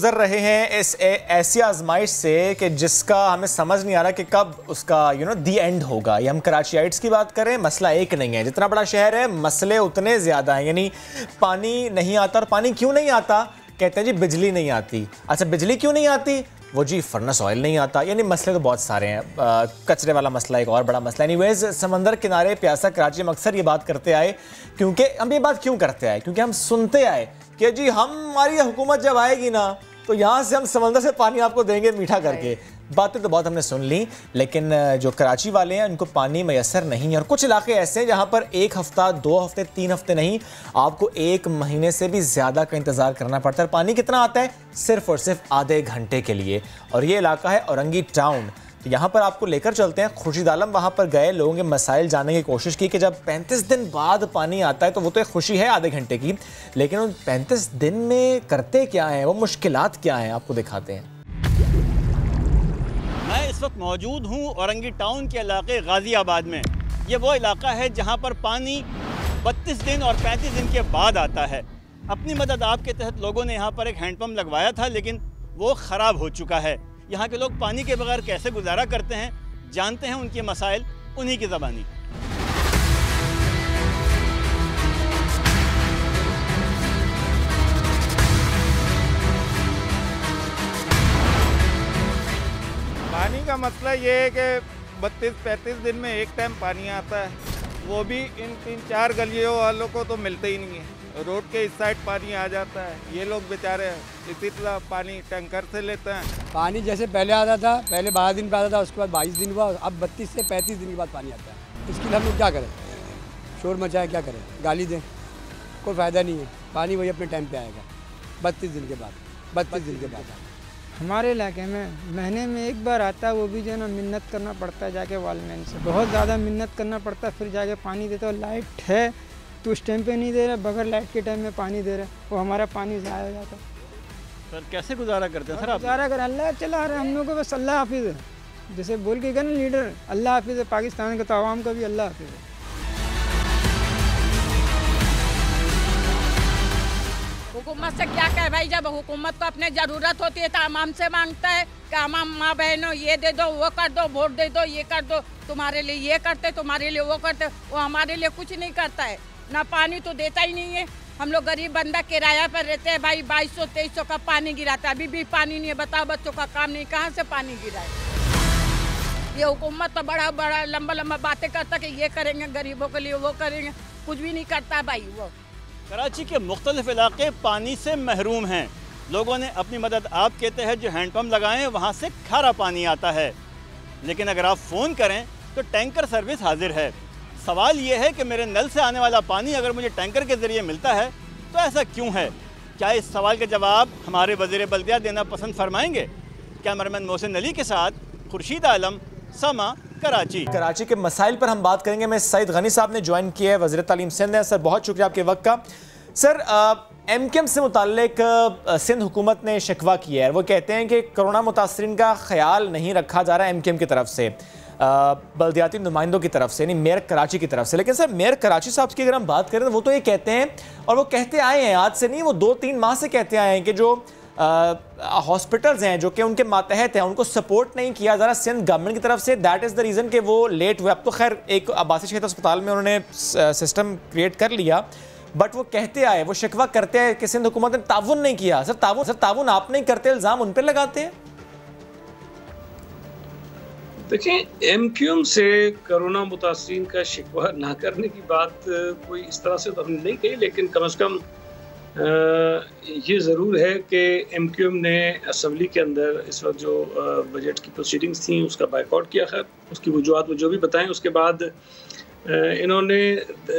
गुजर रहे हैं इस ऐसी आजमाइश से कि जिसका हमें समझ नहीं आ रहा कि कब उसका दी एंड होगा। ये हम कराचियाइट्स की बात करें, मसला एक नहीं है, जितना बड़ा शहर है मसले उतने ज़्यादा हैं। यानी पानी नहीं आता, और पानी क्यों नहीं आता? कहते हैं जी बिजली नहीं आती। अच्छा, बिजली क्यों नहीं आती? वो जी फर्नेस ऑयल नहीं आता। यानी मसले तो बहुत सारे हैं। कचरे वाला मसला एक और बड़ा मसला। एनीवेज, समंदर किनारे प्यासा कराची में अक्सर ये बात करते आए, क्योंकि हम ये बात क्यों करते आए? क्योंकि हम सुनते आए कि जी हमारी हुकूमत जब आएगी ना तो यहाँ से हम समंदर से पानी आपको देंगे मीठा करके। बातें तो बहुत हमने सुन ली, लेकिन जो कराची वाले हैं उनको पानी मैसर नहीं है। और कुछ इलाके ऐसे हैं जहाँ पर 1 हफ्ता, 2 हफ्ते, 3 हफ्ते नहीं, आपको 1 महीने से भी ज़्यादा का इंतज़ार करना पड़ता है। पानी कितना आता है? सिर्फ और सिर्फ आधे घंटे के लिए। और ये इलाका है औरंगी टाउन। तो यहाँ पर आपको लेकर चलते हैं। खुर्शीद आलम वहाँ पर गए, लोगों के मसाइल जानने की कोशिश की कि जब 35 दिन बाद पानी आता है तो वो तो एक खुशी है आधे घंटे की, लेकिन उन 35 दिन में करते क्या हैं, वो मुश्किलात क्या हैं, आपको दिखाते हैं। मैं इस वक्त मौजूद हूँ औरंगी टाउन के इलाके गाज़ियाबाद में। ये वो इलाका है जहाँ पर पानी 32 दिन और 35 दिन के बाद आता है। अपनी मदद आप के तहत लोगों ने यहाँ पर एक हैंडपम्प लगवाया था, लेकिन वो ख़राब हो चुका है। यहाँ के लोग पानी के बगैर कैसे गुजारा करते हैं, जानते हैं उनके मसाइल उन्हीं की ज़बानी। पानी का मसला ये है कि 32-35 दिन में एक टाइम पानी आता है, वो भी इन 3-4 गलियों वालों को तो मिलते ही नहीं है। रोड के इस साइड पानी आ जाता है, ये लोग बेचारे इसी तरह पानी टैंकर से लेते हैं। पानी जैसे पहले आता था, पहले 12 दिन पे आता था, उसके बाद 22 दिन हुआ, अब 32 से 35 दिन के बाद पानी आता है। इसके लिए हम लोग क्या करें? शोर मचाए, क्या करें? गाली दें? कोई फ़ायदा नहीं है। पानी वही अपने टाइम पे आएगा 32 दिन के बाद। 32 दिन के बाद हमारे इलाके में महीने में एक बार आता है, वो भी जो है ना मिन्नत करना पड़ता है जाके वालमैन से, बहुत ज़्यादा मिन्नत करना पड़ता है, फिर जाके पानी देते हो। लाइट है तो उस टाइम पे नहीं दे रहा, बगैर लाइट के टाइम में पानी दे रहा है, वो हमारा पानी ज़ाया हो जाता है। सर कैसे गुजारा करते हैं सर आप? गुजारा कर अल्लाह चला रहा है हम लोग को, बस अल्लाह हाफिज़ है। जैसे बोल के गए ना लीडर, अल्लाह हाफिज़ है। पाकिस्तान के तो आवाम का भी अल्लाह हाफिज़ है। हुकूमत से क्या कहे भाई, जब हुकूमत को अपने ज़रूरत होती है तो आवाम से मांगता है कि आवाम माँ बहनों ये दे दो, वो कर दो, वोट दे दो, ये कर दो, तुम्हारे लिए ये करते, तुम्हारे लिए वो करते। वो हमारे लिए कुछ नहीं करता है, ना पानी तो देता ही नहीं है। हम लोग गरीब बंदा किराया पर रहते हैं भाई, 2200-2300 का पानी गिराता है, अभी भी पानी नहीं है। बताओ, बच्चों का काम नहीं, कहाँ से पानी गिराए? ये हुकूमत तो बड़ा बड़ा लंबा लंबा बातें करता कि ये करेंगे गरीबों के लिए, वो करेंगे, कुछ भी नहीं करता भाई। वो कराची के मुख्तलिफ इलाके पानी से महरूम हैं। लोगों ने अपनी मदद आप के तहत जो हैंडपम्प लगाए, वहाँ से खारा पानी आता है, लेकिन अगर आप फ़ोन करें तो टैंकर सर्विस हाजिर है। सवाल ये है कि मेरे नल से आने वाला पानी अगर मुझे टैंकर के ज़रिए मिलता है तो ऐसा क्यों है? क्या इस सवाल का जवाब हमारे वज़ीर बल्दिया देना पसंद फरमाएंगे? कैमरामैन मोहसिन अली के साथ खुर्शीद आलम, समा, कराची। कराची के मसाइल पर हम बात करेंगे। मैं सईद गनी साहब ने ज्वाइन किया है, वज़ीर तालीम सिंध है। सर बहुत शुक्रिया आपके वक्त का। सर MKM से मुताल्लिक सिंध हुकूमत ने शिकवा किया है, वो कहते हैं कि कोरोना मुतासरीन का ख्याल नहीं रखा जा रहा है MKM की तरफ से, बल्दियाती नुमाइंदों की तरफ से, यानी मेयर कराची की तरफ से। लेकिन सर मेयर कराची साहब की अगर हम बात करें तो वो तो ये कहते हैं, और वो कहते आए हैं, आज से नहीं, वो 2-3 माह से कहते आए हैं कि जो हॉस्पिटल्स हैं जो कि उनके मातहत हैं उनको सपोर्ट नहीं किया जा रहा सिंध गवर्नमेंट की तरफ से। दैट इज़ द रीज़न कि वो लेट हुए। अब तो खैर एक आबासी क्षेत्र अस्पताल में उन्होंने सिस्टम क्रिएट कर लिया, बट वो कहते आए, वो शिकवा करते हैं कि सिंध हुकूमत ने ताउन नहीं किया। सर ताउन आप नहीं करते, इल्ज़ाम उन पर लगाते हैं। देखिए, MKM से कोरोना मुतासरीन का शिकवा ना करने की बात कोई इस तरह से तो हमने नहीं कही, लेकिन कम से कम ये ज़रूर है कि MKM ने असम्बली के अंदर इस वक्त जो बजट की प्रोसीडिंग्स थी उसका बायकॉट किया। खैर उसकी वजूहत वो जो भी बताएं, उसके बाद इन्होंने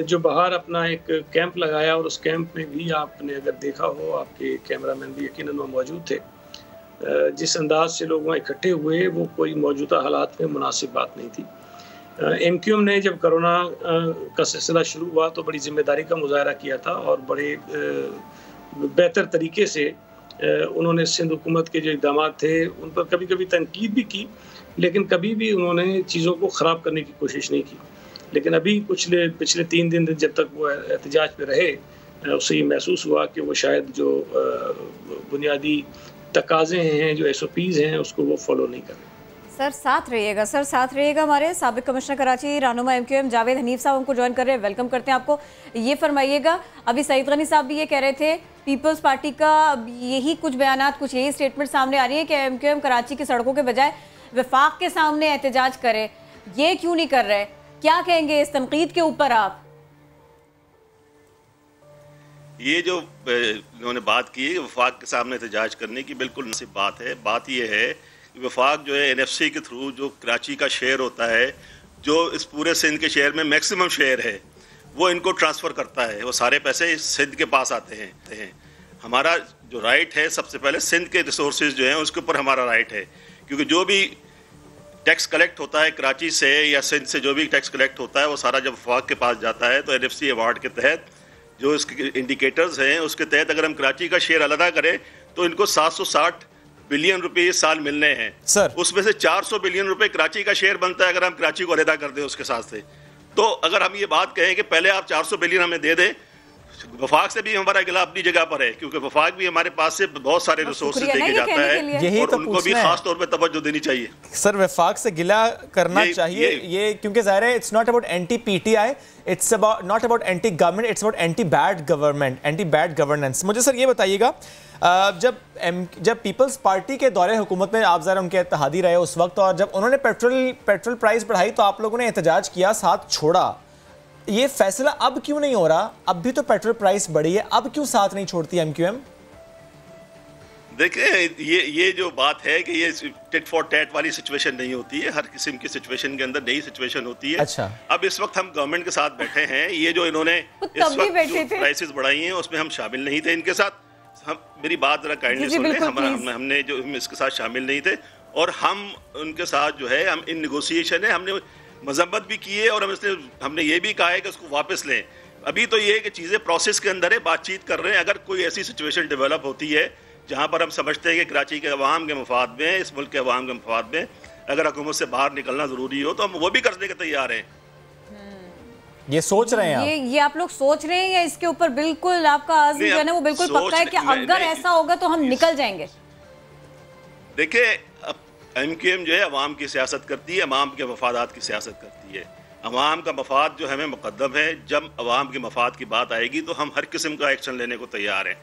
जो बाहर अपना एक कैंप लगाया, और उस कैंप में भी आपने अगर देखा हो, आपके कैमरामैन भी यकीनन वहाँ मौजूद थे, जिस अंदाज से लोग वहाँ इकट्ठे हुए वो कोई मौजूदा हालात में मुनासिब बात नहीं थी। MKM ने जब कोरोना का सिलसिला शुरू हुआ तो बड़ी जिम्मेदारी का मुजाहरा किया था, और बड़े बेहतर तरीके से उन्होंने सिंध हुकूमत के जो इक़दाम थे उन पर कभी कभी तनकीद भी की, लेकिन कभी भी उन्होंने चीज़ों को ख़राब करने की कोशिश नहीं की। लेकिन अभी पिछले 3 दिन जब तक वो एहतजाज पे रहे, उससे ये महसूस हुआ कि वो शायद जो बुनियादी तकाजे हैं, जो SOPs हैं, उसको वो फॉलो नहीं कर रहे। सर साथ रहिएगा, सर साथ रहिएगा। हमारे साबिक कमिश्नर कराची रहनुमा MQM जावेद हनीफ साहब हमको ज्वाइन कर रहे हैं, वेलकम करते हैं आपको। ये फरमाइएगा, अभी सईद गनी साहब भी ये कह रहे थे पीपल्स पार्टी का यही कुछ बयानात, कुछ यही स्टेटमेंट सामने आ रही है कि MQM कराची की सड़कों के बजाय वफाक के सामने एहतजाज करे, ये क्यों नहीं कर रहे? क्या कहेंगे इस तनकीद के ऊपर आप? ये जो इन्होंने बात की है वफाक के सामने एहतजाज करने की, बिल्कुल मुनासिब बात है। बात ये है कि वफाक जो है NFC के थ्रू जो कराची का शेयर होता है, जो इस पूरे सिंध के शेयर में मैक्सिमम शेयर है, वो इनको ट्रांसफ़र करता है। वो सारे पैसे सिंध के पास आते हैं। हमारा जो राइट है, सबसे पहले सिंध के रिसोर्सेज जो हैं उसके ऊपर हमारा राइट है, क्योंकि जो भी टैक्स कलेक्ट होता है कराची से या सिंध से, जो भी टैक्स कलेक्ट होता है वो सारा जब वफाक के पास जाता है तो NFC अवार्ड के तहत जो इसके इंडिकेटर्स हैं उसके तहत अगर हम कराची का शेयर अलग करें तो इनको 760 बिलियन रुपए इस साल मिलने हैं सर। उसमें से 400 बिलियन रुपए कराची का शेयर बनता है अगर हम कराची को अलग कर दें उसके साथ से। तो अगर हम ये बात कहें कि पहले आप 400 बिलियन हमें दे दें, वफाक से भी हमारा गिला अपनी जगह पर है, क्योंकि वफाक भी हमारे पास से बहुत सारे रिसोर्सेज लेके जाता है, यही और तो उनको भी खास तौर पे तवज्जो देनी चाहिए। सर वफाक से गिला करना चाहिए ये क्योंकि ज़ाहिर है it's not about anti PTI, it's about not about anti government, it's about anti bad government, anti bad governance. मुझे सर ये बताइएगा, जब पीपल्स पार्टी के दौरे हुकूमत में आप ज़रा उनके इत्तेहादी रहे उस वक्त, और जब उन्होंने पेट्रोल प्राइस बढ़ाई तो आप लोगों ने एहतजाज किया, साथ छोड़ा। ये फैसला अब क्यों नहीं हो रहा? अब भी तो पेट्रोल प्राइस बढ़ी है, अब क्यों साथ नहीं छोड़ती MQM? देखिए ये जो बात है कि ये टिट फॉर टैट वाली सिचुएशन नहीं होती है, हर किस्म की सिचुएशन के अंदर नई सिचुएशन होती है। अच्छा। अब इस वक्त हम गवर्नमेंट के साथ बैठे हैं, ये जो इन्होंने इस वक्त जो प्राइसेस बढ़ाई हैं उसमें हम शामिल नहीं थे इनके साथ। हम मेरी बात जरा काइंडली सुन लें, हमने जो इसके साथ शामिल नहीं थे, और हम उनके साथ जो है हम इन नेगोशिएशन है, हमने मजम्मत भी की है और हमने ये भी कहा है कि उसको वापस लें। अभी तो ये है कि चीज़ें प्रोसेस के अंदर है, बातचीत कर रहे हैं। अगर कोई ऐसी सिचुएशन डेवलप होती है जहाँ पर हम समझते हैं कि कराची के अवाम के मफाद में, इस मुल्क के अवाम के मफाद में अगर हुकूमत से बाहर निकलना ज़रूरी हो तो हम वो भी करने के तैयार हैं। ये सोच रहे हैं ये आप लोग सोच रहे हैं या इसके ऊपर बिल्कुल आपका आज़म जो है ना वो बिल्कुल पक्का है कि अगर ऐसा होगा तो हम निकल जाएंगे? देखिए MQM जो है अवाम की सियासत करती है, अवाम के मफादात की सियासत करती है। अवाम का मफाद जो हमें मुकद्दम है। जब अवाम के मफाद की बात आएगी तो हम हर किस्म का एक्शन लेने को तैयार हैं।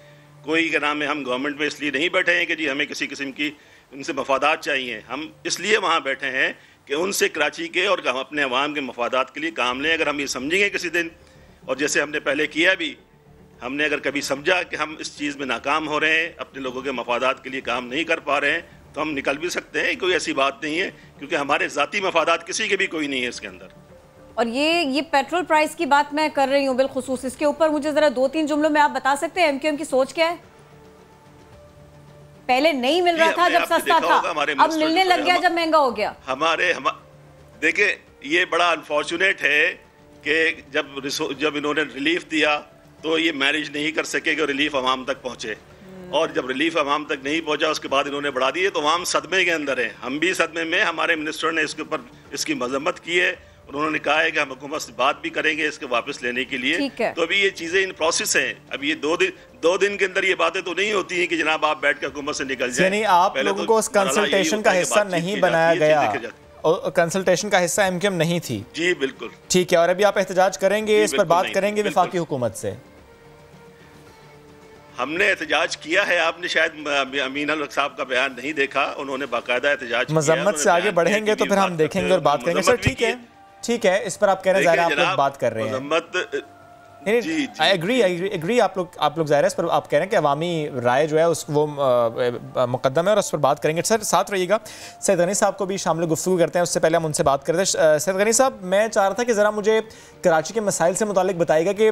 कोई के नाम है हम गवर्नमेंट में इसलिए नहीं बैठे हैं कि जी हमें किसी किस्म की उनसे मफादात चाहिए। हम इसलिए वहाँ बैठे हैं कि उनसे कराची के और अपने अवाम के मफादात के लिए काम लें। अगर हम ये समझेंगे किसी दिन, और जैसे हमने पहले किया भी, हमने अगर कभी समझा कि हम इस चीज़ में नाकाम हो रहे हैं, अपने लोगों के मफादात के लिए काम नहीं कर पा रहे हैं, तो हम निकल भी सकते हैं। कोई ऐसी बात नहीं है, क्योंकि हमारे ज़ाती मफादात किसी के भी कोई नहीं है इसके अंदर। और ये पेट्रोल प्राइस की बात मैं कर रही हूँ बिलखुसूस, इसके ऊपर मुझे ज़रा 2-3 जुमलों में आप बता सकते हैं MQM की सोच क्या है? पहले नहीं मिल रहा था जब सस्ता था, अब मिलने लग गया जब महंगा हो गया। देखिए ये बड़ा अनफॉर्चुनेट है कि जब इन्होंने रिलीफ दिया तो ये मैनेज नहीं कर सके कि रिलीफ अवाम तक पहुँचे, और जब रिलीफ अवाम तक नहीं पहुंचा उसके बाद इन्होंने बढ़ा दिए तो अवाम सदमे के अंदर है। हम भी सदमे में, हमारे मिनिस्टर ने इसके ऊपर इसकी मजम्मत की है, उन्होंने कहा है कि हम हुकूमत से बात भी करेंगे इसके वापस लेने के लिए। तो अभी ये चीज़ें इन प्रोसेस हैं। अब ये 2 दिन के अंदर ये बातें तो नहीं होती हैं कि जनाब आप बैठ कर हुकूमत से निकल जाए। यानी आप लोगों को उस कंसल्टेशन का हिस्सा नहीं बनाया गया, कंसल्टेशन का हिस्सा MQM नहीं थी? जी बिल्कुल ठीक है। और अभी आप एहतजाज करेंगे, इस पर बात करेंगे वफाकी हुकूमत से? हमने एहतजाज किया है, आपने शायद अमीन अल हक साहब का बयान नहीं देखा, उन्होंने बाकायदा एहतजाज किया। मजम्मत से आगे बढ़ेंगे तो फिर हम देखेंगे और बात करेंगे। सर ठीक है, इस पर आप कह रहे हैं आप लोग बात कर रहे हैं। आई एग्री आप लोग ज़ाहिर है इस पर आप कह रहे हैं कि अवामी राय जो है उस वो मुकद्दम है और उस पर बात करेंगे। सर साथ रहिएगा, सैयद गनी साहब को भी शामिल गुफ्तगू करते हैं, उससे पहले हम उनसे बात करते हैं। सैयद गनी साहब, मैं चाह रहा था कि ज़रा मुझे कराची के मसाइल से मुतालिक बताइएगा कि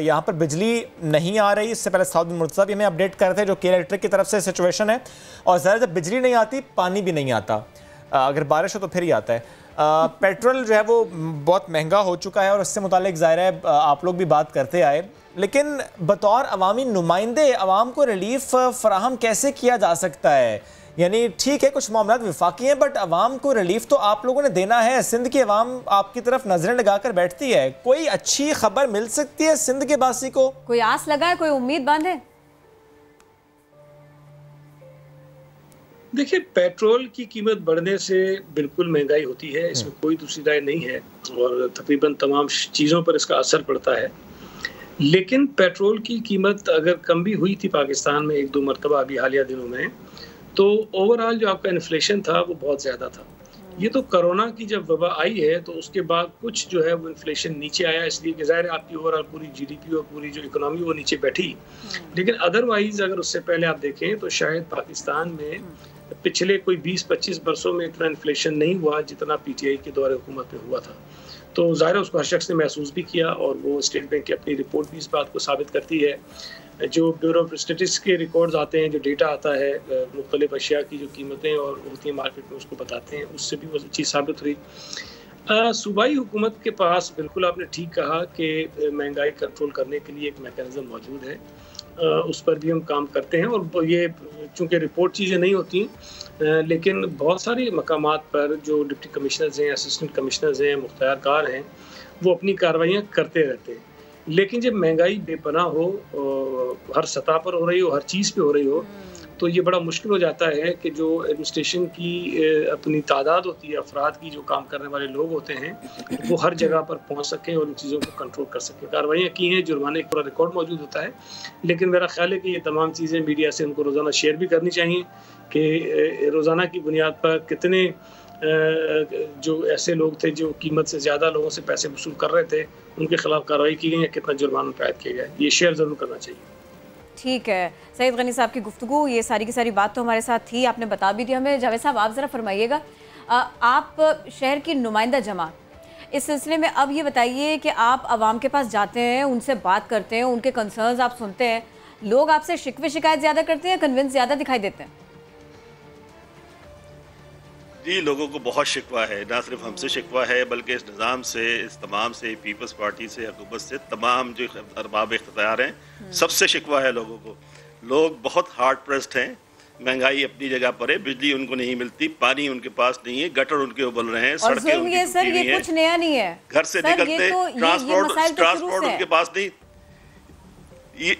यहाँ पर बिजली नहीं आ रही। इससे पहले साउद मुर्तज़ा भी हमें अपडेट कर रहे थे जो के इलेक्ट्रिक की तरफ से सिचुएशन है, और ज़रा जब बिजली नहीं आती पानी भी नहीं आता, अगर बारिश हो तो फिर ही आता है। पेट्रोल जो है वो बहुत महंगा हो चुका है और उससे मुतालिक ज़ाहिर है आप लोग भी बात करते आए, लेकिन बतौर अवामी नुमाइंदे अवाम को रिलीफ फराहम कैसे किया जा सकता है? यानी ठीक है कुछ मामला विफाकी हैं, बट अवाम को रिलीफ तो आप लोगों ने देना है। सिंध की अवाम आपकी तरफ नजरें लगाकर बैठती है, कोई अच्छी खबर मिल सकती है सिंध के बासी को? कोई आस लगाए, कोई उम्मीद बांधे? देखिए, पेट्रोल की कीमत बढ़ने से बिल्कुल महंगाई होती है, इसमें कोई दूसरी राय नहीं है और तकरीबन तमाम चीज़ों पर इसका असर पड़ता है। लेकिन पेट्रोल की कीमत अगर कम भी हुई थी पाकिस्तान में 1-2 मरतबा अभी हालिया दिनों में, तो ओवरऑल जो आपका इन्फ्लेशन था वो बहुत ज़्यादा था। ये तो कोरोना की जब वबा आई है तो उसके बाद कुछ जो है वो इन्फ्लेशन नीचे आया, इसलिए कि ज़ाहिर है आपकी ओवरऑल पूरी जीडीपी और पूरी जो इकोनॉमी वो नीचे बैठी। लेकिन अदरवाइज़ अगर उससे पहले आप देखें तो शायद पाकिस्तान में पिछले कोई 20-25 बरसों में इतना इन्फ्लेशन नहीं हुआ जितना पीटीआई के दौरे हुकूमत में हुआ था। तो ज़ाहिर है उसको हर शख्स ने महसूस भी किया और वो स्टेट बैंक की अपनी रिपोर्ट भी इस बात को साबित करती है। जो ब्यूरो ऑफ स्टैटिस्टिक्स के रिकॉर्ड्स आते हैं, जो डेटा आता है मुख्तलिफ अशिया की जो कीमतें और होती हैं मार्केट में, उसको बताते हैं, उससे भी वो चीज़ साबित हुई। सूबाई हुकूमत के पास बिल्कुल आपने ठीक कहा कि महंगाई कंट्रोल करने के लिए एक मैकेनिज़्म मौजूद है, उस पर भी हम काम करते हैं और ये चूँकि रिपोर्ट चीज़ें नहीं होती, लेकिन बहुत सारे मकामात पर जो डिप्टी कमिश्नर्स हैं, असिस्टेंट कमिश्नर्स हैं, मुख्तियार कार हैं, वो अपनी कार्रवाइयाँ करते रहते हैं। लेकिन जब महंगाई बेपनाह हो, हर सतह पर हो रही हो, हर चीज़ पे हो रही हो, तो ये बड़ा मुश्किल हो जाता है कि जो एडमिनिस्ट्रेशन की अपनी तादाद होती है, अफराद की जो काम करने वाले लोग होते हैं, वो हर जगह पर पहुंच सकें और इन चीज़ों को कंट्रोल कर सकें। कार्रवाइयाँ की हैं, जुर्माने का पूरा रिकॉर्ड मौजूद होता है, लेकिन मेरा ख्याल है कि ये तमाम चीज़ें मीडिया से उनको रोज़ाना शेयर भी करनी चाहिए कि रोज़ाना की बुनियाद पर कितने जो ऐसे लोग थे जो कीमत से ज़्यादा लोगों से पैसे वसूल कर रहे थे, उनके खिलाफ कार्रवाई की गई या कितना जुर्माना आयद किया गया, ये शेयर ज़रूर करना चाहिए। ठीक है, सईद गनी साहब की गुफ्तगू, ये सारी की सारी बात तो हमारे साथ थी, आपने बता भी दी हमें। जावेद साहब, आप ज़रा फरमाइएगा, आप शहर की नुमाइंदा जमात, इस सिलसिले में अब ये बताइए कि आप आवाम के पास जाते हैं, उनसे बात करते हैं, उनके कंसर्न्स आप सुनते हैं, लोग आपसे शिकवे शिकायत ज़्यादा करते हैं, कन्विंस ज़्यादा दिखाई देते हैं? जी, लोगों को बहुत शिकवा है, ना सिर्फ हमसे शिकवा है बल्कि इस निज़ाम से, इस तमाम से, पीपल्स पार्टी से, हुकूमत से, तमाम जो अरबाब इख्तियार हैं, सबसे शिकवा है लोगों को। लोग बहुत हार्ड प्रेस्ड हैं, महंगाई अपनी जगह पर है, बिजली उनको नहीं मिलती, पानी उनके पास नहीं है, गटर उनके उबल रहे हैं, सड़कें उनकी सर, ये कुछ नया नहीं है, घर से निकलते ट्रांसपोर्ट उनके पास नहीं।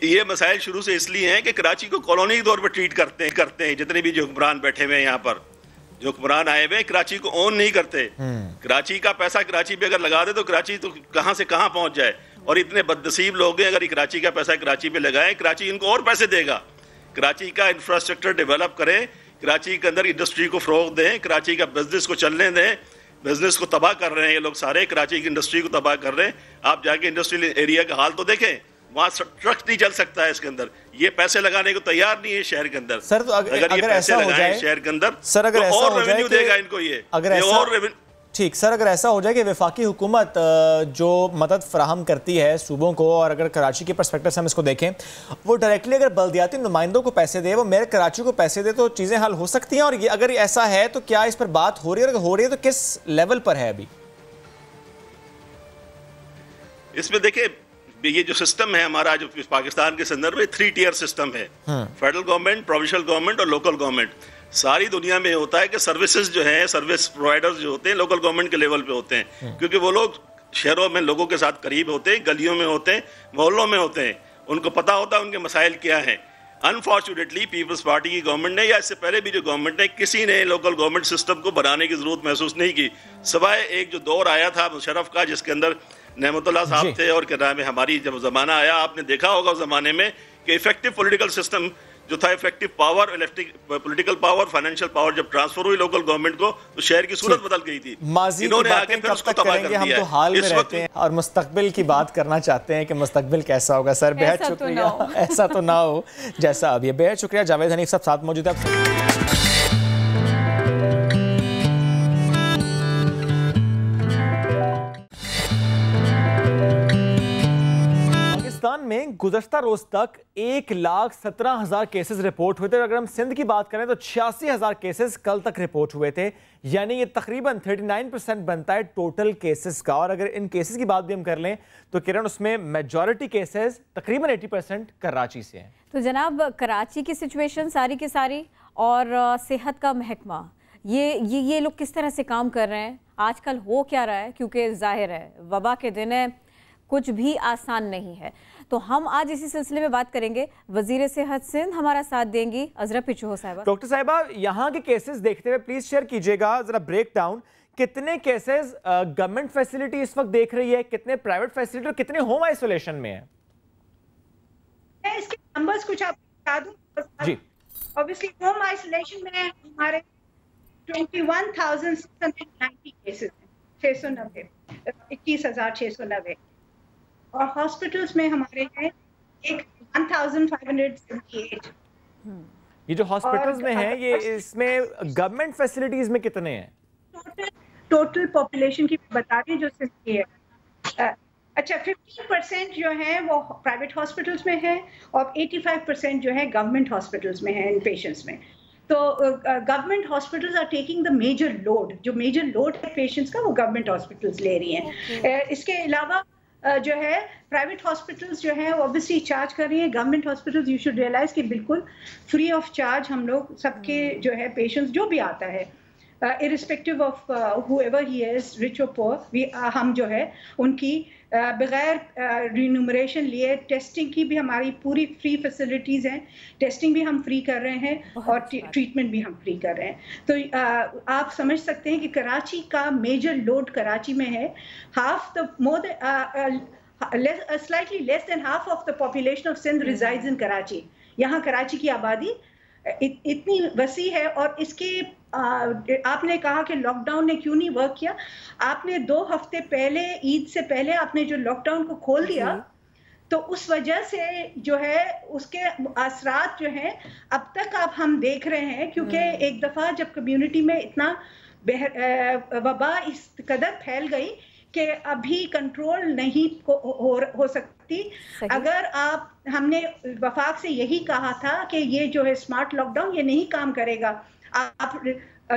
ये मसाइल शुरू से इसलिए हैं कि कराची को कॉलोनी के तौर पर ट्रीट करते हैं। जितने भी जो हुक्मरान बैठे हुए हैं यहाँ पर, जो हुक्मरान आए हुए कराची को ओन नहीं करते। कराची का पैसा कराची पे अगर लगा दे तो कराची तो कहां से कहां पहुंच जाए। और इतने बदनसीब लोग हैं, अगर कराची का पैसा कराची पे लगाएं, कराची इनको और पैसे देगा। कराची का इंफ्रास्ट्रक्चर डेवलप करें, कराची के अंदर इंडस्ट्री को फ़रोग दें, कराची का बिजनेस को चलने दें। बिजनेस को तबाह कर रहे हैं ये लोग सारे, कराची की इंडस्ट्री को तबाह कर रहे हैं। आप जाके इंडस्ट्रियल एरिया का हाल तो देखें, वहाँ ट्रक नहीं चल सकता है इसके अंदर। ये पैसे लगाने को तैयार नहीं है शहर के अंदर। सर, तो अगर ये पैसे लगाएं शहर के अंदर, सर, अगर तो और रेवेन्यू देगा इनको ये, और ठीक। सर, अगर ऐसा हो जाए कि वफाकी हुकूमत जो मदद फराहम करती है सूबों को, और अगर कराची के पर्सपेक्टिव से हम इसको देखें, वो डायरेक्टली अगर बल्दियाती नुमाइंदों को पैसे दे, वो मेयर कराची को पैसे दे, तो चीज़ें हल हो सकती हैं। और ये अगर ऐसा है तो क्या इस पर बात हो रही है, अगर हो रही है तो किस लेवल पर है अभी? इसमें देखिए, ये जो सिस्टम है हमारा, जो पाकिस्तान के संदर्भ में 3 टियर सिस्टम है, फेडरल गवर्नमेंट, प्रोविंशियल गवर्नमेंट और लोकल गवर्नमेंट। सारी दुनिया में होता है कि सर्विसेज जो हैं, सर्विस प्रोवाइडर्स जो होते हैं लोकल गवर्नमेंट के लेवल पे होते हैं, क्योंकि वो लोग शहरों में लोगों के साथ करीब होते हैं, गलियों में होते हैं, मोहल्लों में होते हैं, उनको पता होता है उनके मसाइल क्या हैं। अनफॉर्चुनेटली पीपल्स पार्टी की गवर्नमेंट ने, या इससे पहले भी जो गवर्नमेंट ने, किसी ने लोकल गवर्नमेंट सिस्टम को बनाने की जरूरत महसूस नहीं की, सिवाय एक जो दौर आया था मुशर्रफ का, जिसके अंदर नेमतुल्लाह साहब थे और क्या नाम है, हमारी जब जमाना आया, आपने देखा होगा उस जमाने में कि इफेक्टिव पॉलिटिकल सिस्टम जो था, effective power, political power, financial power जब ट्रांसफर हुई लोकल गवर्नमेंट को, तो शहर की सूरत बदल गई थी। इन्होंने आके फिर उसको तबाह कर दिया। हम तो हाल में रहते हैं और मुस्तकबिल की बात करना चाहते हैं कि मुस्तकबिल कैसा होगा। सर, बेहद शुक्रिया। ऐसा तो ना हो जैसा अब ये। बेहद शुक्रिया। जावेद हनीफ साहब साथ मौजूद है। पाकिस्तान में गुज़श्ता रोज तक 1,17,000 केसेस रिपोर्ट हुए थे। अगर हम सिंध की बात करें तो 86,000 केसेस कल तक रिपोर्ट हुए थे, यानी ये तकरीबन 39% बनता है टोटल केसेस का। और अगर इन केसेस की बात भी हम कर लें तो किरण, उसमें मेजॉरिटी केसेस तकरीबन 80% कराची से हैं। तो जनाब, कराची की सिचुएशन सारी की सारी और सेहत का महकमा, ये लोग किस तरह से काम कर रहे हैं, आजकल हो क्या रहा है? क्योंकि जाहिर है वबा के दिन है, कुछ भी आसान नहीं है। तो हम आज इसी सिलसिले में बात करेंगे। वजीर सेहत सिंध हमारा साथ देंगी अजरा पिचो साहिबा। डॉक्टर साहिबा, यहाँ के केसेस देखते हुए प्लीज शेयर कीजिएगा जरा ब्रेक डाउन, कितने केसेस गवर्नमेंट फैसिलिटी इस वक्त देख रही है, कितने प्राइवेट फैसिलिटी और कितने होम आइसोलेशन में है? मैं इसके नंबर्स कुछ आपको बता दूं जी। ऑब्वियसली होम आइसोलेशन में हमारे 21,690 केसेस हैं, 690, 21,690, और हॉस्पिटल्स में हमारे हैं 1,578। ये जो हॉस्पिटल्स में है, ये इसमें गवर्नमेंट फैसिलिटीज में कितने हैं? टोटल पॉपुलेशन की बता दें जो सिर्फ है। अच्छा, 15% जो है वो प्राइवेट हॉस्पिटल्स में है और 85% जो है गवर्नमेंट हॉस्पिटल्स में है इन पेशेंट्स में। तो government hospitals are taking the major load, जो मेजर लोड है पेशेंट्स का वो गवर्नमेंट हॉस्पिटल्स ले रही हैं। इसके अलावा जो है प्राइवेट हॉस्पिटल्स जो है ऑब्वियसली चार्ज कर रही हैं। Government hospitals you should realise कि बिल्कुल फ्री ऑफ चार्ज हम लोग सबके जो है पेशेंट्स जो भी आता है irrespective of whoever he is, rich or poor, हम जो है उनकी बगैर रिन्यूमरेशन लिए टेस्टिंग की भी हमारी पूरी फ्री फैसिलिटीज़ हैं। टेस्टिंग भी हम फ्री कर रहे हैं और ट्रीटमेंट भी हम फ्री कर रहे हैं। तो आप समझ सकते हैं कि कराची का मेजर लोड कराची में है। Half the slightly less than half of the population of Sindh resides in Karachi. यहाँ कराची की आबादी इतनी वसी है। और इसके आपने कहा कि लॉकडाउन ने क्यों नहीं वर्क किया। आपने 2 हफ्ते पहले, ईद से पहले आपने जो लॉकडाउन को खोल दिया, तो उस वजह से जो है उसके असरात जो हैं अब तक हम देख रहे हैं। क्योंकि एक दफ़ा जब कम्युनिटी में इतना वबा इस कदर फैल गई कि अभी कंट्रोल नहीं हो सकती। अगर हमने वफाक से यही कहा था कि ये जो है स्मार्ट लॉकडाउन ये नहीं काम करेगा। आप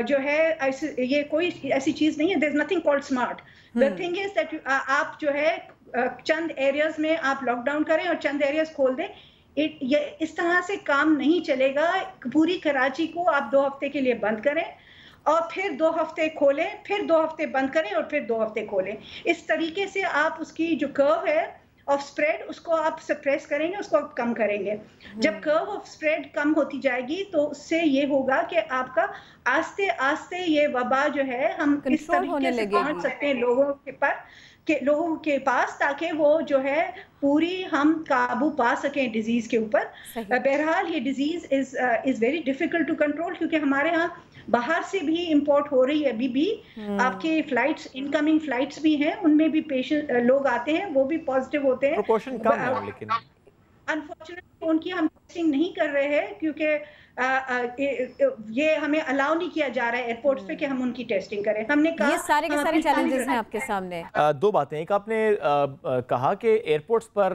जो है ये कोई ऐसी चीज नहीं है, there is nothing called smart. The thing is that आप जो है चंद एरियाज में आप लॉकडाउन करें और चंद एरियाज खोल दें। ये इस तरह से काम नहीं चलेगा। पूरी कराची को आप 2 हफ्ते के लिए बंद करें और फिर 2 हफ्ते खोलें, फिर 2 हफ्ते बंद करें और फिर 2 हफ्ते खोलें। इस तरीके से आप उसकी जो कर्व है ऑफ स्प्रेड उसको आप सप्रेस करेंगे, उसको आप कम करेंगे। जब कर्व ऑफ स्प्रेड कम होती जाएगी तो उससे ये होगा कि आपका आस्ते आस्ते ये वबा जो है हम इस तरीके से पहुंच सकते हैं लोगों के पास, ताकि वो जो है पूरी हम काबू पा सकें डिजीज के ऊपर। बहरहाल ये disease is very difficult to control, क्योंकि हमारे यहाँ बाहर से भी इंपोर्ट हो रही है। अभी भी आपके फ्लाइट्स, इनकमिंग फ्लाइट्स भी हैं, उनमें भी पेशेंट लोग आते हैं, वो भी पॉजिटिव होते हैं। प्रोपोर्शन कम है, लेकिन अनफॉर्चुनेटली उनकी हम टेस्टिंग नहीं कर रहे हैं, क्योंकि ये हमें अलाउ नहीं किया जा रहा है एयरपोर्ट्स पे कि हम उनकी टेस्टिंग करें। हमने कहा ये सारे के सारे चैलेंजेस हैं आपके सामने। 2 बातें। एक, आपने कहा कि एयरपोर्ट्स पर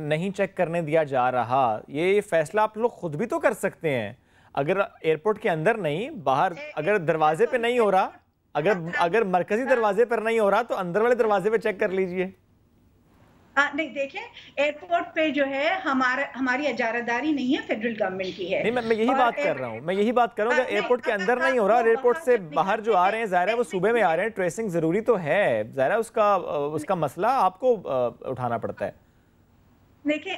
नहीं चेक करने दिया जा रहा। ये फैसला आप लोग खुद भी तो कर सकते हैं। अगर एयरपोर्ट के अंदर नहीं, बाहर अगर दरवाजे पे नहीं हो रहा, अगर मरकजी दरवाजे पर नहीं हो रहा, तो अंदर वाले दरवाजे पे चेक कर लीजिए। नहीं, देखें, एयरपोर्ट पे जो है हमारी इजारादारी नहीं है, फेडरल गवर्नमेंट की है। नहीं, मैं यही बात कर रहा हूँ। मैं यही बात कर रहा हूँ कि एयरपोर्ट के अंदर नहीं हो रहा, एयरपोर्ट से बाहर जो आ रहे हैं, ज़ाहिर है वो सूबे में आ रहे हैं, ट्रेसिंग जरूरी तो है, ज़ाहिर है उसका मसला आपको उठाना पड़ता है। देखिए,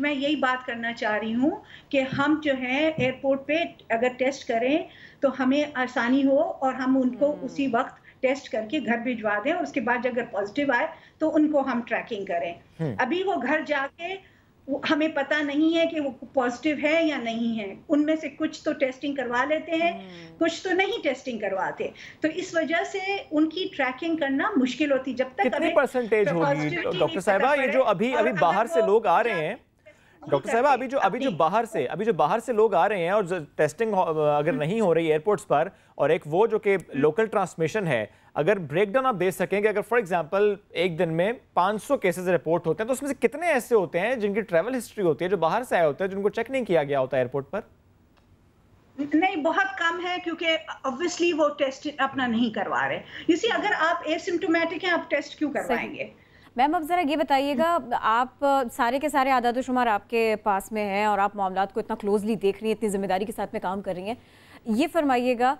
मैं यही बात करना चाह रही हूँ कि हम जो है एयरपोर्ट पे अगर टेस्ट करें तो हमें आसानी हो और हम उनको उसी वक्त टेस्ट करके घर भिजवा दें, और उसके बाद अगर पॉजिटिव आए तो उनको हम ट्रैकिंग करें। अभी वो घर जाके हमें पता नहीं है कि वो पॉजिटिव है या नहीं है। उनमें से कुछ तो टेस्टिंग करवा लेते हैं, कुछ तो नहीं टेस्टिंग करवाते। तो इस वजह से उनकी ट्रैकिंग करना मुश्किल होती। जब तक कितनी परसेंटेज होगी डॉक्टर साहिबा ये जो अभी बाहर से लोग आ रहे हैं? डॉक्टर साहिबा अभी जो बाहर से लोग आ रहे हैं और टेस्टिंग अगर नहीं हो रही एयरपोर्ट्स पर, और एक वो जो कि लोकल ट्रांसमिशन है, अगर ब्रेकडाउन आप दे सकें कि अगर फॉर एग्जांपल एक दिन में 500 केसेस रिपोर्ट होते हैं, तो उसमें से कितने ऐसे होते हैं जिनकी ट्रैवल हिस्ट्री होती है, जो बाहर से आए होते हैं, जिनको चेक नहीं किया गया होता एयरपोर्ट पर? नहीं, बहुत कम है, क्योंकि ऑब्वियसली वो टेस्ट अपना नहीं करवा रहे। इसी अगर आप एसिम्प्टोमेटिक हैं, आप टेस्ट क्यों करवाएंगे? मैम, अब ज़रा ये बताइएगा, आप सारे के सारे आदाद शुमार आपके पास में हैं और आप मामलात को इतना क्लोजली देख रही हैं, इतनी जिम्मेदारी के साथ में काम कर रही हैं। ये फरमाइएगा,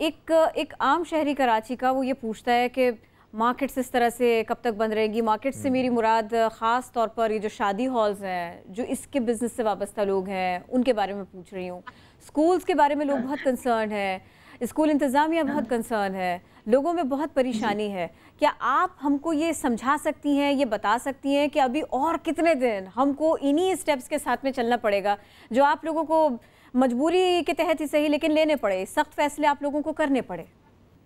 एक आम शहरी कराची का वो ये पूछता है कि मार्केट्स इस तरह से कब तक बंद रहेंगी? मार्केट से मेरी मुराद ख़ास तौर पर ये जो शादी हॉल्स हैं, जो इसके बिजनेस से वाबस्ता लोग हैं, उनके बारे में पूछ रही हूँ। स्कूल्स के बारे में लोग बहुत कंसर्न है, स्कूल इंतज़ामिया बहुत कंसर्न है, लोगों में बहुत परेशानी है। क्या आप हमको ये समझा सकती हैं, ये बता सकती हैं कि अभी और कितने दिन हमको इन्हीं स्टेप्स के साथ में चलना पड़ेगा जो आप लोगों को मजबूरी के तहत ही सही लेकिन लेने पड़े, सख्त फैसले आप लोगों को करने पड़े?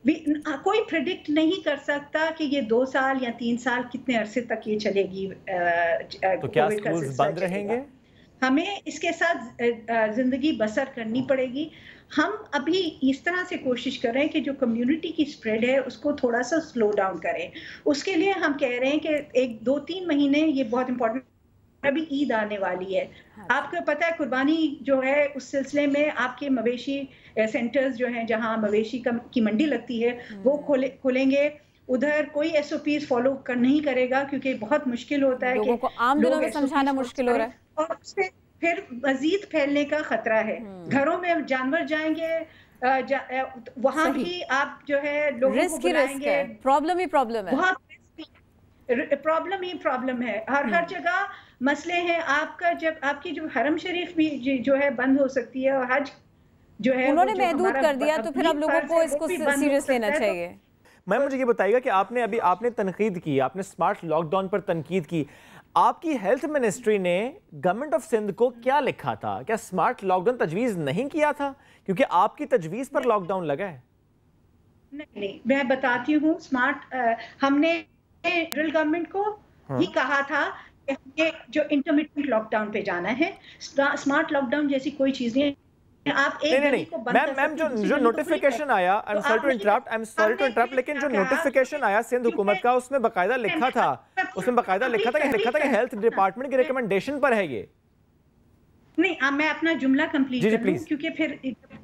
कोई प्रिडिक्ट नहीं कर सकता कि ये 2 साल या 3 साल कितने अरसे तक ये चलेगी। तो क्या स्कूल्स बंद रहेंगे? हमें इसके साथ जिंदगी बसर करनी पड़ेगी। हम अभी इस तरह से कोशिश कर रहे हैं कि जो कम्युनिटी की स्प्रेड है उसको थोड़ा सा स्लो डाउन करें। उसके लिए हम कह रहे हैं कि 1-2-3 महीने, ये बहुत इंपॉर्टेंट, अभी ईद आने वाली है। आपको पता है कुर्बानी जो है उस सिलसिले में आपके मवेशी सेंटर्स जो हैं जहां मवेशी की मंडी लगती है वो खुलेंगे। उधर कोई SOPs फॉलो नहीं करेगा क्योंकि बहुत मुश्किल होता है लोगों को आम दिनों में समझाना मुश्किल हो रहा है और उससे फिर मजीद फैलने का खतरा है। घरों में जानवर जाएंगे, वहां भी आप जो है लोगों को बुलाएंगे। प्रॉब्लम ही प्रॉब्लम है, बहुत प्रॉब्लम ही प्रॉब्लम है। हर जगह मसले हैं। आपका जब आपकी जो हरम शरीफ भी जो है बंद हो सकती है और हज जो है उन्होंने महदूद कर दिया, तो फिर अब लोगों को इसको सीरियस लेना चाहिए। मैम मुझे ये बताइएगा कि आपने तनकीद की, आपने स्मार्ट लॉकडाउन पर तनकीद की। आपकी हेल्थ मिनिस्ट्री ने गवर्नमेंट ऑफ सिंध को क्या लिखा था? क्या स्मार्ट लॉकडाउन तजवीज़ नहीं किया था? क्योंकि आपकी तजवीज़ पर लॉकडाउन लगा है। नहीं, मैं बताती हूँ। हमने फेडरल गवर्नमेंट को ही कहा था कि ये जो इंटरमिटेंट लॉकडाउन पे जाना है। स्मार्ट लॉकडाउन जैसी कोई चीज नहीं। आप एक नहीं मैम जो नोटिफिकेशन आया, I am sorry to interrupt, लेकिन जो नोटिफिकेशन आया सिंध हुकूमत का उसमें बकायदा लिखा था कि हेल्थ डिपार्टमेंट की रिकमेंडेशन पर है ये। नहीं, मैं अपना जुमला कंप्लीट कर लूं, क्योंकि फिर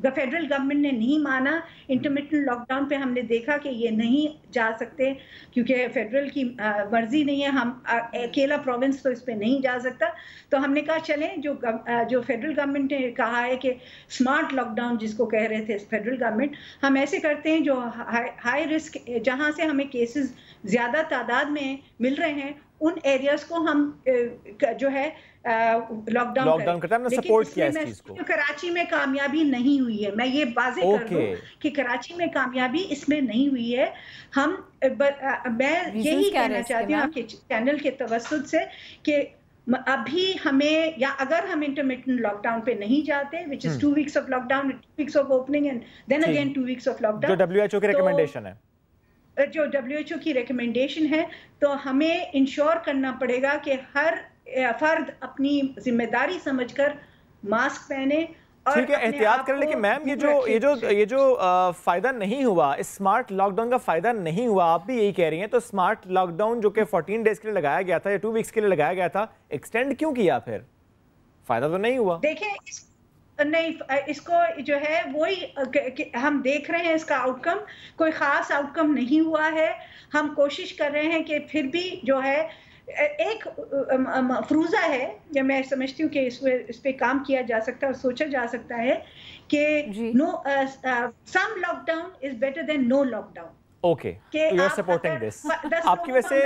फेडरल गवर्नमेंट ने नहीं माना। इंटरमिटेंट लॉकडाउन पे हमने देखा कि ये नहीं जा सकते क्योंकि फेडरल की मर्जी नहीं है। हम अकेला प्रोविंस तो इस पे नहीं जा सकता। तो हमने कहा चलें जो फेडरल गवर्नमेंट ने कहा है कि स्मार्ट लॉकडाउन जिसको कह रहे थे फेडरल गवर्नमेंट, हम ऐसे करते हैं जो हाई रिस्क, जहाँ से हमें केसेस ज़्यादा तादाद में मिल रहे हैं, उन एरियाज को हम जो है लॉकडाउन करते हैं। सपोर्ट किया इस चीज को। कराची में कामयाबी नहीं हुई है, मैं ये वाज़ेह कर दूं कि कराची में कामयाबी इसमें नहीं हुई है। मैं यही कहना चाहती हूँ आपके चैनल के तवस्सुत से कि अभी हमें, या अगर हम इंटरमिटेंट लॉकडाउन पे नहीं जाते, which is 2 weeks of lockdown, 2 weeks of opening and then again 2 weeks of lockdown, जो WHO की रिकमेंडेशन है, जो WHO की रिकमेंडेशन है, तो हमें इंश्योर करना पड़ेगा कि हर फर्द अपनी जिम्मेदारी समझकर मास्क पहने और ठीक है, एहतियात करें। लेकिन मैम ये जो फायदा नहीं हुआ, इस स्मार्ट लॉकडाउन का फायदा नहीं हुआ, आप भी यही कह रही हैं, तो स्मार्ट लॉकडाउन जो कि 14 डेज के लिए लगाया गया था या 2 वीक्स के लिए लगाया गया था, एक्सटेंड क्यों किया? फिर फायदा तो नहीं हुआ। देखें, नहीं, इसको जो है वही हम देख रहे हैं, इसका आउटकम कोई खास आउटकम नहीं हुआ है। हम कोशिश कर रहे हैं कि फिर भी जो है एक मफरूजा है, या मैं समझती हूँ कि इस पे काम किया जा सकता है और सोचा जा सकता है कि some lockdown is better than no lockdown. Okay, you are supporting this. आपकी वैसे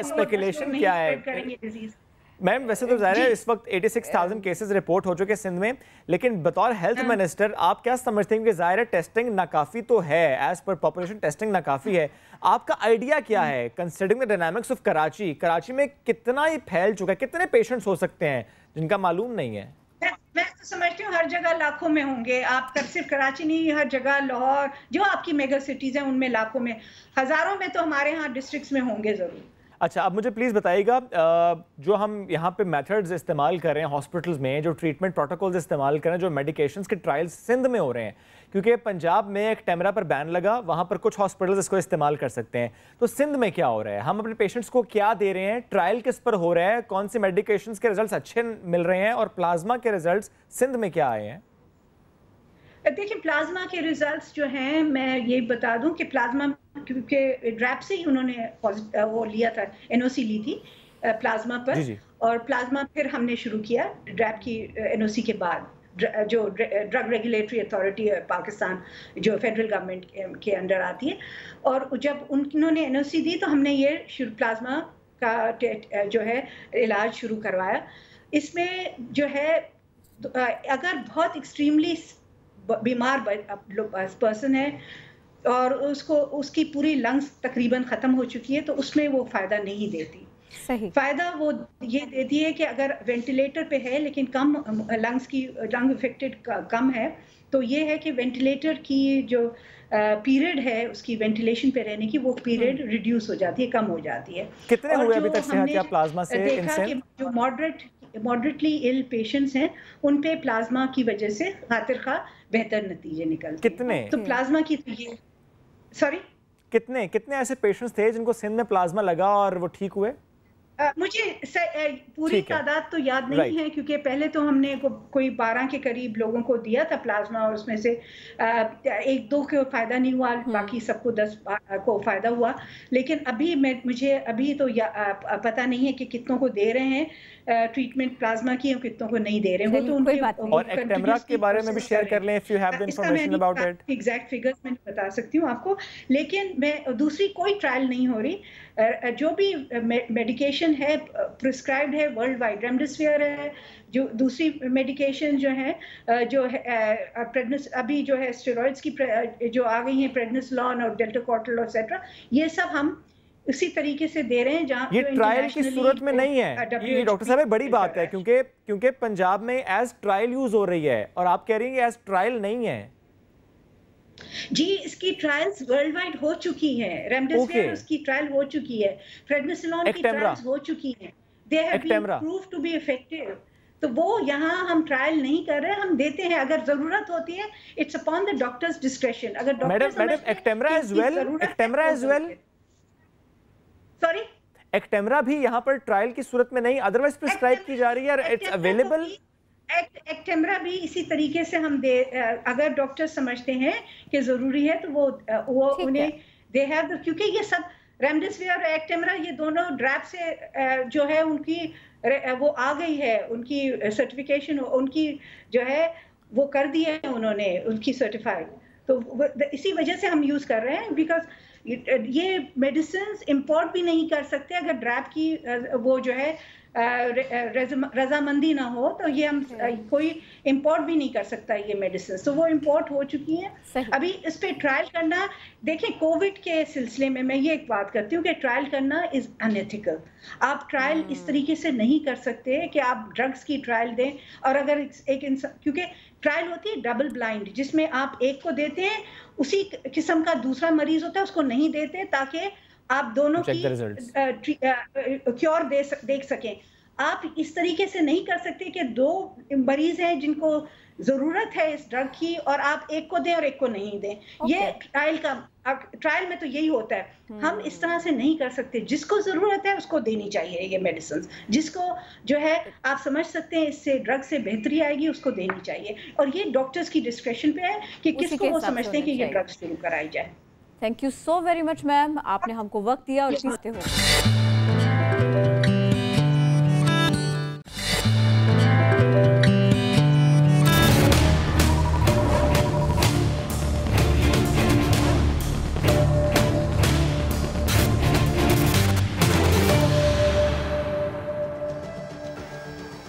स्पेकुलेशन क्या है मैम? वैसे तो जाहिर है इस वक्त 86,000 केसेस रिपोर्ट हो चुके सिंध में, लेकिन बतौर हेल्थ मिनिस्टर आप क्या समझते हैं कि जाहिर है टेस्टिंग नाकाफी तो है, एज पर पॉपुलेशन टेस्टिंग नाकाफी है। आपका आइडिया क्या है considering the dynamics of Karachi में कितना ही फैल चुका है, कितने पेशेंट्स हो सकते हैं जिनका मालूम नहीं है? मैं तो समझती हूँ हर जगह लाखों में होंगे। आप सिर्फ कराची नहीं, हर जगह, लाहौर, जो आपकी मेगा सिटीज हैं उनमें लाखों में, हजारों में तो हमारे यहाँ डिस्ट्रिक्ट्स में होंगे जरूर। अच्छा, अब मुझे प्लीज़ बताइएगा, जो हम यहाँ पे मेथड्स इस्तेमाल कर रहे हैं हॉस्पिटल्स में, जो ट्रीटमेंट प्रोटोकॉल्स इस्तेमाल कर रहे हैं, जो मेडिकेशंस के ट्रायल्स सिंध में हो रहे हैं, क्योंकि पंजाब में एक टेमरा पर बैन लगा, वहाँ पर कुछ हॉस्पिटल्स इसको इस्तेमाल कर सकते हैं, तो सिंध में क्या हो रहा है? हम अपने पेशेंट्स को क्या दे रहे हैं? ट्रायल किस पर हो रहा है? कौन से मेडिकेशंस के रिजल्ट अच्छे मिल रहे हैं? और प्लाज्मा के रिजल्ट सिंध में क्या आए हैं? देखिए, प्लाज्मा के रिजल्ट्स जो हैं, मैं ये बता दूं कि प्लाज्मा, क्योंकि ड्रैप से ही उन्होंने वो लिया था, NOC ली थी प्लाज्मा पर, और प्लाज्मा फिर हमने शुरू किया ड्रैप की NOC के बाद। जो ड्रग रेगुलेटरी अथॉरिटी पाकिस्तान जो फेडरल गवर्नमेंट के अंडर आती है, और जब उन्होंने एनओसी दी तो हमने ये प्लाज्मा का जो है इलाज शुरू करवाया। इसमें जो है अगर बहुत एक्सट्रीमली बीमार पर्सन है और उसकी पूरी लंग्स तकरीबन ख़त्म हो चुकी है तो उसमें वो फ़ायदा नहीं देती। सही फ़ायदा वो ये देती है कि अगर वेंटिलेटर पे है लेकिन कम लंग इफेक्टेड कम है, तो ये है कि वेंटिलेटर की जो पीरियड है उसकी वेंटिलेशन पे रहने की, वो पीरियड रिड्यूस हो जाती है, कम हो जाती है। कितने हुए अभी तक सेहतियाब प्लाज्मा से? देखा कि जो मॉडरेटली इल पेशेंट्स हैं उन पे प्लाज्मा की वजह से खातिर खा बेहतर नतीजे निकलते। कितने? तो प्लाज्मा की ये कितने ऐसे पेशेंट्स थे जिनको सिंध में प्लाज्मा लगा और वो ठीक हुए? मुझे पूरी तादाद तो याद नहीं है, क्योंकि पहले तो हमने कोई 12 के करीब लोगों को दिया था प्लाज्मा और उसमें से 1-2 को फ़ायदा नहीं हुआ, बाकी सबको 10 को फ़ायदा हुआ। लेकिन अभी मुझे अभी तो पता नहीं है कि कितनों को दे रहे हैं ट्रीटमेंट प्लाज्मा की और कितनों को नहीं दे रहे हैं। वो तो उनके और एक्टेमरा के बारे में भी शेयर कर लें, if you have the information about it. Exact figures मैं बता सकती हूँ आपको, लेकिन मैं दूसरी कोई ट्रायल नहीं हो रही। जो भी मेडिकेशन है प्रिस्क्राइब्ड है वर्ल्ड वाइड, रेमडेसिविर है, जो दूसरी मेडिकेशन जो है जो अभी जो है स्टेरॉइड्स की जो आ गई हैं, प्रेडनिसोलोन और डेल्टाकोर्टिल एक्सेट्रा, ये सब हम उसी तरीके से दे रहे हैं जहाँ ये ट्रायल की सूरत में नहीं है। ये डॉक्टर साहब बड़ी बात है, क्योंकि पंजाब में एज ट्रायल यूज हो रही है और आप कह रही हैं एज ट्रायल नहीं है। जी, इसकी ट्रायल्स वर्ल्ड वाइड हो चुकी हैं। रेमडेसिविर उसकी ट्रायल हो चुकी है, प्रेडनिसोलोन की ट्रायल्स हो चुकी हैं, they have been proved to be effective. तो वो यहाँ हम ट्रायल नहीं कर रहे, हम देते हैं अगर जरूरत होती है, it's upon the doctors discretion. अगर doctor Actemra as well sorry Actemra भी यहाँ पर ट्रायल की सूरत में नहीं, अदरवाइज प्रिस्क्राइब की जा रही है और इट्स अवेलेबल। एक्टेमरा भी इसी तरीके से हम दे, अगर डॉक्टर समझते हैं कि जरूरी है तो वो उन्हें दे हैव, क्योंकि ये सब रेमडेसिविर और एक्टेमरा ये दोनों ड्रैप से जो है उनकी वो आ गई है, उनकी सर्टिफिकेशन उनकी जो है वो कर दी है उन्होंने, उनकी सर्टिफाइड। तो इसी वजह से हम यूज कर रहे हैं, बिकॉज ये मेडिसिन इंपोर्ट भी नहीं कर सकते अगर ड्रैप की वो जो है रजामंदी ना हो, तो ये हम कोई इंपोर्ट भी नहीं कर सकता ये मेडिसिन। तो वो इंपोर्ट हो चुकी हैं। अभी इस पे ट्रायल करना, देखिए कोविड के सिलसिले में मैं ये एक बात करती हूँ कि ट्रायल करना इज अनएथिकल। आप ट्रायल इस तरीके से नहीं कर सकते कि आप ड्रग्स की ट्रायल दें, और अगर एक इंसान, क्योंकि ट्रायल होती है डबल ब्लाइंड, जिसमें आप एक को देते हैं, उसी किस्म का दूसरा मरीज होता है उसको नहीं देते, ताकि आप दोनों की क्योर देख सकें। आप इस तरीके से नहीं कर सकते कि 2 मरीज हैं जिनको जरूरत है इस ड्रग की और आप एक को दें और एक को नहीं दें। ये ट्रायल में तो यही होता है। हम इस तरह से नहीं कर सकते, जिसको जरूरत है उसको देनी चाहिए ये मेडिसिन, जिसको जो है आप समझ सकते हैं इससे ड्रग से बेहतरी आएगी उसको देनी चाहिए, और ये डॉक्टर्स की डिस्क्रेशन पे है कि किसको वो समझते हैं कि ये ड्रग शुरू कराई जाए। Thank you so very much ma'am, आपने हमको वक्त दिया और सीखते हो।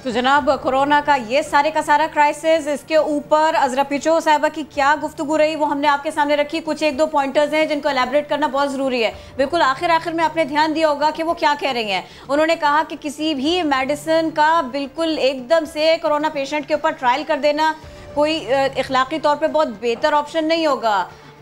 तो जनाब, कोरोना का ये सारे का सारा क्राइसिस, इसके ऊपर अजरा पिचो साहिबा की क्या गुफ्तगू रही वो हमने आपके सामने रखी। कुछ 1-2 पॉइंटर्स हैं जिनको एलैबोरेट करना बहुत ज़रूरी है। बिल्कुल आखिर में आपने ध्यान दिया होगा कि वो क्या कह रही हैं। उन्होंने कहा कि किसी भी मेडिसिन का बिल्कुल एकदम से कोरोना पेशेंट के ऊपर ट्रायल कर देना कोई इखलाकी तौर पर बहुत बेहतर ऑप्शन नहीं होगा,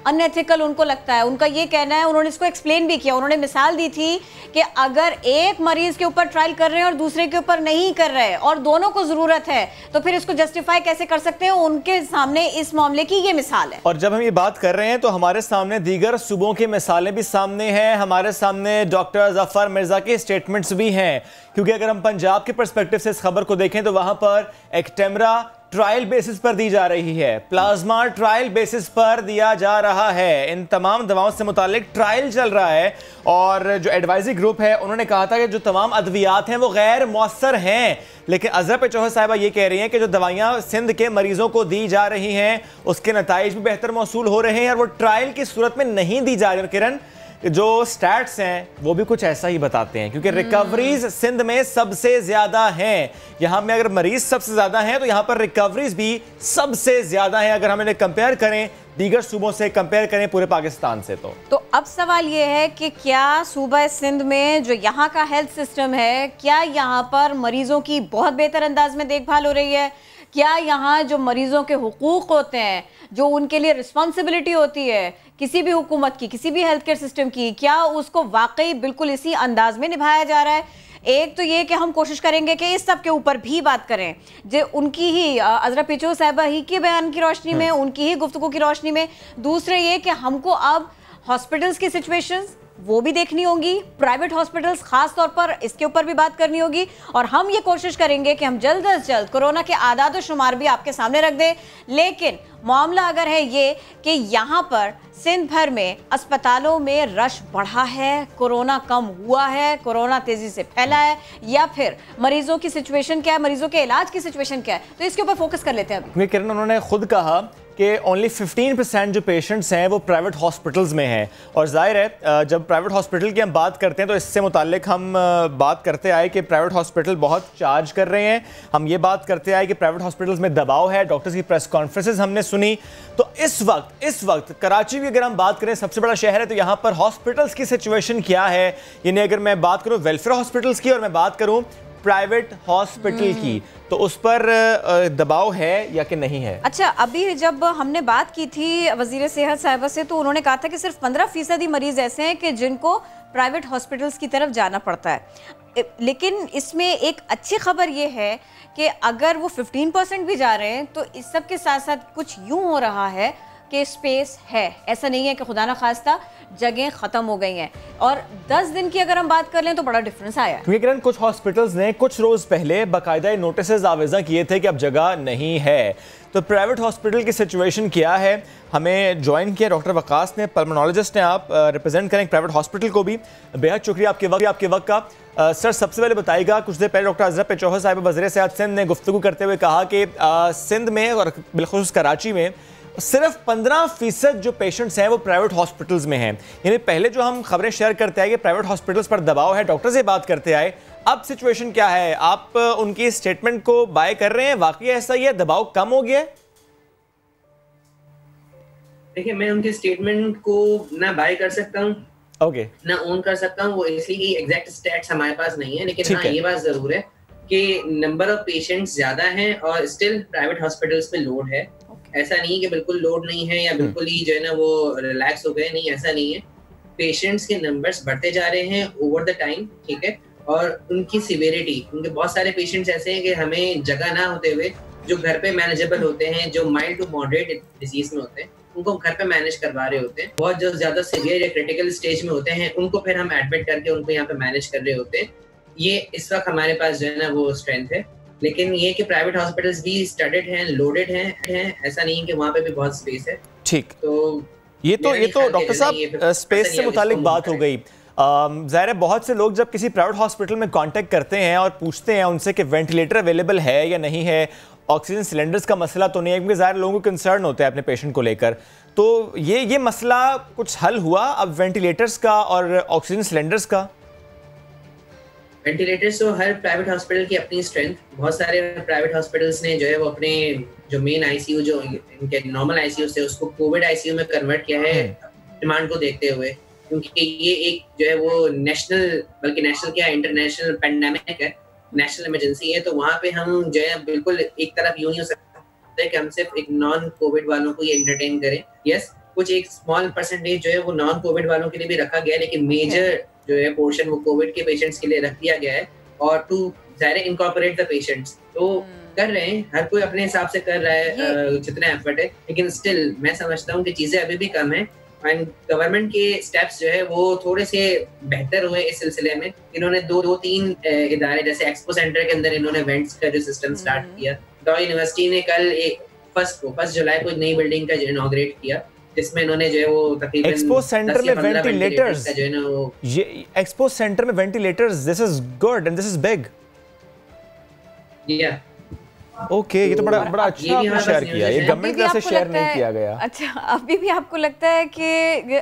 अनएथिकल उनको लगता है। उनका ये कहना है, उन्होंने इसको एक्सप्लेन भी किया, उन्होंने मिसाल दी थी कि अगर एक मरीज के ऊपर ट्रायल कर रहे हैं और दूसरे के ऊपर नहीं कर रहे और दोनों को जरूरत है, तो फिर इसको जस्टिफाई कैसे कर सकते हैं। उनके सामने इस मामले की ये मिसाल है। और जब हम ये बात कर रहे हैं तो हमारे सामने दीगर सूबों की मिसालें भी सामने हैं, हमारे सामने डॉक्टर जफर मिर्जा के स्टेटमेंट्स भी हैं। क्योंकि अगर हम पंजाब के पर्सपेक्टिव से इस खबर को देखें तो वहां पर एक्टेमरा ट्रायल बेसिस पर दी जा रही है, प्लाज्मा ट्रायल बेसिस पर दिया जा रहा है। इन तमाम दवाओं से मुतालिक ट्रायल चल रहा है और जो एडवाइजरी ग्रुप है उन्होंने कहा था कि जो तमाम अद्वियात हैं वो गैर मौसर हैं, लेकिन अजरा पेचौहा साहिबा ये कह रही हैं कि जो दवाइयाँ सिंध के मरीजों को दी जा रही हैं उसके नताइज भी बेहतर मौसूल हो रहे हैं और वो ट्रायल की सूरत में नहीं दी जा रही। किरण, जो स्टैट्स हैं वो भी कुछ ऐसा ही बताते हैं, क्योंकि रिकवरीज सिंध में सबसे ज्यादा हैं। यहाँ में अगर मरीज सबसे ज्यादा हैं तो यहाँ पर रिकवरीज भी सबसे ज्यादा हैं, अगर हम इन्हें कंपेयर करें दीगर सूबों से, कंपेयर करें पूरे पाकिस्तान से। तो अब सवाल ये है कि क्या सूबा सिंध में जो यहाँ का हेल्थ सिस्टम है, क्या यहाँ पर मरीजों की बहुत बेहतर अंदाज में देखभाल हो रही है? क्या यहाँ जो मरीजों के हुकूक होते हैं, जो उनके लिए रिस्पॉन्सिबिलिटी होती है किसी भी हुकूमत की, किसी भी हेल्थ केयर सिस्टम की, क्या उसको वाकई बिल्कुल इसी अंदाज में निभाया जा रहा है? एक तो ये कि हम कोशिश करेंगे कि इस सब के ऊपर भी बात करें, जो उनकी ही अजरा पेचौहा साहिबा ही के बयान की रोशनी में, उनकी ही गुफ्तगू की रोशनी में। दूसरे ये कि हमको अब हॉस्पिटल्स की सिचुएशंस वो भी देखनी होगी, प्राइवेट हॉस्पिटल्स खास तौर पर इसके ऊपर भी बात करनी होगी, और हम ये कोशिश करेंगे कि हम जल्द अज जल्द कोरोना के आदाद और शुमार भी आपके सामने रख दें। लेकिन मामला अगर है ये कि यहाँ पर सिंध भर में अस्पतालों में रश बढ़ा है, कोरोना कम हुआ है, कोरोना तेजी से फैला है, या फिर मरीजों की सिचुएशन क्या है, मरीजों के इलाज की सिचुएशन क्या है, तो इसके ऊपर फोकस कर लेते हैं अभी। किरण, उन्होंने खुद कहा कि ओनली 15% जो पेशेंट्स हैं वो प्राइवेट हॉस्पिटल्स में हैं, और जाहिर है जब प्राइवेट हॉस्पिटल की हम बात करते हैं तो इससे मुताल्लिक हम बात करते आए कि प्राइवेट हॉस्पिटल बहुत चार्ज कर रहे हैं, हम ये बात करते आए कि प्राइवेट हॉस्पिटल्स में दबाव है, डॉक्टर्स की प्रेस कॉन्फ्रेंसेस हमने सुनी। तो इस वक्त कराची की अगर हम बात करें, सबसे बड़ा शहर है, तो यहाँ पर हॉस्पिटल्स की सिचुएशन क्या है? यानी अगर मैं बात करूँ वेलफेयर हॉस्पिटल्स की और मैं बात करूँ प्राइवेट हॉस्पिटल की, तो उस पर दबाव है या कि नहीं है? अच्छा, अभी जब हमने बात की थी वजीर सेहत साहिबा से तो उन्होंने कहा था कि सिर्फ 15% मरीज ऐसे हैं कि जिनको प्राइवेट हॉस्पिटल्स की तरफ जाना पड़ता है। लेकिन इसमें एक अच्छी खबर ये है कि अगर वो 15% भी जा रहे हैं तो इस सब के साथ साथ कुछ यूं हो रहा है कि स्पेस है, ऐसा नहीं है कि खुदा ना खास्ता जगह खत्म हो गई हैं। और 10 दिन की अगर हम बात कर लें तो बड़ा डिफरेंस आया है, क्योंकि कुछ हॉस्पिटल्स ने कुछ रोज पहले बाकायदा नोटिस आवेजा किए थे कि अब जगह नहीं है। तो प्राइवेट हॉस्पिटल की सिचुएशन क्या है? हमें ज्वाइन किया डॉक्टर वकास ने, पल्मोनोलॉजिस्ट हैं आप, रिप्रेजेंट करें प्राइवेट हॉस्पिटल को भी। बेहद शुक्रिया आपके वक्त का। सर, सबसे पहले बताइएगा, कुछ देर पहले डॉक्टर अजरा पेचौहा साहिबा वज़ीर सेहत सिंध ने गुफ्तगू करते हुए कहा कि सिंध में और बिलखुसूस कराची में सिर्फ 15% जो पेशेंट्स हैं वो प्राइवेट हॉस्पिटल्स में हैं। यानी पहले जो हम खबरें शेयर करते आए कि प्राइवेट हॉस्पिटल्स पर दबाव है, डॉक्टर से बात करते आए, अब सिचुएशन क्या है? आप उनकी स्टेटमेंट को बाय कर रहे हैं? वाकई ऐसा ही है, दबाव कम हो गया? देखिए, मैं उनके स्टेटमेंट को ना बाय कर सकता हूँ, ओके, ना ओन कर सकता हूँ, वो इसलिए एग्जैक्ट स्टैट्स हमारे पास नहीं है। लेकिन हाँ, ये बात जरूर है कि नंबर ऑफ पेशेंट्स ज्यादा हैं और स्टिल प्राइवेट हॉस्पिटल्स पे लोड है। ऐसा नहीं है कि बिल्कुल लोड नहीं है या बिल्कुल ही जो है ना वो रिलैक्स हो गए, नहीं, ऐसा नहीं है। पेशेंट्स के नंबर्स बढ़ते जा रहे हैं ओवर द टाइम, ठीक है, और उनकी सिवियरिटी, उनके बहुत सारे पेशेंट्स ऐसे हैं कि हमें जगह ना होते हुए जो घर पे मैनेजेबल होते हैं, जो माइल्ड टू मॉडरेट डिजीज में होते हैं, उनको घर पे मैनेज करवा रहे होते हैं। बहुत जो ज्यादा सीवियर या क्रिटिकल स्टेज में होते हैं उनको फिर हम एडमिट करके उनको यहाँ पे मैनेज कर रहे होते हैं। ये इस वक्त हमारे पास जो है ना वो स्ट्रेंथ है। लेकिन ये कि प्राइवेट हॉस्पिटल्स भी स्टडेड हैं, लोडेड हैं, ऐसा नहीं है कि वहाँ पे भी बहुत स्पेस है। ठीक, तो ये तो डॉक्टर साहब स्पेस से मुतालिक बात हो गई। ज़ाहिर है बहुत से लोग जब किसी प्राइवेट हॉस्पिटल में कांटेक्ट करते हैं और पूछते हैं उनसे कि वेंटिलेटर अवेलेबल है या नहीं है, ऑक्सीजन सिलेंडर्स का मसला तो नहीं है, क्योंकि ज़ाहिर लोगों को कंसर्न होता है अपने पेशेंट को लेकर, तो ये मसला कुछ हल हुआ अब वेंटिलेटर्स का और ऑक्सीजन सिलेंडर्स का? वेंटिलेटर्स तो हर प्राइवेट हॉस्पिटल की अपनी स्ट्रेंथ, बहुत सारे प्राइवेट हॉस्पिटल्स ने जो है वो अपने जो मेन आईसीयू जो इनके नॉर्मल आईसीयू से उसको कोविड आईसीयू में कन्वर्ट किया है डिमांड को देखते हुए, क्योंकि ये एक जो है वो नेशनल, बल्कि नेशनल क्या इंटरनेशनल पेंडेमिक है, नेशनल इमरजेंसी है। तो वहाँ पे हम जो है बिल्कुल एक तरफ यूं नहीं हो सकते कि हम सिर्फ एक नॉन कोविड वालों को ये एंटरटेन करें। यस, कुछ एक स्मॉल परसेंटेज जो है वो नॉन कोविड वालों के लिए भी रखा गया है, लेकिन मेजर जो है पोर्शन वो कोविड के पेशेंट्स के लिए रख दिया गया है, और टू ज़ाहिर इनकॉर्पोरेट द पेशेंट्स। तो कर रहे हैं, हर कोई अपने हिसाब से कर रहा है जितना एफर्ट है, लेकिन स्टिल मैं समझता हूँ कि चीजें अभी भी कम है। एंड गवर्नमेंट के स्टेप्स जो है वो थोड़े से बेहतर हुए इस सिलसिले में। इन्होंने दो तीन इदारे जैसे एक्सपो सेंटर के अंदर इन्होंने वेंट्स का जो सिस्टम स्टार्ट किया, डॉ यूनिवर्सिटी ने कल फर्स्ट जुलाई को नई बिल्डिंग का इनॉग्रेट किया, जिसमें इन्होंने जो है वो तकरीबन एक्सपो सेंटर में वेंटिलेटर्स, जो है ना वो ये एक्सपो सेंटर में ventilators, this is good and this is big. या ओके, ये तो बड़ा अच्छा आपने शेयर किया, ये गवर्नमेंट की तरफ से शेयर नहीं किया गया। अच्छा, अभी भी आपको लगता है कि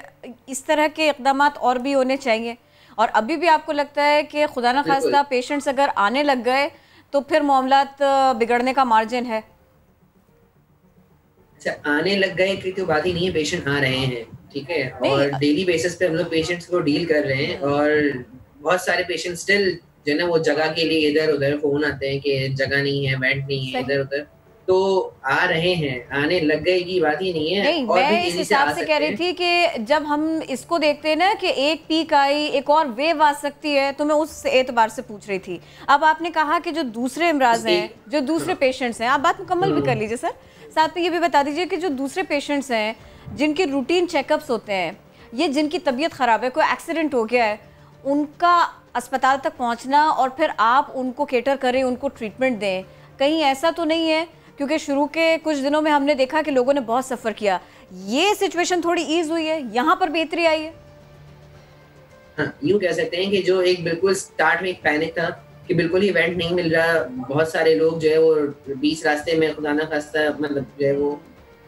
इस तरह के इक़दामात और भी होने चाहिए, और अभी भी आपको लगता है कि खुदा ना खास्ता पेशेंट्स अगर आने लग गए तो फिर मामलात बिगड़ने का मार्जिन है? अच्छा, आने लग गए की तो बात ही नहीं है, पेशेंट आ रहे हैं, ठीक है, और डेली बेसिस पे हम लोग पेशेंट्स को डील कर रहे हैं, और बहुत सारे पेशेंट स्टिल जो है ना वो जगह के लिए इधर उधर फोन आते हैं कि जगह नहीं है, बेड नहीं है, इधर उधर, तो आ रहे हैं, आने लग गए की बात ही नहीं है। नहीं, और मैं इस हिसाब से कह रही थी कि जब हम इसको देखते हैं ना कि एक पीक आई, एक और वेव आ सकती है, तो मैं उस एतबार से पूछ रही थी। अब आपने कहा कि जो दूसरे इमराज हैं, जो दूसरे पेशेंट्स हैं, आप बात मुकम्मल भी कर लीजिए सर, साथ में ये भी बता दीजिए कि जो दूसरे पेशेंट्स हैं जिनके रूटीन चेकअप्स होते हैं, ये जिनकी तबीयत ख़राब है, कोई एक्सीडेंट हो गया है, उनका अस्पताल तक पहुंचना और फिर आप उनको केटर करें, उनको ट्रीटमेंट दें, कहीं ऐसा तो नहीं है? क्योंकि शुरू के कुछ दिनों में हमने देखा कि लोगों ने बहुत सफ़र किया, ये सिचुएशन थोड़ी ईज हुई है, यहाँ पर बेहतरी आई है। हाँ, यूँ कह सकते हैं कि जो एक बिल्कुल स्टार्ट में एक पैनिक था कि बिल्कुल ही इवेंट नहीं मिल रहा, बहुत सारे लोग जो है वो बीच रास्ते में खुदा ना खास्ता मतलब जो है वो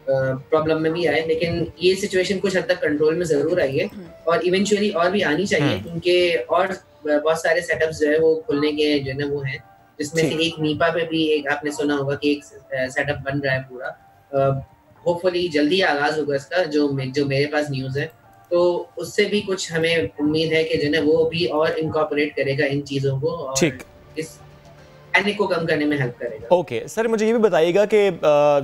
प्रॉब्लम में भी आए, लेकिन ये सिचुएशन कुछ हद तक कंट्रोल में जरूर आई है, और इवेंचुअली और भी आनी चाहिए, क्योंकि और बहुत सारे सेटअप्स जो है वो खुलने के जो है ना वो हैं, जिसमें से एक नीपा पे भी एक आपने सुना होगा कि एक सेटअप बन रहा है पूरा, होपफुली जल्दी आगाज होगा इसका, जो मेरे पास न्यूज़ है, तो उससे भी कुछ हमें उम्मीद है कि जो है वो भी और इनकॉर्पोरेट करेगा इन चीज़ों को, और इस पैनिक को कम करने में हेल्प करेगा। ओके सर, मुझे ये भी बताइएगा कि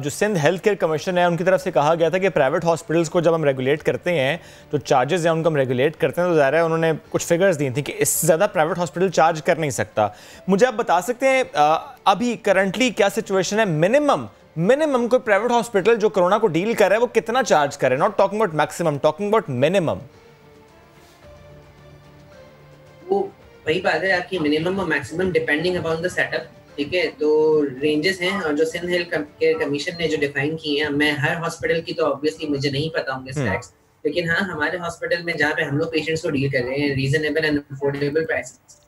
जो सिंध हेल्थ केयर कमीशन है, उनकी तरफ से कहा गया था कि प्राइवेट हॉस्पिटल्स को जब हम रेगुलेट करते हैं, जो चार्जेस हैं उनको हम रेगुलेट करते हैं, तो ज़ाहिर है उन्होंने कुछ फिगर्स दी थी कि इससे ज़्यादा प्राइवेट हॉस्पिटल चार्ज कर नहीं सकता। मुझे आप बता सकते हैं अभी करंटली क्या सिचुएशन है? मिनिमम कोई प्राइवेट हॉस्पिटल जो कोरोना को डील कर रहा है वो कितना चार्ज करे? Not talking about maximum, talking about minimum. वही बात है आपकी, मिनिमम और maximum depending upon the setup, ठीक है, तो रेंजेस हैं, और जो सिंध हेल्थ केयर कमीशन ने जो डिफाइन किए हैं, मैं हर हॉस्पिटल की तो ऑब्वियसली मुझे नहीं पता होंगे स्टैट्स, लेकिन हाँ हमारे हॉस्पिटल में जहाँ पे हम लोग पेशेंट्स को डील कर रहे हैं, रीजनेबल एंड अफोर्डेबल प्राइसेस।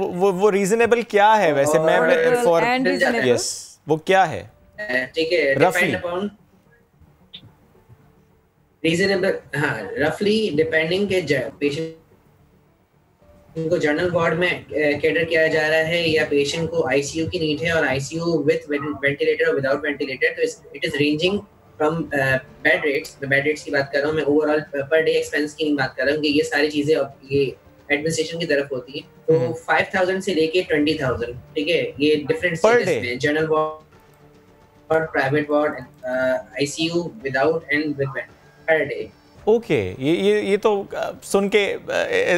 वो रीजनेबल क्या है वैसे? मैं फॉर यस, वो क्या है? ठीक है, डिपेंड अपॉन रीजनेबल, हाँ रफली डिपेंडिंग के पेशेंट को जनरल वार्ड में कैटर किया जा रहा है, या पेशेंट को आईसीयू की नीड है, और आईसीयू विद वेंटिलेटर और विदाउट वेंटिलेटर, तो it is ranging from bed rates की बात कर रहा हूँ मैं, ओवरऑल पर डे एक्सपेंस की बात कर रहा हूँ, कि ये सारी चीजें ये एडमिनिस्ट्रेशन की तरफ होती है, तो 5,000 से लेके 20,000, ठीक है, ये डिफरेंट स्टेजेस में, general ward, private ward, ICU without and with per day. Okay, ये तो सुन के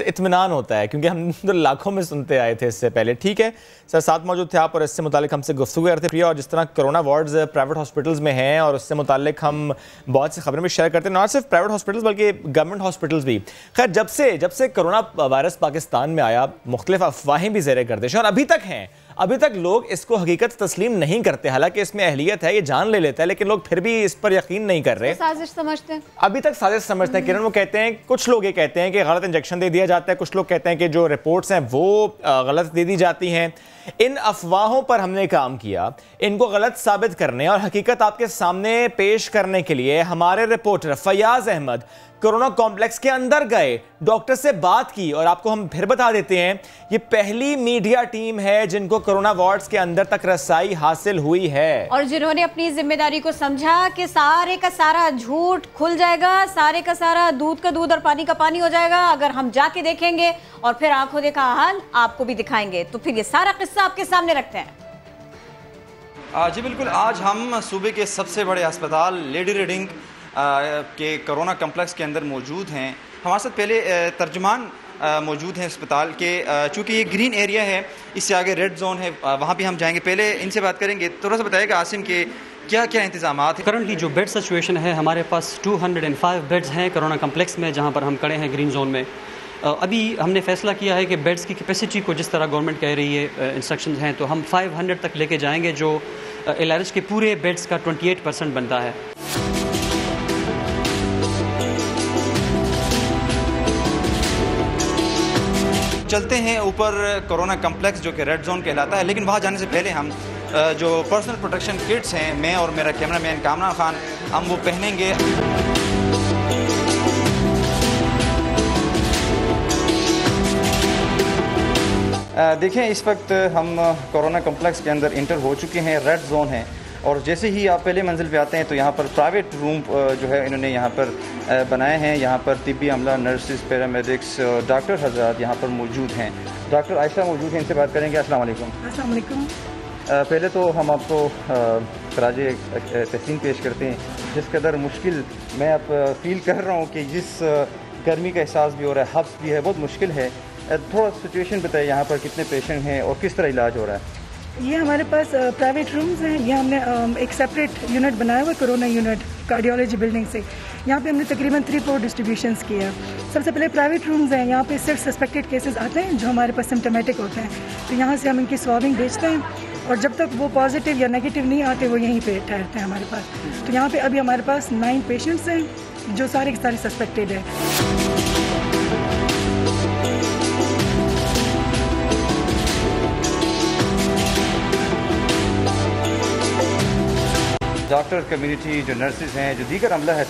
इत्मीनान होता है, क्योंकि हम तो लाखों में सुनते आए थे इससे पहले। ठीक है सर, साथ मौजूद थे आप और इससे मुतालिक हमसे गुफ्तगू करते थे प्रिया, और जिस तरह कोरोना वार्ड्स प्राइवेट हॉस्पिटल्स में हैं और उससे मुतालिक हम बहुत सी खबरें भी शेयर करते हैं, नॉट सिर्फ प्राइवेट हॉस्पिटल्स बल्कि गवर्नमेंट हॉस्पिटल्स भी। खैर, जब से कोरोना वायरस पाकिस्तान में आया, मुख्तलिफ अफवाहें भी ज़ेर गर्दिश हैं और अभी तक हैं, अभी तक लोग इसको हकीकत तस्लीम नहीं करते, हालांकि इसमें अहलियत है, ये जान ले लेता है, लेकिन लोग फिर भी इस पर यकीन नहीं कर रहे, साजिश समझते हैं, अभी तक साजिश समझते हैं। किरण, वो कहते हैं, कुछ लोग ये कहते हैं कि गलत इंजेक्शन दे दिया जाता है, कुछ लोग कहते हैं कि जो रिपोर्ट्स हैं वो गलत दे दी जाती हैं। इन अफवाहों पर हमने काम किया, इनको गलत साबित करने और हकीकत आपके सामने पेश करने के लिए हमारे reporter Fayaz Ahmad corona complex के अंदर गए, डॉक्टर से बात की, और आपको हम फिर बता देते हैं, ये पहली मीडिया टीम है जिनको कोरोना वार्ड्स के अंदर तक रसाई हासिल हुई है, और जिन्होंने अपनी जिम्मेदारी को समझा कि सारे का सारा झूठ खुल जाएगा, सारे का सारा दूध का दूध और पानी का पानी हो जाएगा अगर हम जाके देखेंगे, और फिर आंखों देखा हाल आपको भी दिखाएंगे। तो फिर ये सारा किस्सा आपके सामने रखते हैं। जी बिल्कुल, आज हम सूबे के सबसे बड़े अस्पताल लेडी रीडिंग के कोरोना कम्प्लेक्स के अंदर मौजूद हैं। हमारे साथ पहले तर्जुमान मौजूद हैं अस्पताल के, चूँकि ये ग्रीन एरिया है, इससे आगे रेड जोन है, वहाँ भी हम जाएंगे। पहले इनसे बात करेंगे, थोड़ा सा बताइएगा आसिम के क्या क्या इंतजाम हैं? करंटली जो बेड सिचुएशन है, हमारे पास 205 बेड्स हैं कोरोना कम्प्लेक्स में, जहाँ पर हम खड़े हैं ग्रीन जोन में। अभी हमने फैसला किया है कि बेड्स की कैपेसिटी को जिस तरह गवर्नमेंट कह रही है, इंस्ट्रक्शंस हैं, तो हम 500 तक लेके जाएंगे, जो LRH के पूरे बेड्स का 28% बनता है। चलते हैं ऊपर कोरोना कम्प्लेक्स जो कि रेड जोन कहलाता है, लेकिन वहाँ जाने से पहले हम जो पर्सनल प्रोटेक्शन किट्स हैं, मैं और मेरा कैमरामैन कामरान खान, हम वो पहनेंगे। देखें, इस वक्त हम कोरोना कम्प्लेक्स के अंदर इंटर हो चुके हैं, रेड जोन है। और जैसे ही आप पहले मंजिल पे आते हैं तो यहाँ पर प्राइवेट रूम जो है इन्होंने यहाँ पर बनाए हैं। यहाँ पर तिब्बी अमला, नर्सिस, पैरामेडिक्स, डॉक्टर हजरात यहाँ पर मौजूद हैं। डॉक्टर आयशा मौजूद हैं, इनसे बात करेंगे। अस्सलाम वालेकुम। अस्सलाम वालेकुम। पहले तो हम आपको खराजे तहसीन पेश करते हैं। जिस कदर मुश्किल मैं अब फील कर रहा हूँ कि जिस गर्मी का एहसास भी हो रहा है, हब्स भी है, बहुत मुश्किल है। थोड़ा सिचुएशन बताइए, यहाँ पर कितने पेशेंट हैं और किस तरह इलाज हो रहा है? ये हमारे पास प्राइवेट रूम्स हैं। ये हमने एक सेपरेट यूनिट बनाया हुआ, कोरोना यूनिट, कार्डियोलॉजी बिल्डिंग से। यहाँ पे हमने तकरीबन 3-4 डिस्ट्रीब्यूशंस किए हैं। सबसे पहले प्राइवेट रूम्स हैं, यहाँ पे सिर्फ सस्पेक्टेड केसेस आते हैं जो हमारे पास सिम्टोमेटिक होते हैं, तो यहाँ से हम इनकी स्वाबिंग भेजते हैं और जब तक वो पॉजिटिव या नेगेटिव नहीं आते वो यहीं पे ठहरते हैं हमारे पास। तो यहाँ पे अभी हमारे पास 9 पेशेंट्स हैं जो सारे के सारे सस्पेक्टेड हैं। डॉक्टर कम्युनिटी, जो नर्सिस हैं, जो दीगर अमला है,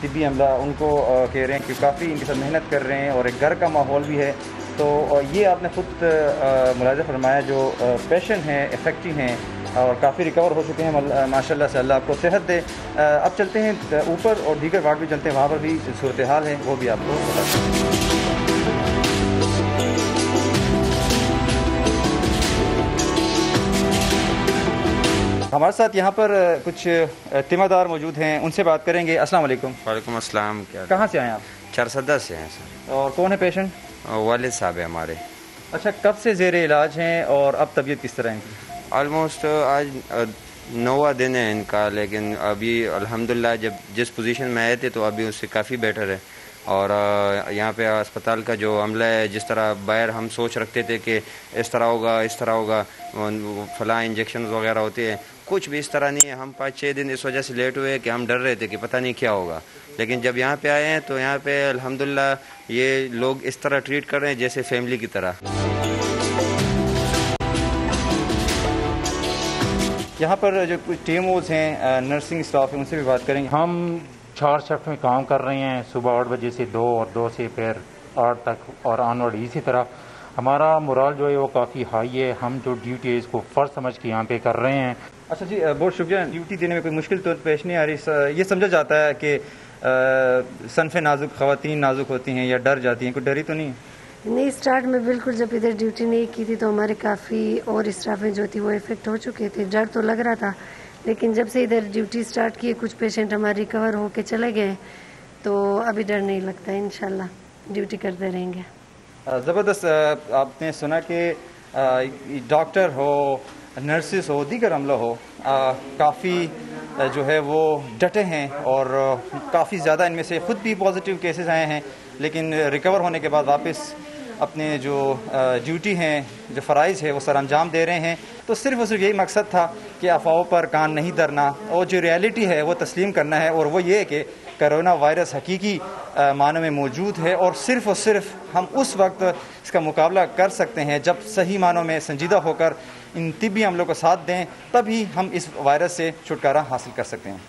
तिब्बी अमला, उनको कह रहे हैं कि काफ़ी इनके साथ मेहनत कर रहे हैं और एक घर का माहौल भी है। तो ये आपने खुद मुलाज़ा फरमाया, जो पेशेंट हैं इफेक्टिव हैं और काफ़ी रिकवर हो चुके हैं माशाल्लाह से, अल्लाह आपको सेहत दे। अब चलते हैं ऊपर और दीगर वार्ड भी चलते हैं, वहाँ पर भी सूरत हाल है, वो भी आपको बताते हैं। हमारे साथ यहाँ पर कुछ तिमादार मौजूद हैं, उनसे बात करेंगे। अस्सलाम वालेकुम। वालेकुम अस्सलाम। क्या कहाँ से आए आप? चरसदा से हैं सर। और कौन है पेशेंट? वालिद साहब है हमारे। अच्छा, कब से ज़ेर इलाज हैं और अब तबीयत किस तरह है इनकी? ऑलमोस्ट आज 9वां दिन है इनका, लेकिन अभी अल्हम्दुलिल्लाह जब जिस पोजीशन में आए थे तो अभी उससे काफ़ी बेटर है। और यहाँ पे अस्पताल का जो अमला है, जिस तरह बाहर हम सोच रखते थे कि इस तरह होगा, इस तरह होगा, फलां इंजेक्शन वगैरह होते हैं, कुछ भी इस तरह नहीं है। हम 5-6 दिन इस वजह से लेट हुए कि हम डर रहे थे कि पता नहीं क्या होगा, लेकिन जब यहाँ पे आए हैं तो यहाँ पे अल्हम्दुलिल्लाह ये लोग इस तरह ट्रीट कर रहे हैं जैसे फैमिली की तरह। यहाँ पर जो कुछ टीमोज हैं, नर्सिंग स्टाफ है, उनसे भी बात करेंगे। हम 4 शिफ्ट में काम कर रहे हैं, सुबह 8 बजे से 2 और 2 से फिर 8 तक और ऑनवर्ड। इसी तरह हमारा मोरल जो है वो काफ़ी हाई है। हम जो ड्यूटी है इसको फ़र्ज समझ के यहाँ पे कर रहे हैं। अच्छा जी, बहुत शुक्रिया। ड्यूटी देने में कोई मुश्किल तो पेश नहीं आ रही? ये समझा जाता है कि सनफ़े नाजुक ख़वातीन नाजुक होती हैं या डर जाती हैं, कोई डरी तो नहीं? नहीं, स्टार्ट में बिल्कुल जब इधर ड्यूटी नहीं की थी तो हमारे काफ़ी और स्टाफें जो थी वो इफेक्ट हो चुके थे। डर तो लग रहा था, लेकिन जब से इधर ड्यूटी स्टार्ट की, कुछ पेशेंट हमारे रिकवर होके चले गए तो अभी डर नहीं लगता। इंशाल्लाह ड्यूटी करते रहेंगे। ज़बरदस्त। आपने सुना कि डॉक्टर हो, नर्सिस हो, दीगर अमला हो, काफ़ी जो है वो डटे हैं और काफ़ी ज़्यादा इनमें से ख़ुद भी पॉजिटिव केसेस आए हैं, लेकिन रिकवर होने के बाद वापस अपने जो ड्यूटी हैं, जो फ़राइज़ है वो सर अंजाम दे रहे हैं। तो सिर्फ और सिर्फ यही मकसद था कि अफवाहों पर कान नहीं धरना और जो रियलिटी है वो तस्लीम करना है, और वो ये है कि कोरोना वायरस हकीकी मानों में मौजूद है और सिर्फ हम उस वक्त इसका मुकाबला कर सकते हैं जब सही मानों में संजीदा होकर इन तिब्बी अमलों को साथ दें, तभी हम इस वायरस से छुटकारा हासिल कर सकते हैं।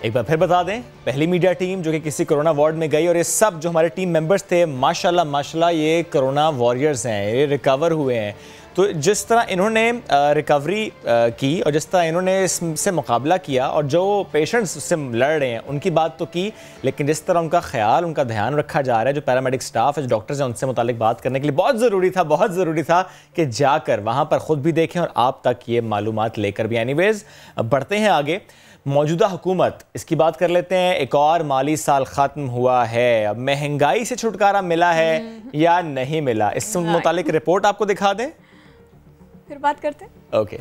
एक बार फिर बता दें, पहली मीडिया टीम जो कि किसी कोरोना वार्ड में गई और ये सब जो हमारे टीम मेंबर्स थे, माशाल्लाह ये कोरोना वॉरियर्स हैं, ये रिकवर हुए हैं। तो जिस तरह इन्होंने रिकवरी की और जिस तरह इन्होंने इससे मुकाबला किया और जो पेशेंट्स उससे लड़ रहे हैं उनकी बात तो की, लेकिन जिस तरह उनका ख्याल, उनका ध्यान रखा जा रहा है, जो पैरामेडिक स्टाफ है, जो डॉक्टर्स हैं, उनसे मुतालिक बात करने के लिए बहुत ज़रूरी था कि जाकर वहाँ पर ख़ुद भी देखें और आप तक ये मालूमात लेकर भी। एनीवेज, बढ़ते हैं आगे। मौजूदा हुकूमत, इसकी बात कर लेते हैं। एक और माली साल ख़त्म हुआ है, अब महंगाई से छुटकारा मिला है या नहीं मिला, इससे मुतालिक रिपोर्ट आपको दिखा दें, फिर बात करते हैं। ओके।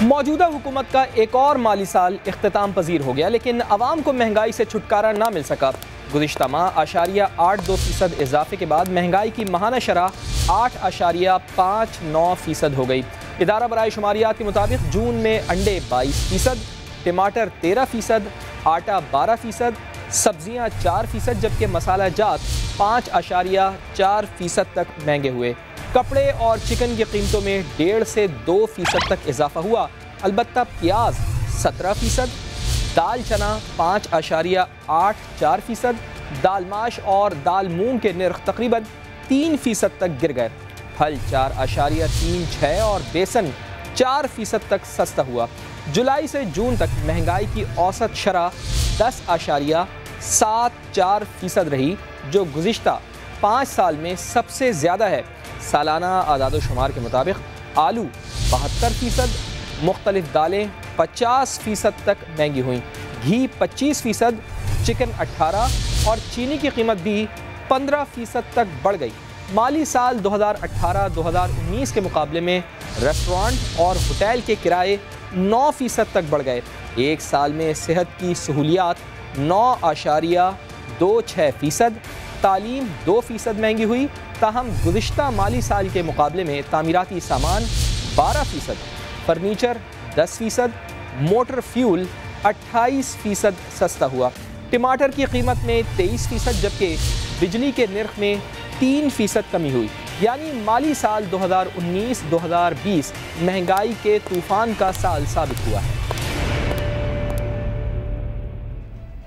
मौजूदा हुकूमत का एक और माली साल इख्तिताम पजीर हो गया, लेकिन अवाम को महंगाई से छुटकारा ना मिल सका। गुज़िश्ता माह 8.82% इजाफे के बाद महंगाई की माहाना शरह 8.59% हो गई। इदारा बराए शुमारियात के मुताबिक जून में अंडे 22%, टमाटर 13%, आटा 12%, सब्जियां 4%, जबकि मसाला जात 5.4% तक महंगे हुए। कपड़े और चिकन की कीमतों में 1.5 से 2% तक इजाफा हुआ। अलबत्ता प्याज 17%, दाल चना 5.84%, दाल माश और दाल मूंग के निर्ख तकरीबन 3% तक गिर गए। फल 4.36 और बेसन 4% तक सस्ता हुआ। जुलाई से जून तक महंगाई की औसत शरह 10.74% रही, जो गुज़िश्ता 5 साल में सबसे ज़्यादा है। सालाना आदादोशुमार के मुताबिक आलू 72%, मुख्तलिफ दालें 50% तक महंगी हुई, घी 25%, चिकन 18% और चीनी की कीमत भी 15% तक बढ़ गई। माली साल 2018-2019 के मुकाबले में रेस्टोरेंट और होटल के किराए 9% तक बढ़ गए। एक साल में सेहत की सहूलियात 9.26%, तालीम 2% महंगी हुई। ताहम गुज़िश्ता माली साल के मुकाबले में तामीराती सामान 12%, फर्नीचर 10%, मोटर फ्यूल 28% सस्ता हुआ। टमाटर की कीमत में 23%, जबकि बिजली के निर्ख में 3% कमी हुई। यानी माली साल 2019-2020 महंगाई के तूफान का साल साबित हुआ है।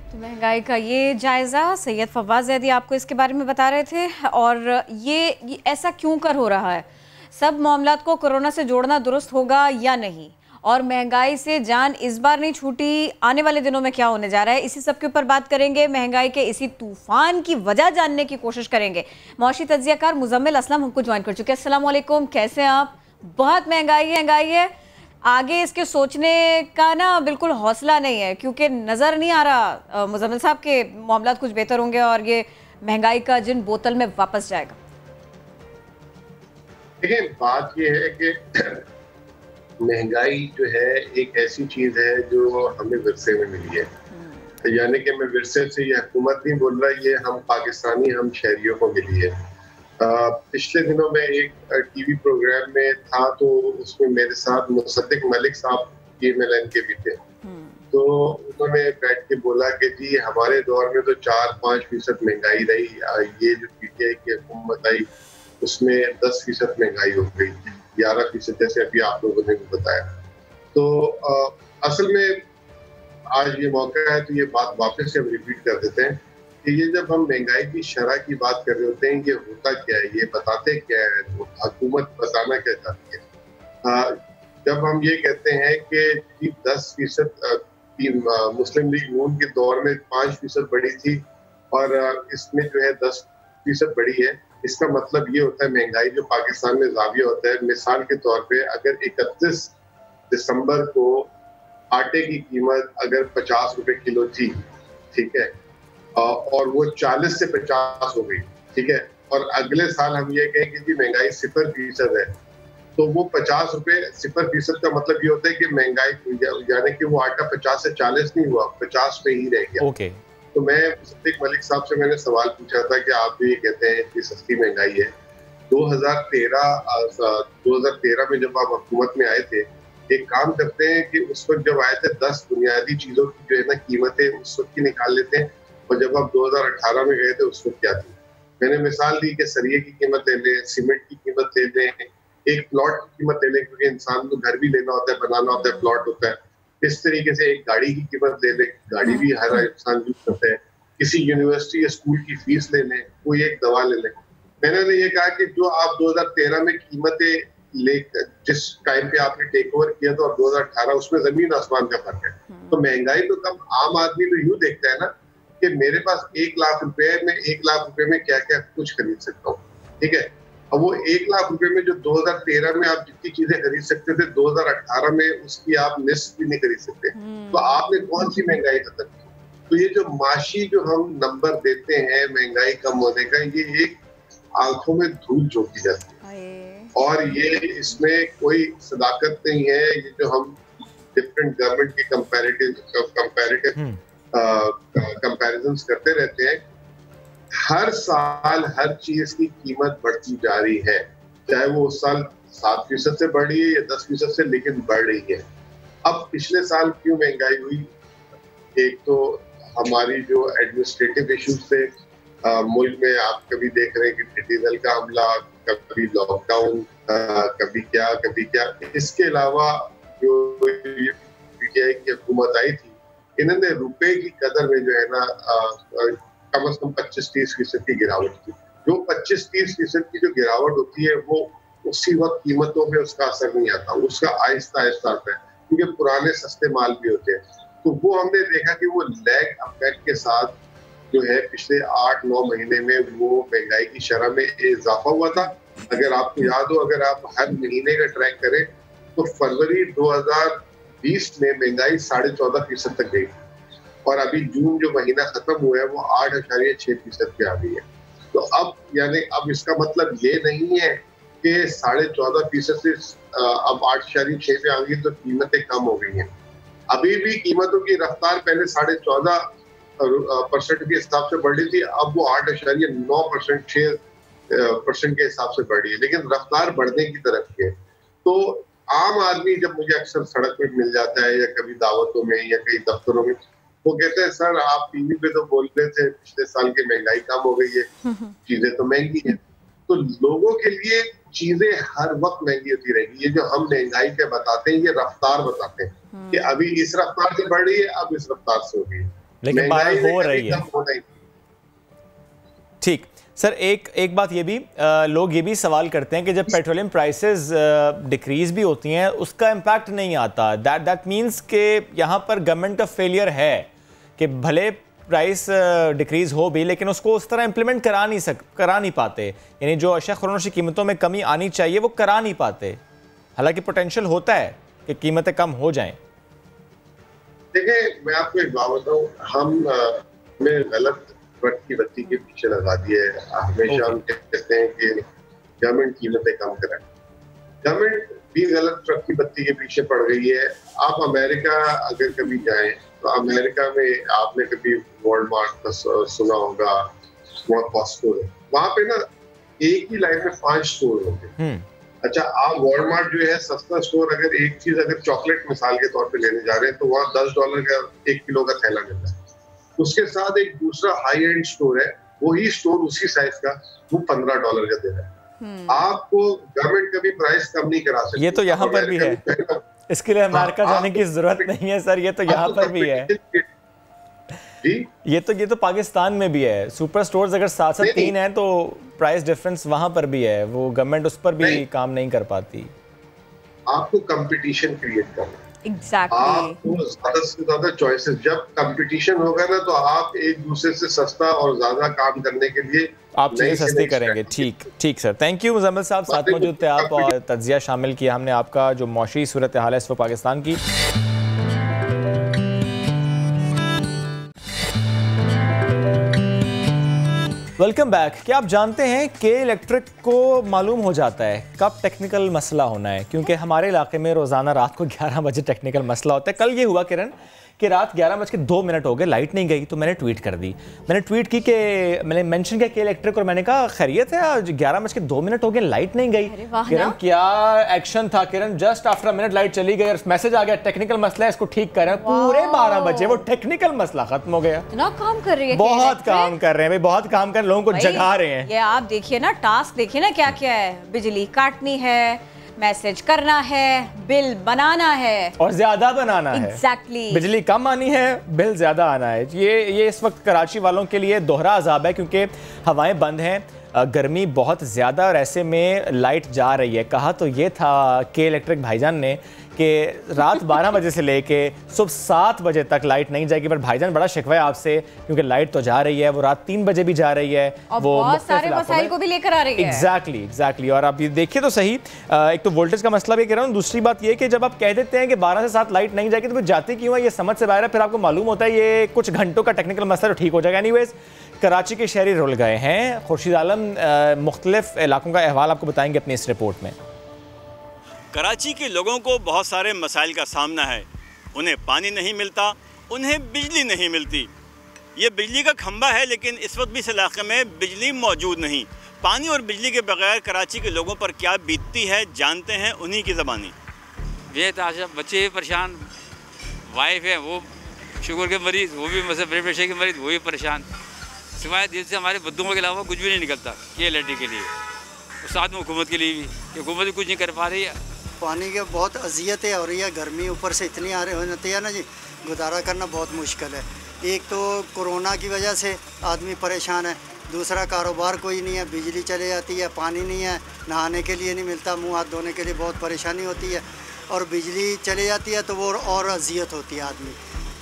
तो महंगाई का ये जायज़ा सैयद फवाद ज़ैदी आपको इसके बारे में बता रहे थे। और ये ऐसा क्यों कर हो रहा है? सब मामलात को कोरोना से जोड़ना दुरुस्त होगा या नहीं? और महंगाई से जान इस बार नहीं छूटी, आने वाले दिनों में क्या होने जा रहा है, इसी सब के ऊपर बात करेंगे। महंगाई के इसी तूफान की वजह जानने की कोशिश करेंगे। मौशी तज्जियाकार मुजम्मिल असलम हमको ज्वाइन कर चुके हैं। अस्सलाम वालेकुम, कैसे हैं आप? बहुत महंगाई है, आगे इसके सोचने का ना बिल्कुल हौसला नहीं है, क्योंकि नज़र नहीं आ रहा मुजम्मिल साहब के मामलात कुछ बेहतर होंगे और ये महंगाई का जिन बोतल में वापस जाएगा। देखिए, बात ये है कि महंगाई जो है एक ऐसी चीज है जो हमें विरसे में मिली है। यानी कि मैं विरसे से ये हुकूमत नहीं बोल रहा, ये हम पाकिस्तानी हम शहरियों को मिली है। पिछले दिनों में एक टीवी प्रोग्राम में था, तो उसमें मेरे साथ मुसद्दिक मलिक साहब PMLN के भी थे। तो उन्होंने बैठ के बोला कि जी हमारे दौर में तो 4-5% महंगाई रही, ये जो PTI की हुकूमत आई उसमें 10% महंगाई हो गई, 11% जैसे अभी आप लोगों ने भी बताया। तो असल में आज ये मौका है तो ये बात वापस से हम रिपीट कर देते हैं कि ये जब हम महंगाई की शरह की बात कर रहे होते हैं, ये होता क्या है, ये बताते क्या है, हुकूमत बताना क्या चाहती है। जब हम ये कहते हैं कि 10% मुस्लिम लीग नून के दौर में 5% बढ़ी थी और इसमें जो है 10% बढ़ी है, इसका मतलब ये होता है महंगाई जो पाकिस्तान में ज़ाविया होता है। मिसाल के तौर पे अगर 31 दिसंबर को आटे की कीमत अगर 50 रुपए किलो थी, ठीक है, और वो 40 से 50 हो गई, ठीक है, और अगले साल हम ये कहें कि जी महंगाई 0% है, तो वो 50 रुपए 0% का मतलब ये होता है कि महंगाई यानी कि वो आटा 50 से 40 नहीं हुआ, 50 पे ही रह गया। ओके। तो मैं मुसद्दिक मलिक साहब से मैंने सवाल पूछा था कि आप भी ये कहते हैं कि सस्ती महंगाई है। 2013 में जब आप हुकूमत में आए थे, एक काम करते हैं कि उस वक्त जब आए थे 10 बुनियादी चीजों की जो है ना कीमतें उस वक्त की निकाल लेते हैं, और जब आप 2018 में गए थे उस वक्त क्या थी। मैंने मिसाल दी कि सरिये की कीमत ले लें, सीमेंट की कीमत ले लें, एक प्लॉट की कीमत ले लें, क्योंकि इंसान को घर भी लेना होता है, बनाना होता है, प्लॉट होता है। इस तरीके से एक गाड़ी की कीमत ले लें, गाड़ी भी हर इंसान यूज करता है, किसी यूनिवर्सिटी या स्कूल की फीस ले लें, कोई एक दवा ले लें। मैंने ये कहा कि जो आप 2013 में कीमतें ले जिस टाइम पे आपने टेक ओवर किया था और 2018 उसमें जमीन आसमान का फर्क है। तो महंगाई तो कम आम आदमी तो यूं देखता है ना कि मेरे पास 1 लाख रुपए है, मैं 1 लाख रुपए में क्या क्या कुछ खरीद सकता हूँ, ठीक है। अब वो 1 लाख रुपए में जो 2013 में आप जितनी चीजें खरीद सकते थे, 2018 में उसकी आप निस्फ भी नहीं खरीद सकते। तो आपने कौन सी महंगाई खत्म की? तो ये जो माशी जो हम नंबर देते हैं महंगाई कम होने का, ये एक आंखों में धूल झोंकी जाती है और ये इसमें कोई सदाकत नहीं है। ये जो हम डिफरेंट गवर्नमेंट के कंपैरिजंस करते रहते हैं, हर साल हर चीज की कीमत बढ़ती जा रही है, चाहे वो उस साल 7% से बढ़ी है या 10% से, लेकिन बढ़ रही है। अब पिछले साल क्यों महंगाई हुई? एक तो हमारी जो एडमिनिस्ट्रेटिव इश्यूज थे मुल्क में, आप कभी देख रहे हैं कि टिड्डी दल का हमला, कभी लॉकडाउन, कभी क्या। इसके अलावा जो पीटीआई की हुकूमत आई थी, इन्होंने रुपए की कदर में जो है ना कम से कम 25-30% की गिरावट की। जो 25-30% की जो गिरावट होती है वो उसी वक्त कीमतों में उसका असर नहीं आता, उसका आहिस्ता आहिस्ता आता है, क्योंकि पुराने सस्ते माल भी होते हैं। तो वो हमने देखा कि वो लैग इफेक्ट के साथ जो है पिछले 8-9 महीने में वो महंगाई की शरह में इजाफा हुआ था। अगर आपको याद हो, अगर आप हर महीने का ट्रैक करें तो फरवरी 2020 में महंगाई 14.5% तक गई और अभी जून जो महीना खत्म हुआ है वो 8.6% पे आ गई है। तो अब यानी अब इसका मतलब ये नहीं है कि 14.5% से अब 8.6 पे आ गई तो कीमतें कम हो गई हैं। अभी भी कीमतों की रफ्तार पहले 14.5% के हिसाब से बढ़ी थी, अब वो 8.9%, 6% के हिसाब से बढ़ी है, लेकिन रफ्तार बढ़ने की तरफ है। तो आम आदमी जब मुझे अक्सर सड़क पे मिल जाता है या कभी दावतों में या कई दफ्तरों में, वो कहते हैं सर आप टीवी पे तो बोल रहे थे पिछले साल की महंगाई कम हो गई है, चीजें तो महंगी हैं। तो लोगों के लिए चीजें हर वक्त महंगी होती रहेगी। ये जो हम महंगाई के बताते हैं, ये रफ्तार बताते हैं कि अभी इस रफ्तार से बढ़ रही है, अब इस रफ्तार से हो गई है, लेकिन बात हो रही है। ठीक सर, एक बात ये भी लोग ये भी सवाल करते हैं कि जब पेट्रोलियम प्राइसेस डिक्रीज भी होती हैं उसका इम्पैक्ट नहीं आता। दैट मीन्स कि यहाँ पर गवर्नमेंट का फेलियर है कि भले प्राइस डिक्रीज हो भी लेकिन उसको उस तरह इम्प्लीमेंट करा नहीं पाते, यानी जो अशिया खुरानोशी कीमतों में कमी आनी चाहिए वो करा नहीं पाते, हालांकि पोटेंशियल होता है कि कीमतें कम हो जाएं। देखिए मैं आपको एक बात बताऊं, हमें गलत ट्रक की बत्ती के पीछे लगा दिया है। हमेशा हम कहते हैं कि गवर्नमेंट कीमतें कम कराए, गवर्नमेंट भी गलत ट्रक की बत्ती के पीछे पड़ गई है। आप अमेरिका अगर कभी जाएं तो अमेरिका में आपने कभी वॉलमार्ट का सुना होगा, वहाँ कॉस्को है, वहाँ पे ना एक ही लाइन में 5 स्टोर होंगे। अच्छा, आप वॉलमार्ट जो है सस्ता स्टोर, अगर एक चीज अगर चॉकलेट मिसाल के तौर पे लेने जा रहे हैं तो वहाँ $10 का 1 किलो का थैला मिलता है। उसके साथ एक दूसरा हाई एंड स्टोर है, वही स्टोर उसी साइज का, वो $15 का दे रहा है। आपको गवर्नमेंट कभी प्राइस कम नहीं करा सकती। ये तो यहाँ पर भी है, इसके लिए अमेरिका जाने की जरूरत नहीं है सर, ये तो यहाँ पर भी है। ये तो पाकिस्तान में भी है। सुपर स्टोर्स अगर साथ 3 हैं तो प्राइस डिफरेंस वहां पर भी है, वो गवर्नमेंट उस पर भी काम नहीं कर पाती। आपको कंपटीशन क्रिएट करना, Exactly. आपको ज्यादा से ज्यादा चॉइसेस, जब कंपटीशन होगा ना तो आप एक दूसरे से सस्ता और ज्यादा काम करने के लिए आप चीजें सस्ती करेंगे। ठीक सर, थैंक यू मुजम्मिल साहब, साथ मौजूद थे आप और तज्जिया शामिल किया हमने आपका जो मौशी सूरत हाल है इस वक्त पाकिस्तान की। Welcome back. क्या आप जानते हैं कि इलेक्ट्रिक को मालूम हो जाता है कब टेक्निकल मसला होना है, क्योंकि हमारे इलाके में रोज़ाना रात को 11 बजे टेक्निकल मसला होता है। कल ये हुआ किरण कि रात 11:02 हो गए, लाइट नहीं गई, तो मैंने ट्वीट कर दी। मैंने ट्वीट की कि मैंने मेंशन किया कि इलेक्ट्रिक, और मैंने कहा खैरियत है, आज 11:02 हो गए, लाइट नहीं गई। किरण क्या एक्शन था किरण, जस्ट आफ्टर मिनट लाइट चली गई और मैसेज आ गया टेक्निकल मसला है, इसको ठीक कर रहे हैं। पूरे 12 बजे वो टेक्निकल मसला खत्म हो गया। इतना काम कर रही है, बहुत काम कर रहे हैं भाई, बहुत काम कर, लोगों को जगा रहे हैं। ये आप देखिए ना, टास्क देखिए ना क्या क्या है, बिजली काटनी है, मैसेज करना है, बिल बनाना है और ज्यादा बनाना है। Exactly. बिजली कम आनी है, बिल ज्यादा आना है। ये इस वक्त कराची वालों के लिए दोहरा अजाब है, क्योंकि हवाएं बंद हैं, गर्मी बहुत ज़्यादा और ऐसे में लाइट जा रही है। कहा तो ये था के इलेक्ट्रिक भाईजान ने कि रात 12 बजे से लेके सुबह 7 बजे तक लाइट नहीं जाएगी, पर भाईजान बड़ा शिकवा है आपसे, क्योंकि लाइट तो जा रही है, वो रात 3 बजे भी जा रही है, और वो बहुत सारे मसाइल को भी लेकर आ रही है। एग्जैक्टली। और आप ये देखिए तो सही, एक तो वोल्टेज का मसला भी कह रहा हूँ, दूसरी बात ये कि जब आप कह देते हैं कि 12 से 7 लाइट नहीं जाएगी तो फिर जाती क्यों है, ये समझ से बाहर है। फिर आपको मालूम होता है ये कुछ घंटों का टेक्निकल मसला तो ठीक हो जाएगा। एनीवेज, कराची के शहरी रुल गए हैं। खुर्शीद आलम मुख्तलिफ इलाकों का अहवाल आपको बताएंगे अपनी इस रिपोर्ट में। कराची के लोगों को बहुत सारे मसाइल का सामना है। उन्हें पानी नहीं मिलता, उन्हें बिजली नहीं मिलती। ये बिजली का खंभा है, लेकिन इस वक्त भी इस इलाके में बिजली मौजूद नहीं। पानी और बिजली के बगैर कराची के लोगों पर क्या बीतती है, जानते हैं उन्हीं की ज़बानी। बेताशा बच्चे भी परेशान, वाइफ है वो शुगर के मरीज़, वो भी मतलब ब्लड प्रेशर के मरीज़, वो भी परेशान। सिवाय दिल से हमारे बद्दुओं के अलावा कुछ भी नहीं निकलता ये एलर्जी के लिए, और साथ में हुकूमत के लिए भी, कि हुकूमत भी कुछ नहीं कर पा रही है। पानी की बहुत अजियतें हो रही है, गर्मी ऊपर से इतनी आ रही होती है ना जी, गुजारा करना बहुत मुश्किल है। एक तो कोरोना की वजह से आदमी परेशान है, दूसरा कारोबार कोई नहीं है, बिजली चली जाती है, पानी नहीं है, नहाने के लिए नहीं मिलता, मुंह हाथ धोने के लिए बहुत परेशानी होती है, और बिजली चली जाती है तो वो और अजियत होती है। आदमी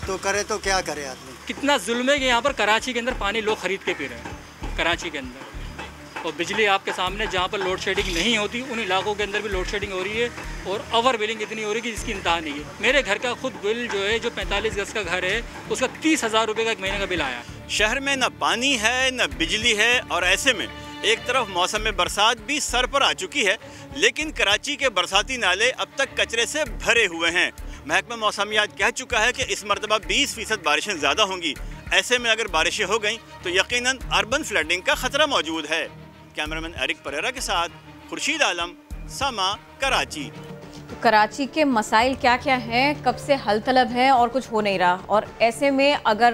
तो करे तो क्या करे आदमी। कितना जुल्म है कि यहाँ पर कराची के अंदर पानी लोग ख़रीद के पी रहे हैं कराची के अंदर, और बिजली आपके सामने जहाँ पर लोड शेडिंग नहीं होती उन इलाकों के अंदर भी लोड शेडिंग हो रही है, और ओवर बिलिंग इतनी हो रही है कि जिसकी इंतहा नहीं है। मेरे घर का खुद बिल जो है, जो 45 गज का घर है, उसका 30,000 रुपये का एक महीने का बिल आया। शहर में न पानी है न बिजली है, और ऐसे में एक तरफ मौसम बरसात भी सर पर आ चुकी है, लेकिन कराची के बरसाती नाले अब तक कचरे से भरे हुए हैं। महकमा मौसमियात कह चुका है कि इस मरतबा 20% बारिशें ज़्यादा होंगी। ऐसे में अगर बारिशें हो गईं तो यकीनन अर्बन फ्लडिंग का ख़तरा मौजूद है। कैमरामैन एरिक परेरा के साथ खुर्शीद आलम, समा, कराची। तो कराची के मसाइल क्या क्या हैं, कब से हल तलब हैं और कुछ हो नहीं रहा, और ऐसे में अगर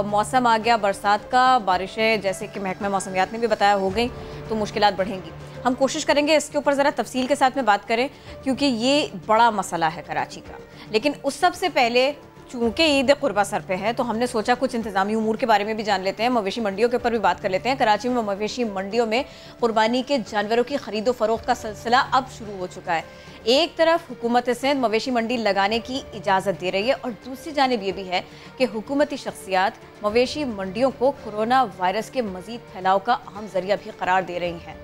मौसम आ गया बरसात का, बारिशें जैसे कि महकमा मौसमियात ने भी बताया हो गई तो मुश्किलात बढ़ेंगी। हम कोशिश करेंगे इसके ऊपर ज़रा तफसील के साथ में बात करें, क्योंकि ये बड़ा मसला है कराची का। लेकिन उस सब से पहले चूँकि ईद कुर्बा सर पे है तो हमने सोचा कुछ इंतज़ामी उमूर के बारे में भी जान लेते हैं, मवेशी मंडियों के ऊपर भी बात कर लेते हैं। कराची में मवेशी मंडियों में कुर्बानी के जानवरों की खरीदो फरोख्त का सिलसिला अब शुरू हो चुका है। एक तरफ हुकूमत सिंध मवेशी मंडी लगाने की इजाज़त दे रही है, और दूसरी जानिब ये भी है कि हुकूमती शख्सियात मवेशी मंडियों को कोरोना वायरस के मज़ीद फैलाव का अहम ज़रिया भी करार दे रही हैं।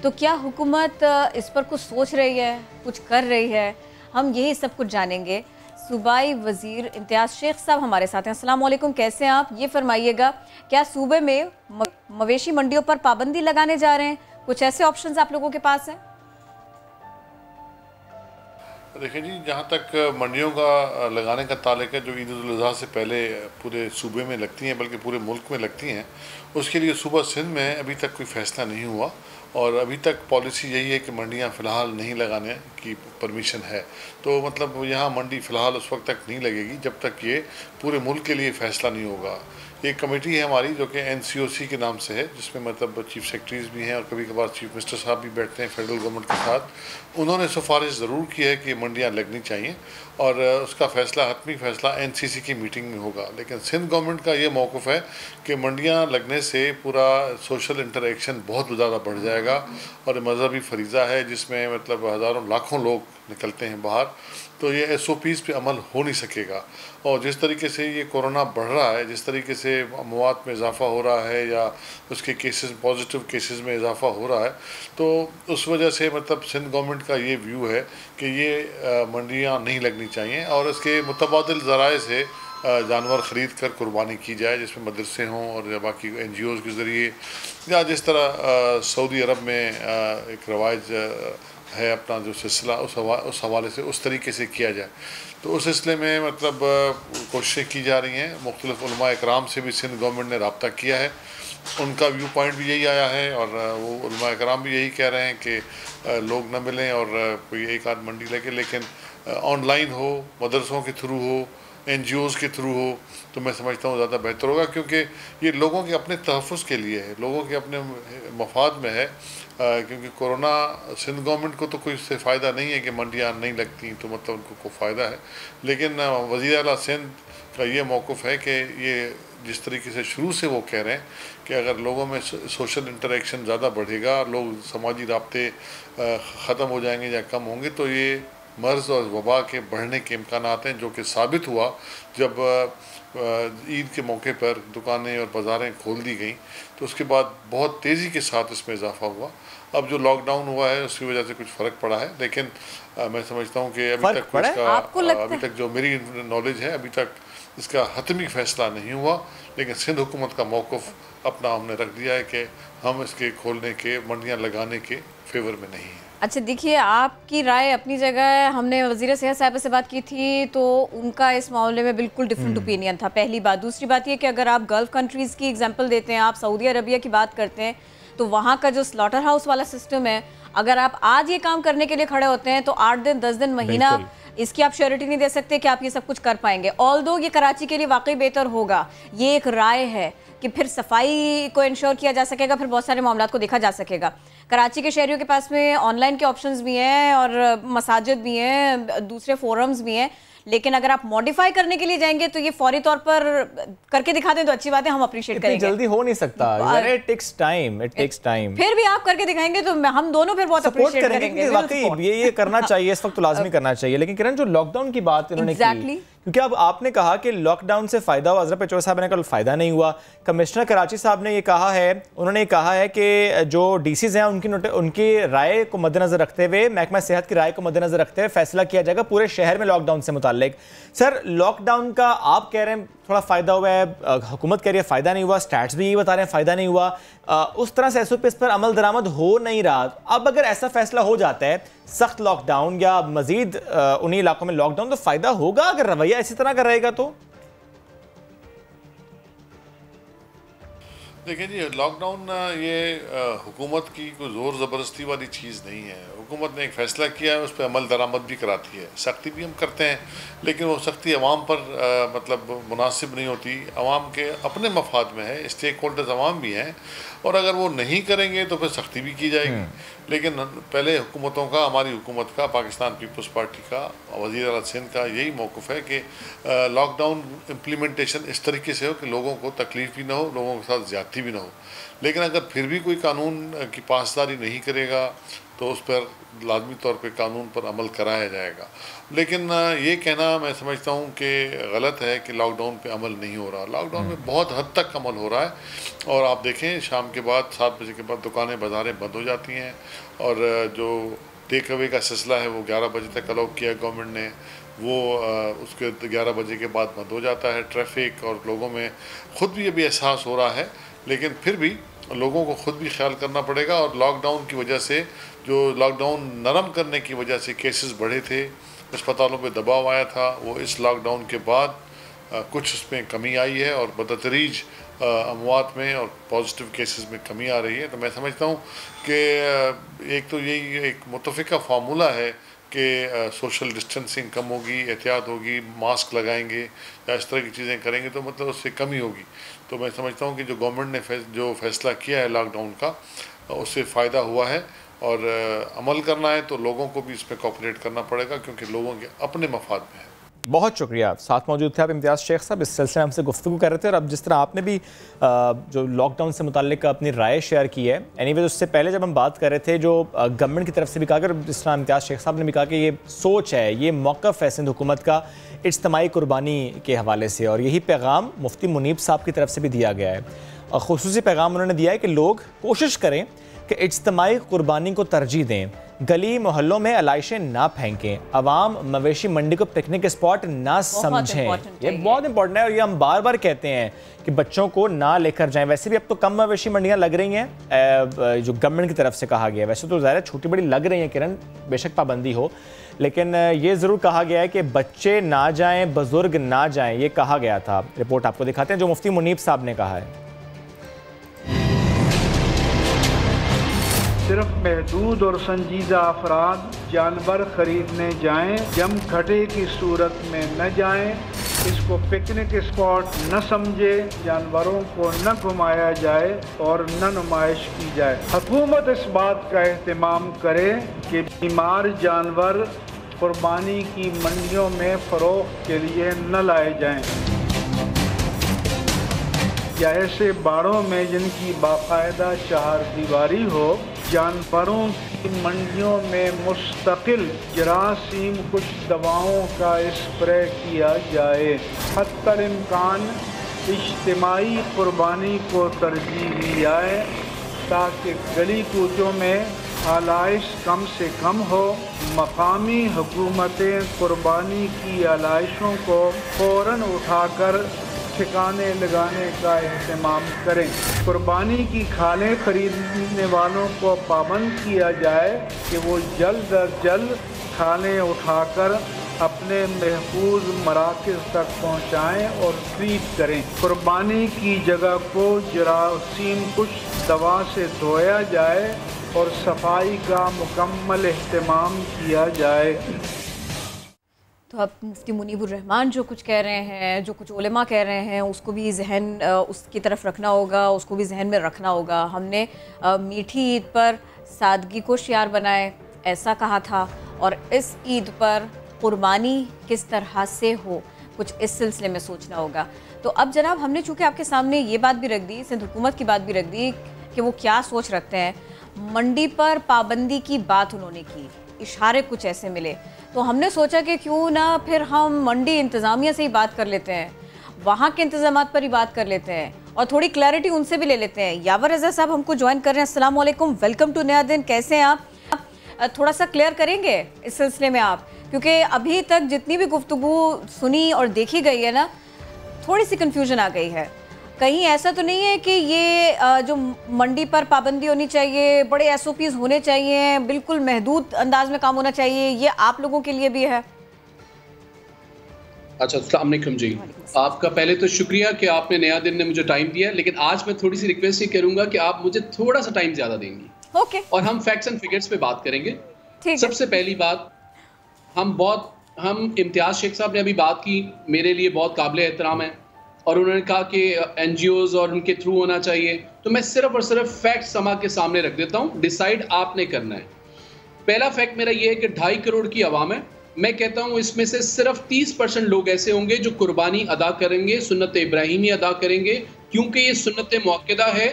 तो क्या हुकूमत इस पर कुछ सोच रही है, कुछ कर रही है? हम यही सब कुछ जानेंगे। सूबाई वज़ीर इम्तियाज़ शेख साहब हमारे साथ हैं। अस्सलाम वालेकुम, कैसे हैं आप? ये फरमाइएगा, क्या सूबे में मवेशी मंडियों पर पाबंदी लगाने जा रहे हैं? कुछ ऐसे ऑप्शंस आप लोगों के पास हैं? देखिए जी, जहाँ तक मंडियों का लगाने का ताल्लुक है, जो ईद उल अज़हा से पहले पूरे सूबे में लगती हैं, बल्कि पूरे मुल्क में लगती हैं, उसके लिए सूबा सिंध में अभी तक कोई फ़ैसला नहीं हुआ, और अभी तक पॉलिसी यही है कि मंडियां फ़िलहाल नहीं लगाने की परमिशन है। तो मतलब यहाँ मंडी फ़िलहाल उस वक्त तक नहीं लगेगी जब तक ये पूरे मुल्क के लिए फ़ैसला नहीं होगा। एक कमेटी है हमारी जो कि NCOC के नाम से है, जिसमें मतलब चीफ सेक्रेटरीज भी हैं और कभी कभार चीफ मिनिस्टर साहब भी बैठते हैं फेडरल गवर्नमेंट के साथ। उन्होंने सिफारिश ज़रूर की है कि मंडियाँ लगनी चाहिए, और उसका फ़ैसला, हतमी फ़ैसला NCC की मीटिंग में होगा। लेकिन सिंध गवर्नमेंट का ये मौक़िफ़ है कि मंडियाँ लगने से पूरा सोशल इंटरेक्शन बहुत ज़्यादा बढ़ जाएगा, और मज़हबी फरीज़ा है जिसमें मतलब हज़ारों लाखों लोग निकलते हैं बाहर, तो ये SOPs पे अमल हो नहीं सकेगा। और जिस तरीके से ये कोरोना बढ़ रहा है, जिस तरीके से मौत में इजाफ़ा हो रहा है या उसके केसेस, पॉजिटिव केसेस में इजाफ़ा हो रहा है, तो उस वजह से मतलब सिंध गवर्नमेंट का ये व्यू है कि ये मंडियाँ नहीं लगनी चाहिए, और इसके मुतबादिल ज़राए से जानवर ख़रीद कर कुर्बानी की जाए, जिसमें मदरसे हों और बाकी NGOs के ज़रिए, या जिस तरह सऊदी अरब में एक रवाज है अपना जो सिलसिला, उस हवाले से उस तरीके से किया जाए। तो उस सिलसिले में मतलब कोशिशें की जा रही हैं। मुख्तलिफ़ उलमा इकराम से भी सिंध गवर्नमेंट ने रब्ता किया है, उनका व्यू पॉइंट भी यही आया है, और वो उलमा इकराम भी यही कह रहे हैं कि लोग न मिलें और कोई एक आध मंडी लगे, लेकिन ऑनलाइन हो, मदरसों के थ्रू हो, NGOs के थ्रू हो, तो मैं समझता हूँ ज़्यादा बेहतर होगा, क्योंकि ये लोगों के अपने तहफ़्फ़ुज़ के लिए है, लोगों के अपने मफाद में है। क्योंकि कोरोना, सिंध गवर्नमेंट को तो कोई इससे फ़ायदा नहीं है कि मंडियाँ नहीं लगती, तो मतलब उनको कोई फ़ायदा है। लेकिन वज़ीर आला सिंध का ये मौक़िफ़ है कि ये जिस तरीके से शुरू से वो कह रहे हैं कि अगर लोगों में सोशल इंटरेक्शन ज़्यादा बढ़ेगा, लोग समाजी राब्ते ख़त्म हो जाएंगे या कम होंगे, तो ये मर्ज़ और वबा के बढ़ने के इम्कानात हैं, जो कि साबित हुआ जब ईद के मौके पर दुकानें और बाज़ारें खोल दी गई, तो उसके बाद बहुत तेज़ी के साथ इसमें इजाफ़ा हुआ। अब जो लॉकडाउन हुआ है उसकी वजह से कुछ फ़र्क पड़ा है, लेकिन मैं समझता हूँ कि अभी तक उसका, अभी तक जो मेरी नॉलेज है, अभी तक इसका हतमी फ़ैसला नहीं हुआ। लेकिन सिंध हुकूमत का मौक़िफ़ अपना हमने रख दिया है कि हम इसके खोलने के, मंडियाँ लगाने के फेवर में नहीं हैं। अच्छा, देखिए, आपकी राय अपनी जगह है। हमने वज़ीर सेहत साहब से बात की थी तो उनका इस मामले में बिल्कुल डिफरेंट ओपिनियन था, पहली बात। दूसरी बात ये कि अगर आप गल्फ़ कंट्रीज़ की एग्जांपल देते हैं, आप सऊदी अरबिया की बात करते हैं, तो वहाँ का जो स्लॉटर हाउस वाला सिस्टम है, अगर आप आज ये काम करने के लिए खड़े होते हैं तो 8 दिन 10 दिन महीना इसकी आप श्योरिटी नहीं दे सकते कि आप ये सब कुछ कर पाएंगे। ऑल्दो ये कराची के लिए वाकई बेहतर होगा, ये एक राय है कि फिर सफाई को इंश्योर किया जा सकेगा, फिर बहुत सारे मामलों को देखा जा सकेगा। कराची के शहरियों के पास में ऑनलाइन के ऑप्शंस भी हैं और मसाजिद भी हैं, दूसरे फोरम्स भी हैं, लेकिन अगर आप मॉडिफाई करने के लिए जाएंगे तो ये फौरी तौर पर करके दिखा दें तो अच्छी बात है, हम अप्रिशिएट करेंगे। जल्दी हो नहीं सकता, इट टेक्स टाइम। फिर भी आप करके दिखाएंगे तो हम दोनों फिर बहुत अप्रिशिएट करेंगे। वाकई ये करना चाहिए, इस वक्त तो लाजमी करना चाहिए। लेकिन किरण, जो लॉकडाउन की बात इन्होंने की, क्योंकि अब आपने कहा कि लॉकडाउन से फायदा हुआ, अजहर पेचोर साहब ने कहा फायदा नहीं हुआ। कमिश्नर कराची साहब ने ये कहा है, उन्होंने कहा है कि जो डीसीज हैं उनकी राय को मद्देनजर रखते हुए, महकमा सेहत की राय को मद्देनजर रखते हुए फैसला किया जाएगा पूरे शहर में लॉकडाउन से मुताल्लिक। सर, लॉकडाउन का आप कह रहे हैं थोड़ा फायदा हुआ है, हुकूमत कह रही है फायदा नहीं हुआ, स्टैट्स भी यही बता रहे हैं फायदा नहीं हुआ, उस तरह से एसओपीएस पर अमल दरामद हो नहीं रहा। अब अगर ऐसा फैसला हो जाता है सख्त लॉकडाउन या मजीद उन्हीं इलाकों में लॉकडाउन, तो फायदा होगा अगर रवैया इसी तरह का रहेगा तो? देखिए जी, लॉकडाउन ये हुकूमत की कोई ज़ोर ज़बरदस्ती वाली चीज़ नहीं है। हुकूमत ने एक फ़ैसला किया है, उस पर अमल दरामद भी कराती है, सख्ती भी हम करते हैं, लेकिन वो सख्ती अवाम पर मतलब मुनासिब नहीं होती। अवाम के अपने मफाद में है, स्टेक होल्डर्स अवाम भी हैं, और अगर वो नहीं करेंगे तो फिर सख्ती भी की जाएगी। लेकिन पहले हुकूमतों का, हमारी हुकूमत का, पाकिस्तान पीपल्स पार्टी का, वज़ीर आला सिंध का यही मौक़िफ़ है कि लॉकडाउन इम्प्लीमेंटेशन इस तरीके से हो कि लोगों को तकलीफ़ भी ना हो, लोगों के साथ ज़्यादती भी ना हो। लेकिन अगर फिर भी कोई कानून की पासदारी नहीं करेगा तो उस पर लाजमी तौर पे कानून पर अमल कराया जाएगा। लेकिन ये कहना मैं समझता हूँ कि गलत है कि लॉकडाउन पे अमल नहीं हो रहा। लॉकडाउन में बहुत हद तक अमल हो रहा है, और आप देखें शाम के बाद 7 बजे के बाद दुकानें बाज़ारें बंद हो जाती हैं, और जो टेक अवे का सिलसिला है वो 11 बजे तक अलाउ किया गवर्नमेंट ने, वो उसके 11 बजे के बाद बंद हो जाता है। ट्रैफिक और लोगों में ख़ुद भी अभी एहसास हो रहा है, लेकिन फिर भी लोगों को ख़ुद भी ख्याल करना पड़ेगा। और लॉकडाउन की वजह से, जो लॉकडाउन नरम करने की वजह से केसेस बढ़े थे, अस्पतालों पे दबाव आया था, वो इस लॉकडाउन के बाद कुछ उसमें कमी आई है, और बदतरीज अमवात में और पॉजिटिव केसेस में कमी आ रही है। तो मैं समझता हूँ कि एक तो यही एक मुतफ़िका फार्मूला है कि सोशल डिस्टेंसिंग कम होगी, एहतियात होगी, मास्क लगाएंगे या इस तरह की चीज़ें करेंगे तो मतलब उससे कमी होगी। तो मैं समझता हूँ कि जो गवर्नमेंट ने जो फैसला किया है लॉकडाउन का, उससे फ़ायदा हुआ है, और अमल करना है तो लोगों को भी इसमें कोऑपरेट करना पड़ेगा, क्योंकि लोगों के अपने मफाद में है। बहुत शुक्रिया, साथ मौजूद थे आप इम्तियाज़ शेख साहब, इस सिलसिले में हमसे गुफ्तगू कर रहे थे। और अब जिस तरह आपने भी जो लॉकडाउन से मुताल्लिक अपनी राय शेयर की है, एनीवेज उससे पहले जब हम बात कर रहे थे, जो गवर्नमेंट की तरफ से भी कहा, जिस तरह इम्तियाज़ शेख साहब ने भी कहा कि ये सोच है, ये मौक़िफ़ है सिंध हुकूमत का इज्तिमाई कुर्बानी के हवाले से, और यही पैगाम मुफ्ती मुनीब साहब की तरफ से भी दिया गया है। और ख़ुसूसी पैगाम उन्होंने दिया है कि लोग कोशिश करें कि इज्तिमाई कुर्बानी को तरजीह दें, गली मोहल्लों में अलाइशें ना फेंकें, अवाम मवेशी मंडी को पिकनिक स्पॉट ना समझें। ये बहुत इंपॉर्टेंट है, और ये हम बार बार कहते हैं कि बच्चों को ना लेकर जाएं। वैसे भी अब तो कम मवेशी मंडियां लग रही हैं, जो गवर्नमेंट की तरफ से कहा गया है। वैसे तो ज़ाहिर है छोटी बड़ी लग रही हैं किरण, बेशक पाबंदी हो, लेकिन ये ज़रूर कहा गया है कि बच्चे ना जाएँ, बुजुर्ग ना जाएँ, ये कहा गया था। रिपोर्ट आपको दिखाते हैं जो मुफ्ती मुनीब साहब ने कहा है। सिर्फ महदूद और संजीदा अफराद जानवर खरीदने जाएं, जम घटे की सूरत में न जाएं, इसको पिकनिक स्पॉट न समझे, जानवरों को न घुमाया जाए और न नुमाइश की जाए। हुकूमत इस बात का एहतमाम करे कि बीमार जानवर कुर्बानी की मंडियों में फ़रोख्त के लिए न लाए जाएं, या ऐसे बाड़ों में जिनकी बाकायदा चार दीवारी हो, जानवरों की मंडियों में मुस्तकिल जरासीम कुछ दवाओं का स्प्रे किया जाए। हत्तल इम्कान इज्तिमाई कुर्बानी को तरजीह दी जाए, ताकि गली कूचों में आलाइश कम से कम हो। मकामी हुकूमतें कुर्बानी की आलाइशों को फ़ौरन उठाकर ठिकाने लगाने का एहतमाम करें। कुर्बानी की खालें खरीदने वालों को पाबंद किया जाए कि वो जल्द अज जल्द खालें उठाकर अपने महफूज मराकज़ तक पहुँचाएँ और ट्रीट करें। कुर्बानी की जगह को जरासीम कुछ दवा से धोया जाए और सफाई का मुकम्मल एहतमाम किया जाए। तो अब मुफ्ती मुनीबुर रहमान जो कुछ कह रहे हैं, जो कुछ उलेमा कह रहे हैं, उसको भी जहन उसकी तरफ रखना होगा, उसको भी जहन में रखना होगा। हमने मीठी ईद पर सादगी को शियार बनाए ऐसा कहा था, और इस ईद पर कुर्बानी किस तरह से हो, कुछ इस सिलसिले में सोचना होगा। तो अब जनाब, हमने चूँकि आपके सामने ये बात भी रख दी, सिंध हुकूमत की बात भी रख दी कि वो क्या सोच रखते हैं। मंडी पर पाबंदी की बात उन्होंने की, इशारे कुछ ऐसे मिले, तो हमने सोचा कि क्यों ना फिर हम मंडी इंतज़ामिया से ही बात कर लेते हैं, वहाँ के इंतज़ामात पर ही बात कर लेते हैं और थोड़ी क्लैरिटी उनसे भी ले लेते हैं। यावर रज़ा साहब हमको ज्वाइन कर रहे हैं। अस्सलाम वालेकुम, वेलकम टू नया दिन। कैसे हैं आप? थोड़ा सा क्लियर करेंगे इस सिलसिले में आप, क्योंकि अभी तक जितनी भी गुफ्तगू सुनी और देखी गई है ना, थोड़ी सी कन्फ्यूजन आ गई है। कहीं ऐसा तो नहीं है कि ये जो मंडी पर पाबंदी होनी चाहिए, बड़े SOPs होने चाहिए, बिल्कुल महदूद अंदाज में काम होना चाहिए, ये आप लोगों के लिए भी है? अच्छा, अस्सलाम वालेकुम जी। आपका पहले तो शुक्रिया कि आपने नया दिन ने मुझे टाइम दिया, लेकिन आज मैं थोड़ी सी रिक्वेस्ट ही करूंगा कि आप मुझे थोड़ा सा टाइम ज़्यादा देंगी। ओके। और हम फैक्ट्स एंड फिगर्स पे बात करेंगे। सबसे पहली बात, हम इम्तियाज़ शेख साहब ने अभी बात की, मेरे लिए बहुत काबिल एहतराम है, और उन्होंने कहा कि NGOs और उनके थ्रू होना चाहिए। तो मैं सिर्फ और सिर्फ फैक्ट समा के सामने रख देता हूँ, डिसाइड आपने करना है। पहला फैक्ट मेरा ये है कि 2.5 करोड़ की आवाम है। मैं कहता हूँ इसमें से सिर्फ 30% लोग ऐसे होंगे जो कुर्बानी अदा करेंगे, सुन्नत इब्राहिमी अदा करेंगे, क्योंकि ये सुन्नत मुअक्कदा है,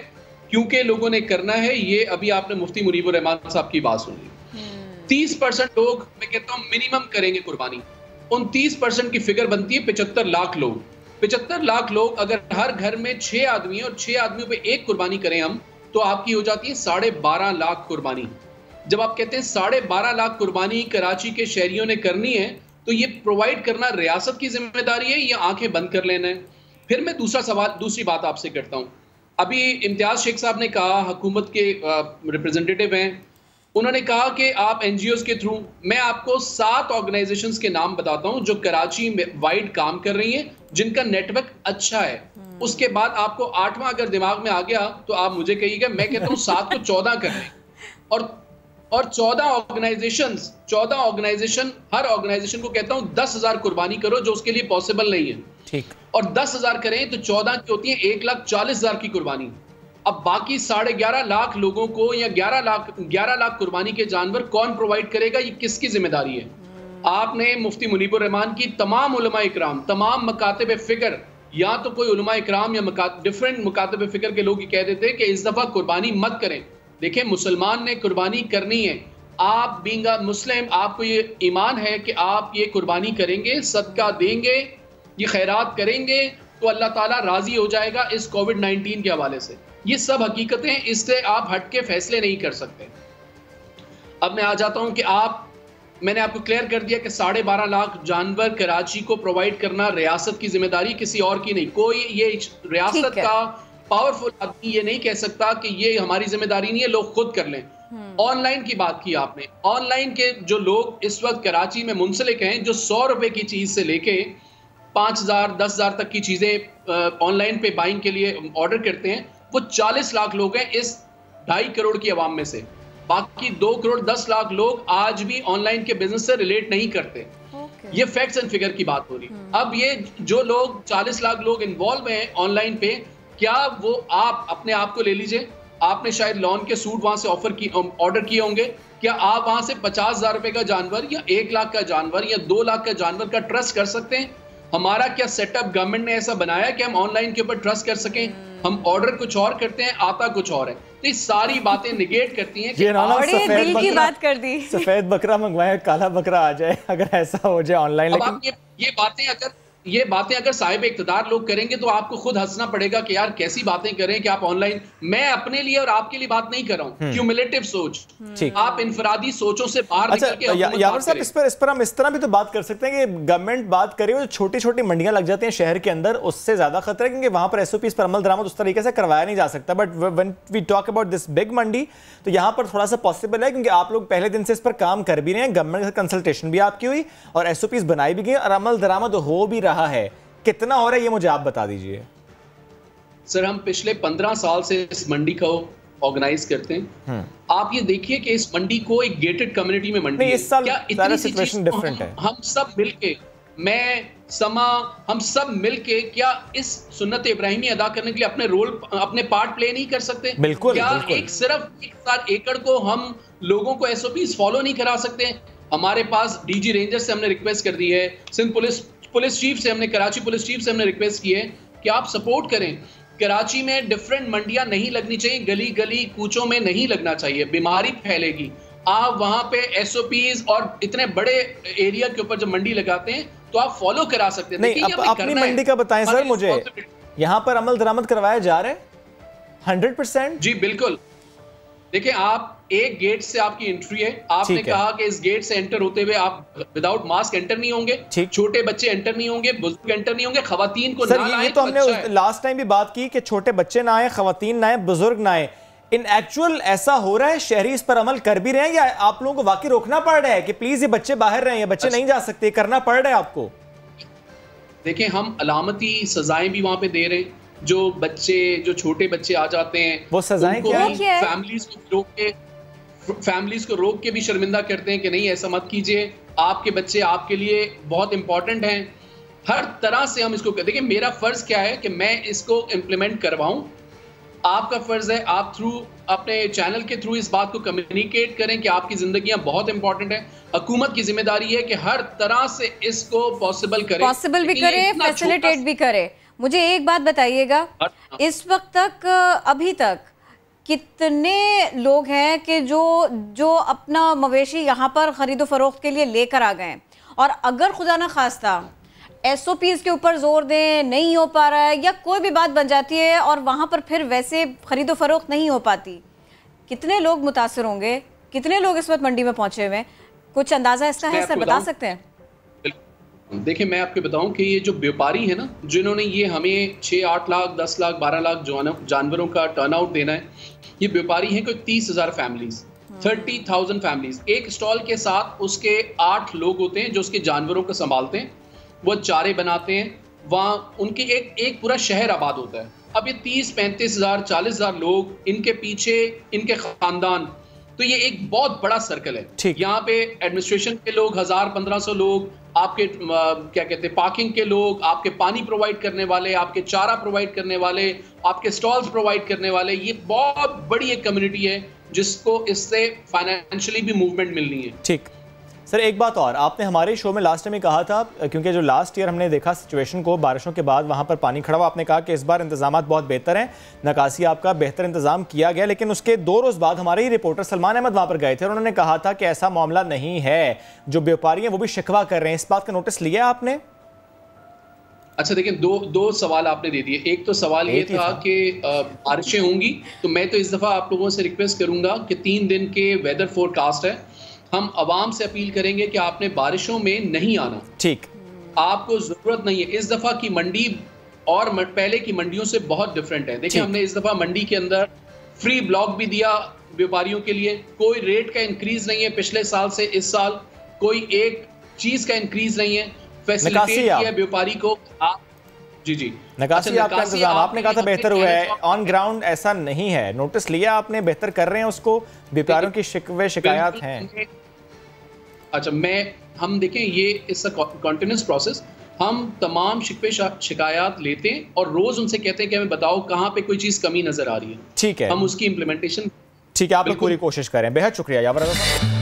क्योंकि लोगों ने करना है। ये अभी आपने मुफ्ती मुनीबुर रहमान साहब की बात सुनी। 30% लोग मैं कहता हूँ मिनिमम करेंगे कुर्बानी। उन 30% की फिगर बनती है 75 लाख लोग। 75 लाख लोग अगर हर घर में 6 आदमी और 6 आदमियों पे एक कुर्बानी करें हम, तो आपकी हो जाती है 12.5 लाख कुर्बानी। जब आप कहते हैं 12.5 लाख कुर्बानी कराची के शहरियों ने करनी है, तो ये प्रोवाइड करना रियासत की जिम्मेदारी है या आंखें बंद कर लेना है? फिर मैं दूसरी बात आपसे करता हूँ। अभी इम्तियाज शेख साहब ने कहा, हुकूमत के रिप्रेजेंटेटिव हैं, उन्होंने कहा कि आप NGOs के थ्रू, मैं आपको 7 ऑर्गेनाइजेशंस के नाम बताता हूं जो कराची में वाइड काम कर रही हैं, जिनका नेटवर्क अच्छा है। उसके बाद आपको 8वां अगर दिमाग में आ गया तो आप मुझे कहिएगा। मैं कहता हूं 7 को 14 कर लें, और 14 ऑर्गेनाइजेशन, हर ऑर्गेनाइजेशन को कहता हूं 10,000 कुर्बानी करो, जो उसके लिए पॉसिबल नहीं है। ठीक। और 10,000 करें तो 14 की होती है 1,40,000 की कुर्बानी। अब बाकी 11.5 लाख लोगों को या 11 लाख कुर्बानी के जानवर कौन प्रोवाइड करेगा? ये किसकी जिम्मेदारी है? आपने मुफ्ती मुनीबुर रहमान की तमाम उलमा इकराम, तमाम मकातब फिक्र, या तो कोई उलमा इकराम या डिफरेंट मकातब फिक्र के लोग कह देते हैं कि इस दफा कुर्बानी मत करें। देखें, मुसलमान ने कुर्बानी करनी है। आप बीइंग अ मुस्लिम, आपको ये ईमान है कि आप ये कुर्बानी करेंगे, सदका देंगे, ये खैरात करेंगे, तो अल्लाह ताला राजी हो जाएगा इस कोविड-19 के हवाले से। ये सब हकीकतें, इससे आप हट के फैसले नहीं कर सकते। अब मैं आ जाता हूं कि मैंने आपको क्लियर कर दिया कि 12.5 लाख जानवर कराची को प्रोवाइड करना रियासत की जिम्मेदारी, किसी और की नहीं। कोई ये रियासत का पावरफुल आदमी ये नहीं कह सकता कि ये हमारी जिम्मेदारी नहीं है, लोग खुद कर लें। ऑनलाइन की बात की आपने, ऑनलाइन के जो लोग इस वक्त कराची में मुंसलिक हैं, जो 100 रुपए की चीज से लेके 5,000 10,000 तक की चीजें ऑनलाइन पे बाइंग के लिए ऑर्डर करते हैं, वो 40 लाख लोग हैं इस 2.5 करोड़ की आवाम में से। बाकी 2 करोड़ 10 लाख लोग आज भी ऑनलाइन के बिजनेस से रिलेट नहीं करते। ये फैक्ट्स एंड फिगर की बात हो रही। अब ये जो लोग 40 लाख लोग इन्वॉल्व हैं ऑनलाइन पे, क्या वो आप अपने आप को ले लीजिए, आपने शायद लॉन के सूट वहां से ऑर्डर किए होंगे, क्या आप वहां से 50,000 रुपए का जानवर या 1 लाख का जानवर या 2 लाख का जानवर का ट्रस्ट कर सकते हैं? हमारा क्या सेटअप गवर्नमेंट ने ऐसा बनाया कि हम ऑनलाइन के ऊपर ट्रस्ट कर सकें? हम ऑर्डर कुछ और करते हैं, आता कुछ और है। तो ये सारी बातें निगेट करती हैं कि दिल की बात कर दी। सफेद बकरा मंगवाए, काला बकरा आ जाए, अगर ऐसा हो जाए ऑनलाइन। लेकिन ये बातें अगर ये बातें अगर साहिब इख्तिदार लोग करेंगे तो आपको खुद हंसना पड़ेगा कि यार कैसी बातें करें कि आप ऑनलाइन, मैं अपने लिए और आपके लिए बात नहीं कर रहा हूं, क्यूमुलेटिव सोच, आप इनफरादी सोचों से बाहर निकल के यावर साहब इस पर हम इस तरह भी तो बात कर सकते हैं कि गवर्नमेंट बात करे जो छोटी छोटी मंडियां लग जाती हैं शहर के अंदर, उससे ज्यादा खतरा है क्योंकि वहां पर एसओपीज पर अमल दरामद उस तरीके से करवाया नहीं जा सकता। But when we talk about this big mandi तो यहाँ पर थोड़ा सा पॉसिबल है क्योंकि आप लोग पहले दिन से इस पर काम कर भी रहे हैं, गवर्नमेंट से कंसल्टेशन भी आपकी हुई और एसओपीज बनाई भी गई और अमल दरामद हो भी रहा है। कितना हो रहा है ये मुझे आप बता दीजिए। सर हम पिछले 15 साल से इस मंडी को ऑर्गेनाइज करते हैं। आप ये देखिए कि इस मंडी को एक गेटेड कम्युनिटी में मंडी है। इस साल क्या इतनी सी सिचुएशन डिफरेंट है। हम सब मिलके, मैं समा, हम सब मिलके क्या इस सुन्नत इब्राहिमी अदा करने के लिए अपने रोल, अपने पार्ट प्ले नहीं कर सकते? बिल्कुल, क्या बिल्कुल। एक सिर्फ 1,000 एकड़ को हम लोगों को एसओपीज फॉलो नहीं करा सकते? हमारे पास डीजी रेंजर से हमने रिक्वेस्ट कर दी है, सिंध पुलिस चीफ से हमने, कराची पुलिस चीफ से हमने रिक्वेस्ट की है कि आप सपोर्ट करें। कराची में डिफरेंट मंडियां नहीं लगनी चाहिए, गली गली कूचों में नहीं लगना चाहिए, बीमारी फैलेगी। आप वहां पे एसओपीज और इतने बड़े एरिया के ऊपर जब मंडी लगाते हैं तो आप फॉलो करा सकते हैं। नहीं, अपनी मंडी का बताएं सर मुझे, यहाँ पर अमल दरामद करवाया जा रहा है 100%? जी बिल्कुल। देखिए आप एक गेट से आपकी एंट्री है, आपने कहा कि इस गेट से एंटर होते हुए आप विदाउट मास्क एंटर नहीं होंगे, छोटे बच्चे एंटर नहीं होंगे, बुजुर्ग एंटर नहीं होंगे, खवातीन को सर ये तो हमने लास्ट टाइम भी बात की कि छोटे बच्चे ना आए, खवातीन ना आए, बुजुर्ग ना आए। इन एक्चुअल ऐसा हो रहा है? शहरी इस पर अमल कर भी रहे हैं या आप लोगों को वाकई रोकना पड़ रहा है कि प्लीज ये बच्चे बाहर रहे हैं, बच्चे नहीं जा सकते, करना पड़ रहा है आपको? देखिए हम अलामती सजाएं भी वहां पे दे रहे हैं। जो बच्चे, जो छोटे बच्चे आ जाते हैं वो सजाएं क्या है? फैमिलीज को रोक के भी शर्मिंदा करते हैं कि नहीं ऐसा मत कीजिए, आपके बच्चे आपके लिए बहुत इंपॉर्टेंट हैं। हर तरह से हम इसको, देखिए मेरा फर्ज क्या है कि मैं इसको इम्प्लीमेंट करवाऊं, आपका फर्ज है आप थ्रू अपने चैनल के थ्रू इस बात को कम्युनिकेट करें कि आपकी जिंदगियां बहुत इंपॉर्टेंट है। हुकूमत की जिम्मेदारी है कि हर तरह से इसको पॉसिबल करे, पॉसिबल भी करे, फैसिलिटेट भी करे। मुझे एक बात बताइएगा, इस वक्त तक अभी तक कितने लोग हैं कि जो अपना मवेशी यहाँ पर खरीदो फरोख्त के लिए लेकर आ गए, और अगर खुदा न खास्ता एसओपीज के ऊपर जोर दें, नहीं हो पा रहा है या कोई भी बात बन जाती है और वहाँ पर फिर वैसे खरीदो फरोख्त नहीं हो पाती, कितने लोग मुतासर होंगे? कितने लोग इस वक्त मंडी में पहुंचे हुए हैं? कुछ अंदाजा इसका है सर, बता सकते हैं? देखिए मैं आपको बताऊं कि ये जो व्यापारी है ना, जिन्होंने ये हमें 6-8 लाख 10 लाख 12 लाख जानवरों का टर्नआउट देना है, ये व्यापारी हैं कोई 30,000 फैमिलीज, 30,000 फैमिलीज। एक स्टॉल के साथ उसके 8 लोग होते हैं जो उसके जानवरों को संभालते हैं, वो चारे बनाते हैं, वहाँ उनके एक पूरा शहर आबाद होता है। अब ये 30-35,000 40,000 लोग, इनके पीछे इनके खानदान, तो ये एक बहुत बड़ा सर्कल है। यहाँ पे एडमिनिस्ट्रेशन के लोग 1000-1500 लोग, आपके क्या कहते हैं पार्किंग के लोग, आपके पानी प्रोवाइड करने वाले, आपके चारा प्रोवाइड करने वाले, आपके स्टॉल्स प्रोवाइड करने वाले, ये बहुत बड़ी एक कम्युनिटी है जिसको इससे फाइनेंशियली भी मूवमेंट मिलनी है। ठीक सर, एक बात और, आपने हमारे शो में लास्ट टाइम ही कहा था, क्योंकि जो लास्ट ईयर हमने देखा सिचुएशन को, बारिशों के बाद वहाँ पर पानी खड़ा हुआ, आपने कहा कि इस बार इंतजामात बहुत बेहतर हैं, नकासी आपका बेहतर इंतजाम किया गया, लेकिन उसके 2 रोज़ बाद हमारे ही रिपोर्टर सलमान अहमद वहाँ पर गए थे और उन्होंने कहा था कि ऐसा मामला नहीं है, जो व्यापारी हैं वो भी शिकवा कर रहे हैं। इस बात का नोटिस लिया आपने? अच्छा देखिए, दो सवाल आपने दे दिए। एक तो सवाल ये था कि बारिशें होंगी, तो मैं तो इस दफ़ा आप लोगों से रिक्वेस्ट करूंगा कि 3 दिन के वेदर फोरकास्ट है, हम आवाम से अपील करेंगे कि आपने बारिशों में नहीं आना। ठीक, आपको जरूरत नहीं है। इस दफा की मंडी और पहले की मंडियों से बहुत डिफरेंट है। देखिए हमने इस दफा मंडी के अंदर फ्री ब्लॉक भी दिया व्यापारियों के लिए, कोई रेट का इंक्रीज नहीं है पिछले साल से इस साल, कोई एक चीज का इंक्रीज नहीं है, फैसिलिटेट किया व्यापारी को। आप जी नकासी आपका इंतजाम आपने कहा था बेहतर हुआ है, ऑन ग्राउंड ऐसा नहीं है, नोटिस लिया आपने? बेहतर कर रहे हैं उसको, व्यापारियों की शिकवे शिकायत हैं? अच्छा हम देखें, ये इट्स अ कंटिन्यूअस प्रोसेस, हम तमाम शिकवे शिकायत लेते हैं और रोज उनसे कहते हैं कि हमें बताओ कहाँ पे कोई चीज कमी नजर आ रही है। ठीक है, हम उसकी इम्प्लीमेंटेशन, ठीक है, आप लोग पूरी कोशिश करें। बेहद शुक्रिया यावर साहब।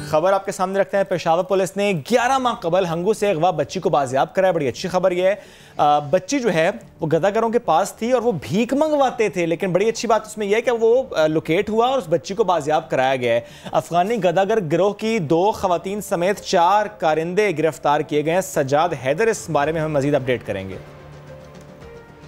खबर आपके सामने रखते हैं। पेशावर पुलिस ने 11 माह कबल हंगू से अगवा बच्ची को बाजियाब कराया। बड़ी अच्छी खबर यह है, बच्ची जो है वो गदागरों के पास थी और वो भीख मंगवाते थे, लेकिन बड़ी अच्छी बात उसमें यह है कि वो लोकेट हुआ और उस बच्ची को बाजियाब कराया गया है। अफगानी गदागर गिरोह की 2 खवातीन समेत 4 कारिंदे गिरफ्तार किए गए हैं। सजाद हैदर इस बारे में हमें मजीद अपडेट करेंगे।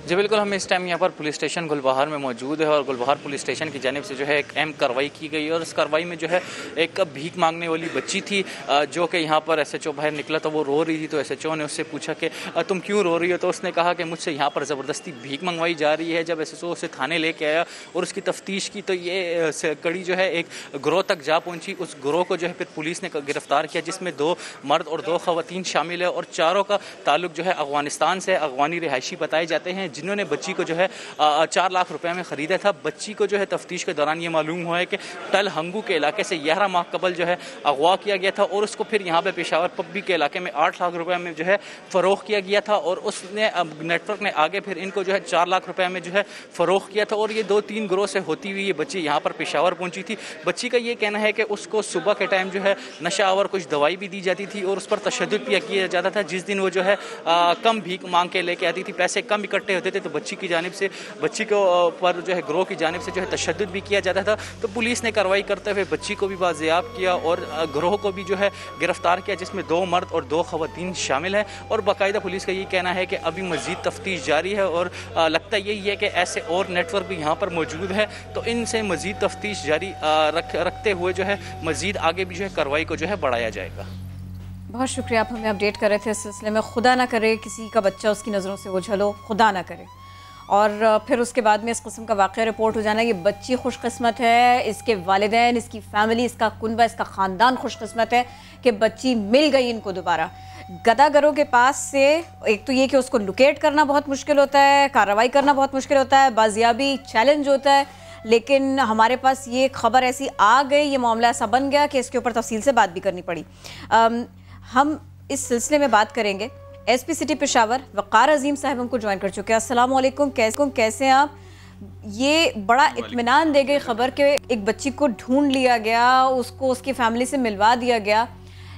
जी बिल्कुल, हम इस टाइम यहाँ पर पुलिस स्टेशन गुलबहार में मौजूद है और गुलबहार पुलिस स्टेशन की जानिब से जो है एक अहम कार्रवाई की गई और इस कार्रवाई में जो है एक भीख मांगने वाली बच्ची थी जो कि यहाँ पर SHO बाहर निकला तो वो रो रही थी। तो SHO ने उससे पूछा कि तुम क्यों रो रही हो, तो उसने कहा कि मुझसे यहाँ पर ज़बरदस्ती भीख मंगवाई जा रही है। जब SHO उसे थाने लेके आया और उसकी तफ्तीश की तो ये कड़ी जो है एक ग्रोह तक जा पहुँची। उस ग्रोह को जो है फिर पुलिस ने गिरफ्तार किया, जिसमें 2 मर्द और 2 खवातीन शामिल है और चारों का ताल्लुक जो है अफगानिस्तान से, अफगानी रिहायशी बताए जाते हैं, जिन्होंने बच्ची को जो है 4 लाख रुपए में ख़रीदा था। बच्ची को जो है तफ्तीश के दौरान ये मालूम हुआ है कि टल हंगू के इलाके से 11 माह कबल जो है अगवा किया गया था और उसको फिर यहाँ पे पेशावर पब्बी के इलाके में 8 लाख रुपए में जो है फ़रोख्त किया गया था और उसने नेटवर्क ने आगे फिर इनको जो है 4 लाख रुपए में जो है फ़रोख्त किया था और ये 2-3 ग्रोह से होती हुई ये बच्ची यहाँ पर पेशावर पहुँची थी। बच्ची का ये कहना है कि उसको सुबह के टाइम जो है नशा और कुछ दवाई भी दी जाती थी और उस पर तशद्दुद भी किया जाता था। जिस दिन वो जो है कम भीख मांग के लेके आती थी, पैसे कम इकट्ठे होते थे, तो बच्ची की जानिब से बच्ची को पर जो है ग्रोह की जानिब से जो है तशद्दुद भी किया जाता था। तो पुलिस ने कार्रवाई करते हुए बच्ची को भी बाजियाब किया और ग्रोह को भी जो है गिरफ्तार किया, जिसमें 2 मर्द और 2 खवातीन शामिल हैं। और बाकायदा पुलिस का ये कहना है कि अभी मजीद तफ्तीश जारी है और लगता यही है कि ऐसे और नेटवर्क भी यहाँ पर मौजूद है, तो इनसे मजीद तफ्तीश जारी रखते हुए जो है मजीद आगे भी जो है कार्रवाई को जो है बढ़ाया जाएगा। बहुत शुक्रिया, आप हमें अपडेट कर रहे थे इस सिलसिले में। खुदा ना करे किसी का बच्चा उसकी नज़रों से ओझल हो, खुदा ना करे, और फिर उसके बाद में इस किस्म का वाक़या रिपोर्ट हो जाना। ये बच्ची खुशकिस्मत है, इसके वालिदैन, इसकी फैमिली, इसका कुनबा, इसका ख़ानदान खुशकिस्मत है कि बच्ची मिल गई इनको दोबारा। गदागरों के पास से एक तो ये कि उसको लोकेट करना बहुत मुश्किल होता है, कार्रवाई करना बहुत मुश्किल होता है, बाजियाबी चैलेंज होता है, लेकिन हमारे पास ये खबर ऐसी आ गई, ये मामला ऐसा बन गया कि इसके ऊपर तफसील से बात भी करनी पड़ी। हम इस सिलसिले में बात करेंगे। SP सिटी पेशावर वक़ार अजीम साहब हमको ज्वाइन कर चुके हैं। अस्सलाम वालेकुम, कैसे हैं आप? ये बड़ा इत्मीनान दे गई खबर कि एक बच्ची को ढूंढ लिया गया, उसको उसकी फैमिली से मिलवा दिया गया,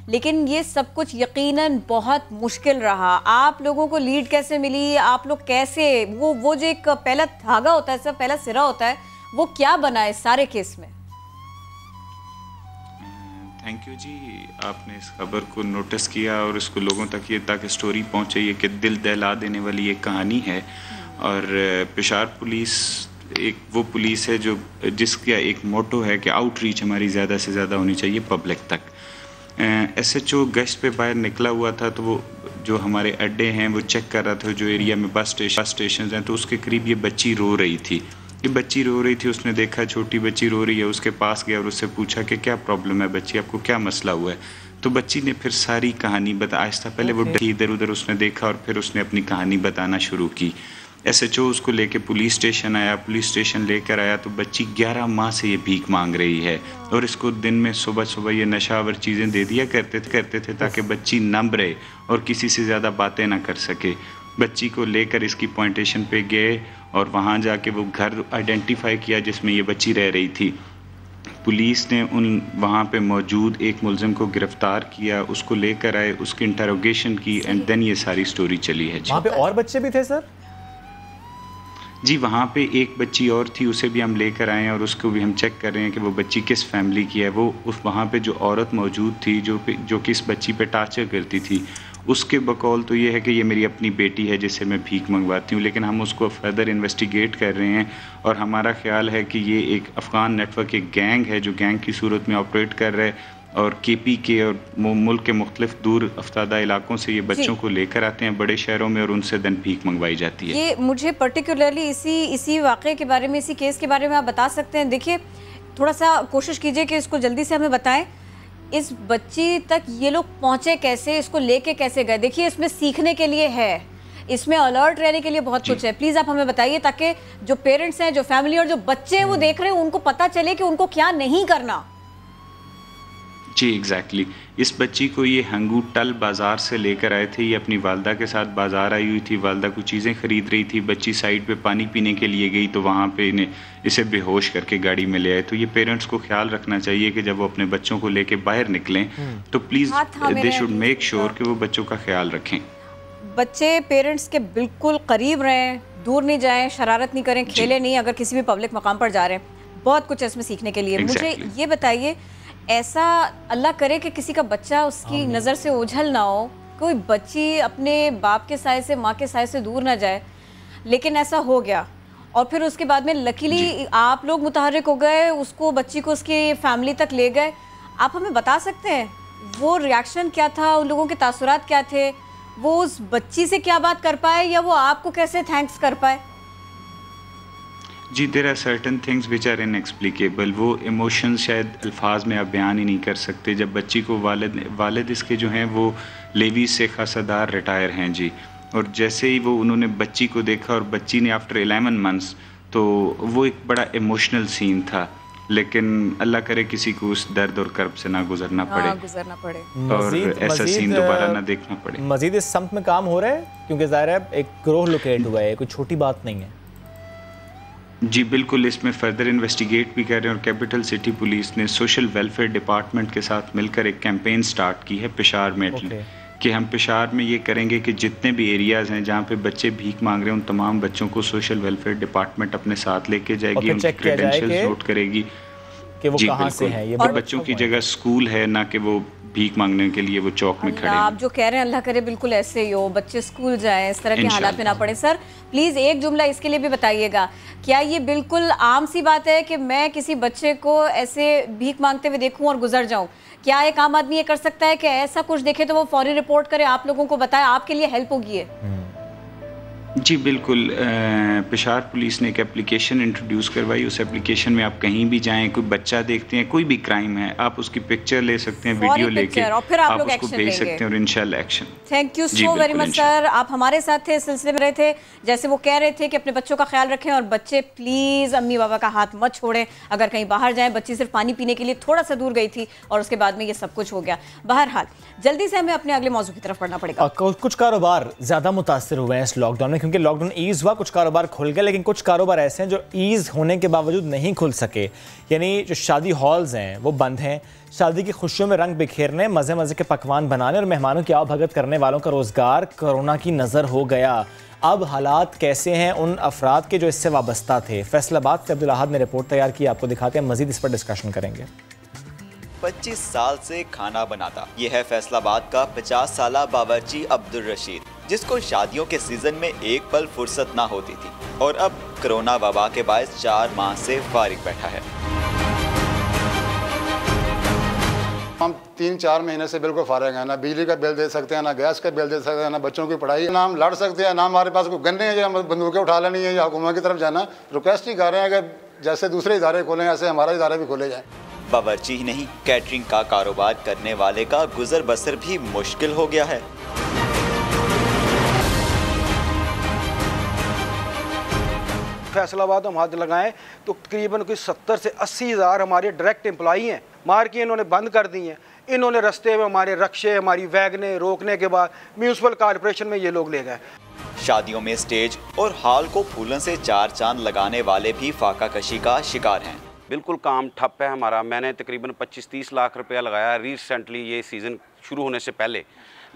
लेकिन ये सब कुछ यकीनन बहुत मुश्किल रहा। आप लोगों को लीड कैसे मिली? आप लोग कैसे वो जो एक पहला धागा होता है, सब पहला सिरा होता है, वो क्या बना इस सारे केस में? थैंक यू जी, आपने इस खबर को नोटिस किया और इसको लोगों तक ये ताकि स्टोरी पहुंचे, ये कि दिल दहला देने वाली एक कहानी है। और पेशावर पुलिस एक वो पुलिस है जो जिसका एक मोटो है कि आउटरीच हमारी ज़्यादा से ज़्यादा होनी चाहिए पब्लिक तक। SHO गश्त पे बाहर निकला हुआ था, तो वो जो हमारे अड्डे हैं वो चेक कर रहा था, जो एरिया में बस स्टेशन हैं, तो उसके करीब ये बच्ची रो रही थी। ये बच्ची रो रही थी, उसने देखा छोटी बच्ची रो रही है, उसके पास गया और उससे पूछा कि क्या प्रॉब्लम है बच्ची, आपको क्या मसला हुआ है? तो बच्ची ने फिर सारी कहानी आहिस्ता, पहले वो इधर उधर उसने देखा और फिर उसने अपनी कहानी बताना शुरू की। SHO उसको लेके पुलिस स्टेशन आया, पुलिस स्टेशन लेकर आया तो बच्ची 11 माह से ये भीख मांग रही है और इसको दिन में सुबह सुबह ये नशावर चीज़ें दे दिया करते थे ताकि बच्ची नम रहे और किसी से ज़्यादा बातें ना कर सके। बच्ची को लेकर इसकी पॉइंटेशन पे गए और वहाँ जाके वो घर आइडेंटिफाई किया जिसमें ये बच्ची रह रही थी। पुलिस ने वहाँ पे मौजूद एक मुलजिम को गिरफ्तार किया, उसको लेकर आए, उसकी इंटरोगेशन की एंड देन ये सारी स्टोरी चली है। वहाँ पे और बच्चे भी थे सर? जी, वहाँ पे एक बच्ची और थी, उसे भी हम लेकर आए हैं और उसको भी हम चेक कर रहे हैं कि वो बच्ची किस फैमिली की है। वो उस वहाँ पे जो औरत मौजूद थी जो किस बच्ची पे टार्चर करती थी, उसके बकौल तो ये है कि ये मेरी अपनी बेटी है जिससे मैं भीख मंगवाती हूँ, लेकिन हम उसको फर्दर इन्वेस्टिगेट कर रहे हैं और हमारा ख्याल है कि ये एक अफ़गान नेटवर्क, एक गैंग है जो गैंग की सूरत में ऑपरेट कर रहा है और KP के और मुल्क के मुख्तलिफ दूर अफ्तादा इलाकों से ये बच्चों को लेकर आते हैं बड़े शहरों में और उनसे दिन भीख मंगवाई जाती है। ये मुझे पर्टिकुलरली इसी वाक़े के बारे में, इसी केस के बारे में आप बता सकते हैं? देखिए, थोड़ा सा कोशिश कीजिए कि इसको जल्दी से हमें बताएं, इस बच्ची तक ये लोग पहुँचे कैसे, इसको लेके कैसे गए? देखिए, इसमें सीखने के लिए है, इसमें अलर्ट रहने के लिए बहुत कुछ है। प्लीज़ आप हमें बताइए ताकि जो पेरेंट्स हैं, जो फैमिली और जो बच्चे हैं वो देख रहे हैं, उनको पता चले कि उनको क्या नहीं करना। जी एग्जैक्टली इस बच्ची को ये हंगू टल बाज़ार से लेकर आए थे। ये अपनी वालदा के साथ बाज़ार आई हुई थी, वालदा कुछ चीज़ें ख़रीद रही थी, बच्ची साइड पे पानी पीने के लिए गई तो वहाँ पे इसे बेहोश करके गाड़ी में ले आए। तो ये पेरेंट्स को ख्याल रखना चाहिए कि जब वो अपने बच्चों को लेके बाहर निकलें तो please they should make sure कि वो बच्चों का ख्याल रखें। बच्चे पेरेंट्स के बिल्कुल करीब रहें, दूर नहीं जाएं, शरारत नहीं करें, खेलें नहीं अगर किसी भी पब्लिक मकाम पर जा रहे हैं। बहुत कुछ है इसमें सीखने के लिए। मुझे ये बताइए, ऐसा अल्लाह करे कि किसी का बच्चा उसकी नज़र से ओझल ना हो, कोई बच्ची अपने बाप के साय से, माँ के साय से दूर ना जाए, लेकिन ऐसा हो गया और फिर उसके बाद में लकीली आप लोग मुतहर्रिक हो गए, उसको बच्ची को उसकी फैमिली तक ले गए। आप हमें बता सकते हैं वो रिएक्शन क्या था, उन लोगों के तासुरात क्या थे, वो उस बच्ची से क्या बात कर पाए या वो आपको कैसे थैंक्स कर पाए? जी there are certain things which are inexplicable. वो इमोशंस शायद अल्फाज में आप बयान ही नहीं कर सकते। जब बच्ची को वालिद इसके जो हैं वो लेवी से खासादार रिटायर हैं जी, और जैसे ही वो उन्होंने बच्ची को देखा और बच्ची ने आफ्टर 11 मंथ्स, तो वो एक बड़ा इमोशनल सीन था। लेकिन अल्लाह करे किसी को उस दर्द और कर्ब से ना गुजरना पड़े और ऐसा सीन दोबारा ना देखना पड़े। मजीद इस सम्त में काम हो रहा है क्योंकि ज़ाहिर है एक गिरोह लोकेट हुआ है, कोई छोटी बात नहीं है। जी बिल्कुल, इसमें फर्दर इन्वेस्टिगेट भी कर रहे हैं और कैपिटल सिटी पुलिस ने सोशल वेलफेयर डिपार्टमेंट के साथ मिलकर एक कैंपेन स्टार्ट की है पेशावर में कि हम पेशावर में ये करेंगे कि जितने भी एरियाज़ हैं जहाँ पे बच्चे भीख मांग रहे हैं उन तमाम बच्चों को सोशल वेलफेयर डिपार्टमेंट अपने साथ लेके जाएगी, उनकी क्रेडेंशियल्स नोट करेगी कि वो कहाँ से हैं। ये बच्चों की जगह स्कूल है, ना कि वो भीख मांगने के लिए वो चौक में खड़े हैं। आप जो कह रहे हैं अल्लाह करे बिल्कुल ऐसे ही हो, बच्चे स्कूल जाएं, इस तरह के हालात में ना पड़े। सर प्लीज़ एक जुमला इसके लिए भी बताइएगा, क्या ये बिल्कुल आम सी बात है कि मैं किसी बच्चे को ऐसे भीख मांगते हुए देखूं और गुजर जाऊं? क्या एक आम आदमी ये कर सकता है कि ऐसा कुछ देखे तो वो फौरी रिपोर्ट करे, आप लोगों को बताए, आपके लिए हेल्प होगी है? जी बिल्कुल, पेशावर पुलिस ने एक एप्लीकेशन इंट्रोड्यूस करवाई। उस एप्लीकेशन में आप कहीं भी जाएं, कोई बच्चा देखते हैं, कोई भी क्राइम है, आप उसकी पिक्चर ले सकते हैं, वीडियो लेके और फिर आप उसको भेज सकते हैं और इंशाल्लाह action. Thank you so very much sir, आप हमारे साथ थे, इस सिलसिले में रहे थे। जैसे वो कह रहे थे कि अपने बच्चों का ख्याल रखें और बच्चे प्लीज़ अम्मी बाबा का हाथ मत छोड़ें। अगर कहीं बाहर जाएं, बच्ची सिर्फ पानी पीने के लिए थोड़ा सा दूर गई थी और उसके बाद में ये सब कुछ हो गया। बहरहाल जल्दी से हमें अपने अगले मौजू की तरफ बढ़ना पड़ेगा। कुछ कारोबार ज़्यादा मुतासर हुए हैं इस लॉकडाउन में, क्योंकि लॉकडाउन ईज़ हुआ, कुछ कारोबार खुल गए, लेकिन कुछ कारोबार ऐसे हैं जो ईज़ होने के बावजूद नहीं खुल सके। यानी जो शादी हॉल्स हैं वो बंद हैं। शादी की खुशियों में रंग बिखेरने, मज़े मज़े के पकवान बनाने और मेहमानों की आवभगत करने वालों का रोज़गार कोरोना की नज़र हो गया। अब हालात कैसे हैं उन अफराद के जो इससे वाबस्ता थे? फैसलाबाद से अब्दुल अहद ने रिपोर्ट तैयार की, आपको दिखाते हैं, मज़ीद इस पर डिस्कशन करेंगे। 25 साल से खाना बनाता ये है फैसलाबाद का 50 साला बावर्ची अब्दुल रशीद, जिसको शादियों के सीजन में एक पल फुर्सत ना होती थी और अब कोरोना वबा के बायस 4 माह से फारिग बैठा है। हम 3-4 महीने से बिल्कुल फारिग हैं, ना बिजली का बिल दे सकते हैं, ना गैस का बिल दे सकते हैं, ना बच्चों की पढ़ाई, ना हम लड़ सकते हैं, ना हमारे पास कोई गन्ने हैं, या बंदूकें उठा लेनी है या हुकूमत की तरफ जाना। रिक्वेस्ट ही कर रहे हैं कि जैसे दूसरे इदारे खोलें ऐसे हमारा इदारा भी खोले जाए। बावर्ची ही नहीं, कैटरिंग का कारोबार करने वाले का गुजर बसर भी मुश्किल हो गया है। फैसलाबाद हम हाथ लगाएं तो तकरीबन कोई 70 से 80 हज़ार हमारे डायरेक्ट एम्प्लॉई हैं। मार्केट इन्होंने बंद कर दी हैं। इन्होंने रस्ते में हमारे रक्शे, हमारी वैगने रोकने के बाद म्यूनसिपल कॉर्पोरेशन में ये लोग ले गए। शादियों में स्टेज और हॉल को फूलों से 4 चांद लगाने वाले भी फाका कशी का शिकार हैं। बिल्कुल काम ठप है हमारा। मैंने तकरीबन 25-30 लाख रुपया लगाया रिसेंटली ये सीज़न शुरू होने से पहले,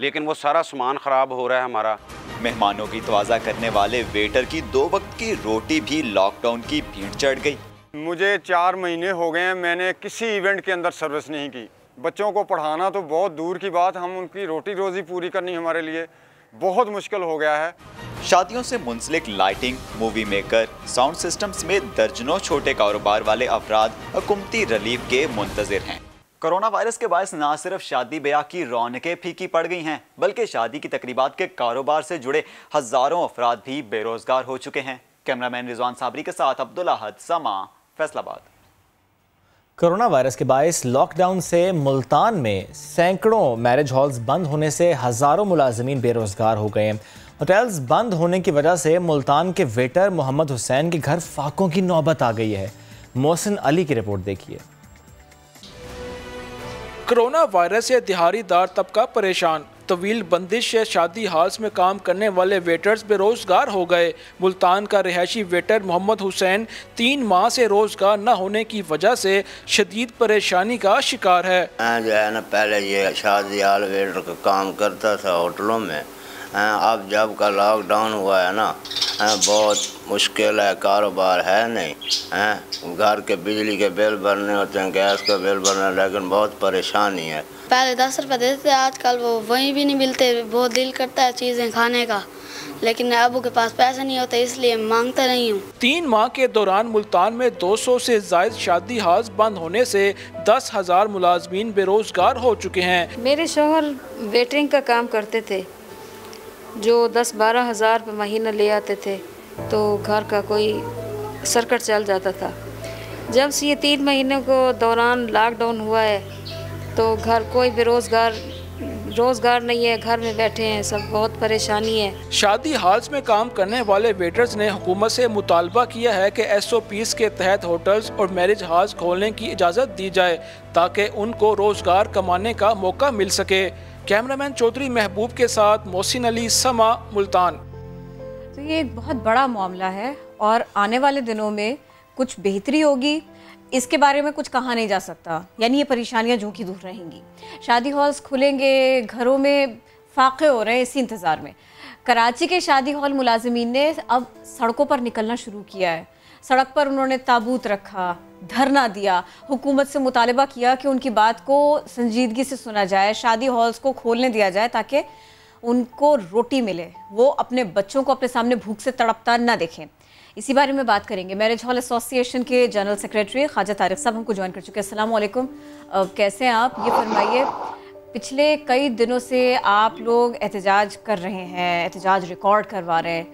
लेकिन वो सारा सामान ख़राब हो रहा है हमारा। मेहमानों की तवाज़ा करने वाले वेटर की 2 वक्त की रोटी भी लॉकडाउन की भीड़ चढ़ गई। मुझे 4 महीने हो गए हैं, मैंने किसी इवेंट के अंदर सर्विस नहीं की। बच्चों को पढ़ाना तो बहुत दूर की बात, हम उनकी रोटी रोज़ी पूरी करनी हमारे लिए बहुत मुश्किल हो गया है। शादियों से मुंसलिक lighting, movie maker, sound system समेत दर्जनों छोटे कारोबार वाले अफराद हुकूमती रिलीफ के मुंतजिर हैं। कोरोना वायरस के बायस ना सिर्फ शादी ब्याह की रौनकें फीकी पड़ गई हैं, बल्कि शादी की तकरीबात के कारोबार से जुड़े हजारों अफराद भी बेरोजगार हो चुके हैं। कैमरामैन रिजवान साबरी के साथ अब्दुल अहद, समा, फैसलाबाद। कोरोना वायरस के बायस लॉकडाउन से मुल्तान में सैकड़ों मैरिज हॉल्स बंद होने से हज़ारों मुलाजमीन बेरोजगार हो गए हैं। होटल्स बंद होने की वजह से मुल्तान के वेटर मोहम्मद हुसैन के घर फाकों की नौबत आ गई है। मोहसिन अली की रिपोर्ट देखिए। कोरोना वायरस से दिहाड़ीदार तबका परेशान। तवील बंदिश से शादी हाल्स में काम करने वाले वेटर्स बेरोजगार हो गए। मुल्तान का रिहायशी वेटर मोहम्मद हुसैन 3 माह से रोजगार न होने की वजह से शदीद परेशानी का शिकार है। मैं जो है ना पहले ये शादी हाल वेटर का काम करता था होटलों में। अब जब का लॉकडाउन हुआ है ना बहुत मुश्किल है, कारोबार है नहीं। घर के बिजली के बिल भरने होते हैं, गैस का बिल भरना, लेकिन बहुत परेशानी है। पहले 10 रुपये देते थे, आजकल वो वहीं भी नहीं मिलते। बहुत दिल करता है चीज़ें खाने का, लेकिन अबू के पास पैसे नहीं होते, इसलिए मांगता नहीं हूँ। 3 माह के दौरान मुल्तान में 200 से ज़ायद शादी हाउस बंद होने से 10,000 मुलाजमीन बेरोजगार हो चुके हैं। मेरे शौहर वेटरिंग का काम करते थे, जो 10-12 हज़ार रुपये महीना ले आते थे, तो घर का कोई सर्कट चल जाता था। जब से ये 3 महीने को दौरान लॉकडाउन हुआ है तो घर कोई रोज़गार नहीं है, घर में बैठे हैं सब, बहुत परेशानी है। शादी हाल्स में काम करने वाले वेटर्स ने हुकूमत से मुतालबा किया है कि SOPs के तहत होटल्स और मैरिज हाल्स खोलने की इजाज़त दी जाए ताकि उनको रोज़गार कमाने का मौका मिल सके। कैमरामैन चौधरी महबूब के साथ मोहसिन अली, समा, मुल्तान। तो ये एक बहुत बड़ा मामला है और आने वाले दिनों में कुछ बेहतरी होगी, इसके बारे में कुछ कहा नहीं जा सकता। यानी ये परेशानियां जो की दूर रहेंगी। शादी हॉल्स खुलेंगे, घरों में फाके हो रहे हैं इसी इंतज़ार में। कराची के शादी हॉल मुलाजिमीन ने अब सड़कों पर निकलना शुरू किया है। सड़क पर उन्होंने ताबूत रखा, धरना दिया, हुकूमत से मुतालबा किया कि उनकी बात को संजीदगी से सुना जाए, शादी हॉल्स को खोलने दिया जाए ताकि उनको रोटी मिले, वो अपने बच्चों को अपने सामने भूख से तड़पता ना देखें। इसी बारे में बात करेंगे। मैरिज हॉल एसोसिएशन के जनरल सेक्रेटरी ख्वाजा तारिक साहब हमको ज्वाइन कर चुके हैं। अस्सलाम वालेकुम, कैसे हैं आप? ये फरमाइए, पिछले कई दिनों से आप लोग एहतजाज कर रहे हैं, एहतजाज रिकॉर्ड करवा रहे हैं,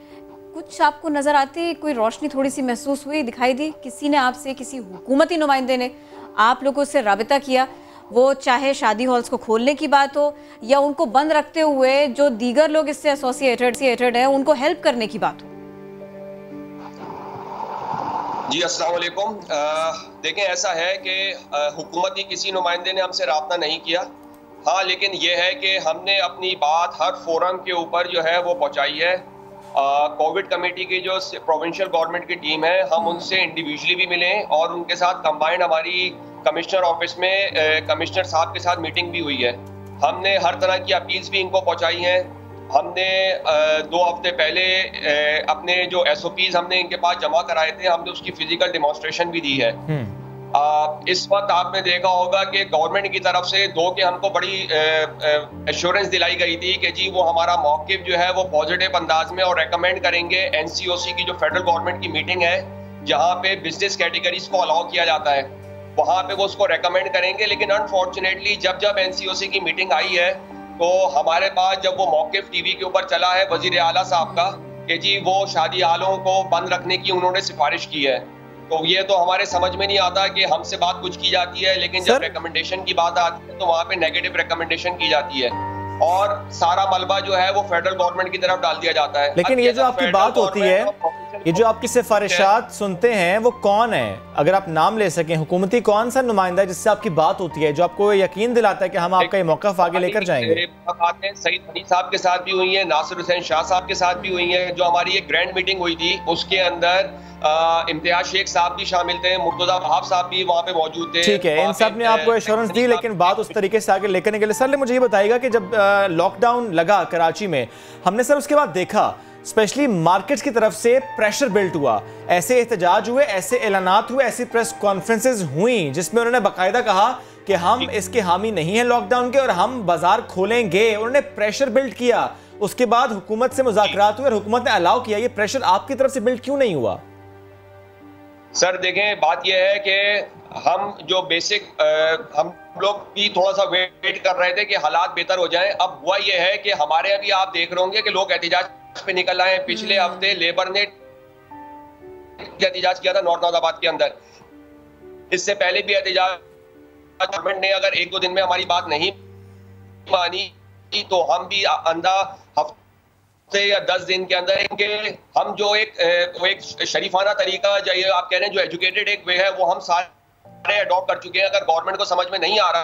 कुछ आपको नज़र आती, कोई रोशनी थोड़ी सी महसूस हुई, दिखाई दी? किसी ने आपसे, किसी हुकूमती नुमाइंदे ने आप लोगों से राबिता किया, वो चाहे शादी हॉल्स को खोलने की बात हो या उनको बंद रखते हुए जो दीगर लोग इससे एसोसिएटेड हैं उनको हेल्प करने की बात हो? जी अस्सलाम वालेकुम। देखें, ऐसा है कि हुकूमती किसी नुमाइंदे ने हमसे रब्ता नहीं किया। हाँ, लेकिन ये है कि हमने अपनी बात हर फोरम के ऊपर जो है वो पहुँचाई है। कोविड कमेटी की जो प्रोविंशियल गवर्नमेंट की टीम है, हम उनसे इंडिविजुअली भी मिले और उनके साथ कंबाइंड हमारी कमिश्नर ऑफिस में कमिश्नर साहब के साथ मीटिंग भी हुई है। हमने हर तरह की अपील्स भी इनको पहुंचाई हैं। हमने 2 हफ्ते पहले अपने जो SOPs हमने इनके पास जमा कराए थे, हमने उसकी फिजिकल डेमोन्स्ट्रेशन भी दी है। इस वक्त आपने देखा होगा कि गवर्नमेंट की तरफ से कि हमको बड़ी एश्योरेंस दिलाई गई थी कि जी वो हमारा मौक़िफ़ जो है वो पॉजिटिव अंदाज में और रेकमेंड करेंगे। NCOC की जो फेडरल गवर्नमेंट की मीटिंग है, जहाँ पे बिजनेस कैटेगरीज को अलाउ किया जाता है, वहाँ पे वो उसको रेकमेंड करेंगे। लेकिन अनफॉर्चुनेटली जब NCOC की मीटिंग आई है तो हमारे पास जब वो मौक़िफ़ TV के ऊपर चला है वज़ीर आला साहब का कि जी वो शादी हालों को बंद रखने की उन्होंने सिफारिश की है, तो ये तो हमारे समझ में नहीं आता कि हमसे बात कुछ की जाती है, लेकिन जब रिकमेंडेशन की बात आती है तो वहाँ पे नेगेटिव रिकमेंडेशन की जाती है और सारा मलबा जो है वो फेडरल गवर्नमेंट की तरफ डाल दिया जाता है। लेकिन ये जो आपकी बात होती है, ये जो आपकी सिफारिशात सुनते हैं, वो कौन है? अगर आप नाम ले सकें, हुकूमती कौन सा नुमाइंदा जिससे आपकी बात होती है, जो आपको यकीन दिलाता है कि हम आपका ये मौक़िफ़ आगे लेकर जाएंगे? बातें सईद हनी साहब के साथ भी हुई है, नासिर हुसैन शाह साहब के साथ भी हुई है। जो हमारी एक ग्रैंड मीटिंग हुई थी उसके अंदर इम्तियाज शेख साहब भी शामिल थे, मुर्तजा वहाब साहब भी वहाँ पे मौजूद थे। ठीक है, इन सब ने आपको एश्योरेंस दी, लेकिन बात उस तरीके से आगे लेकर के लिए सर मुझे ये बताइएगा कि जब लॉकडाउन लगा कराची में, हमने सर उसके बाद देखा स्पेशली मार्केट्स की तरफ से प्रेशर बिल्ट हुआ, ऐसे एहतजाज हुए, ऐसे ऐलानात हुए, ऐसी प्रेस कॉन्फ्रेंसेज हुई जिसमें उन्होंने बाकायदा कहा कि हम इसके हामी नहीं है लॉकडाउन के और हम बाजार खोलेंगे। उन्होंने प्रेशर बिल्ड किया, उसके बाद हुकूमत से मुज़ाकरात हुए और हुकूमत ने अलाउ किया। ये प्रेशर आपकी तरफ से बिल्ड क्यों नहीं हुआ? सर देखें, बात यह है कि हम जो बेसिक हम लोग भी थोड़ा सा वेट कर रहे थे कि हालात बेहतर हो जाएं। अब हुआ यह है कि हमारे अभी आप देख रहे होंगे कि लोग एहतजाज पे निकल आए हैं। पिछले हफ्ते लेबर ने एहतजाज किया था नॉर्थ नाजाबाद के अंदर, इससे पहले भी एहतजाज। गवर्नमेंट ने अगर 1-2 दिन में हमारी बात नहीं मानी तो हम भी आंदा हफ्ते या 10 दिन के अंदर इनके हम जो एक शरीफाना तरीका जो आप कह रहे हैं, जो एजुकेटेड एक वे है, वो हम सारे अडॉप्ट कर चुके हैं। अगर गवर्नमेंट को समझ में नहीं आ रहा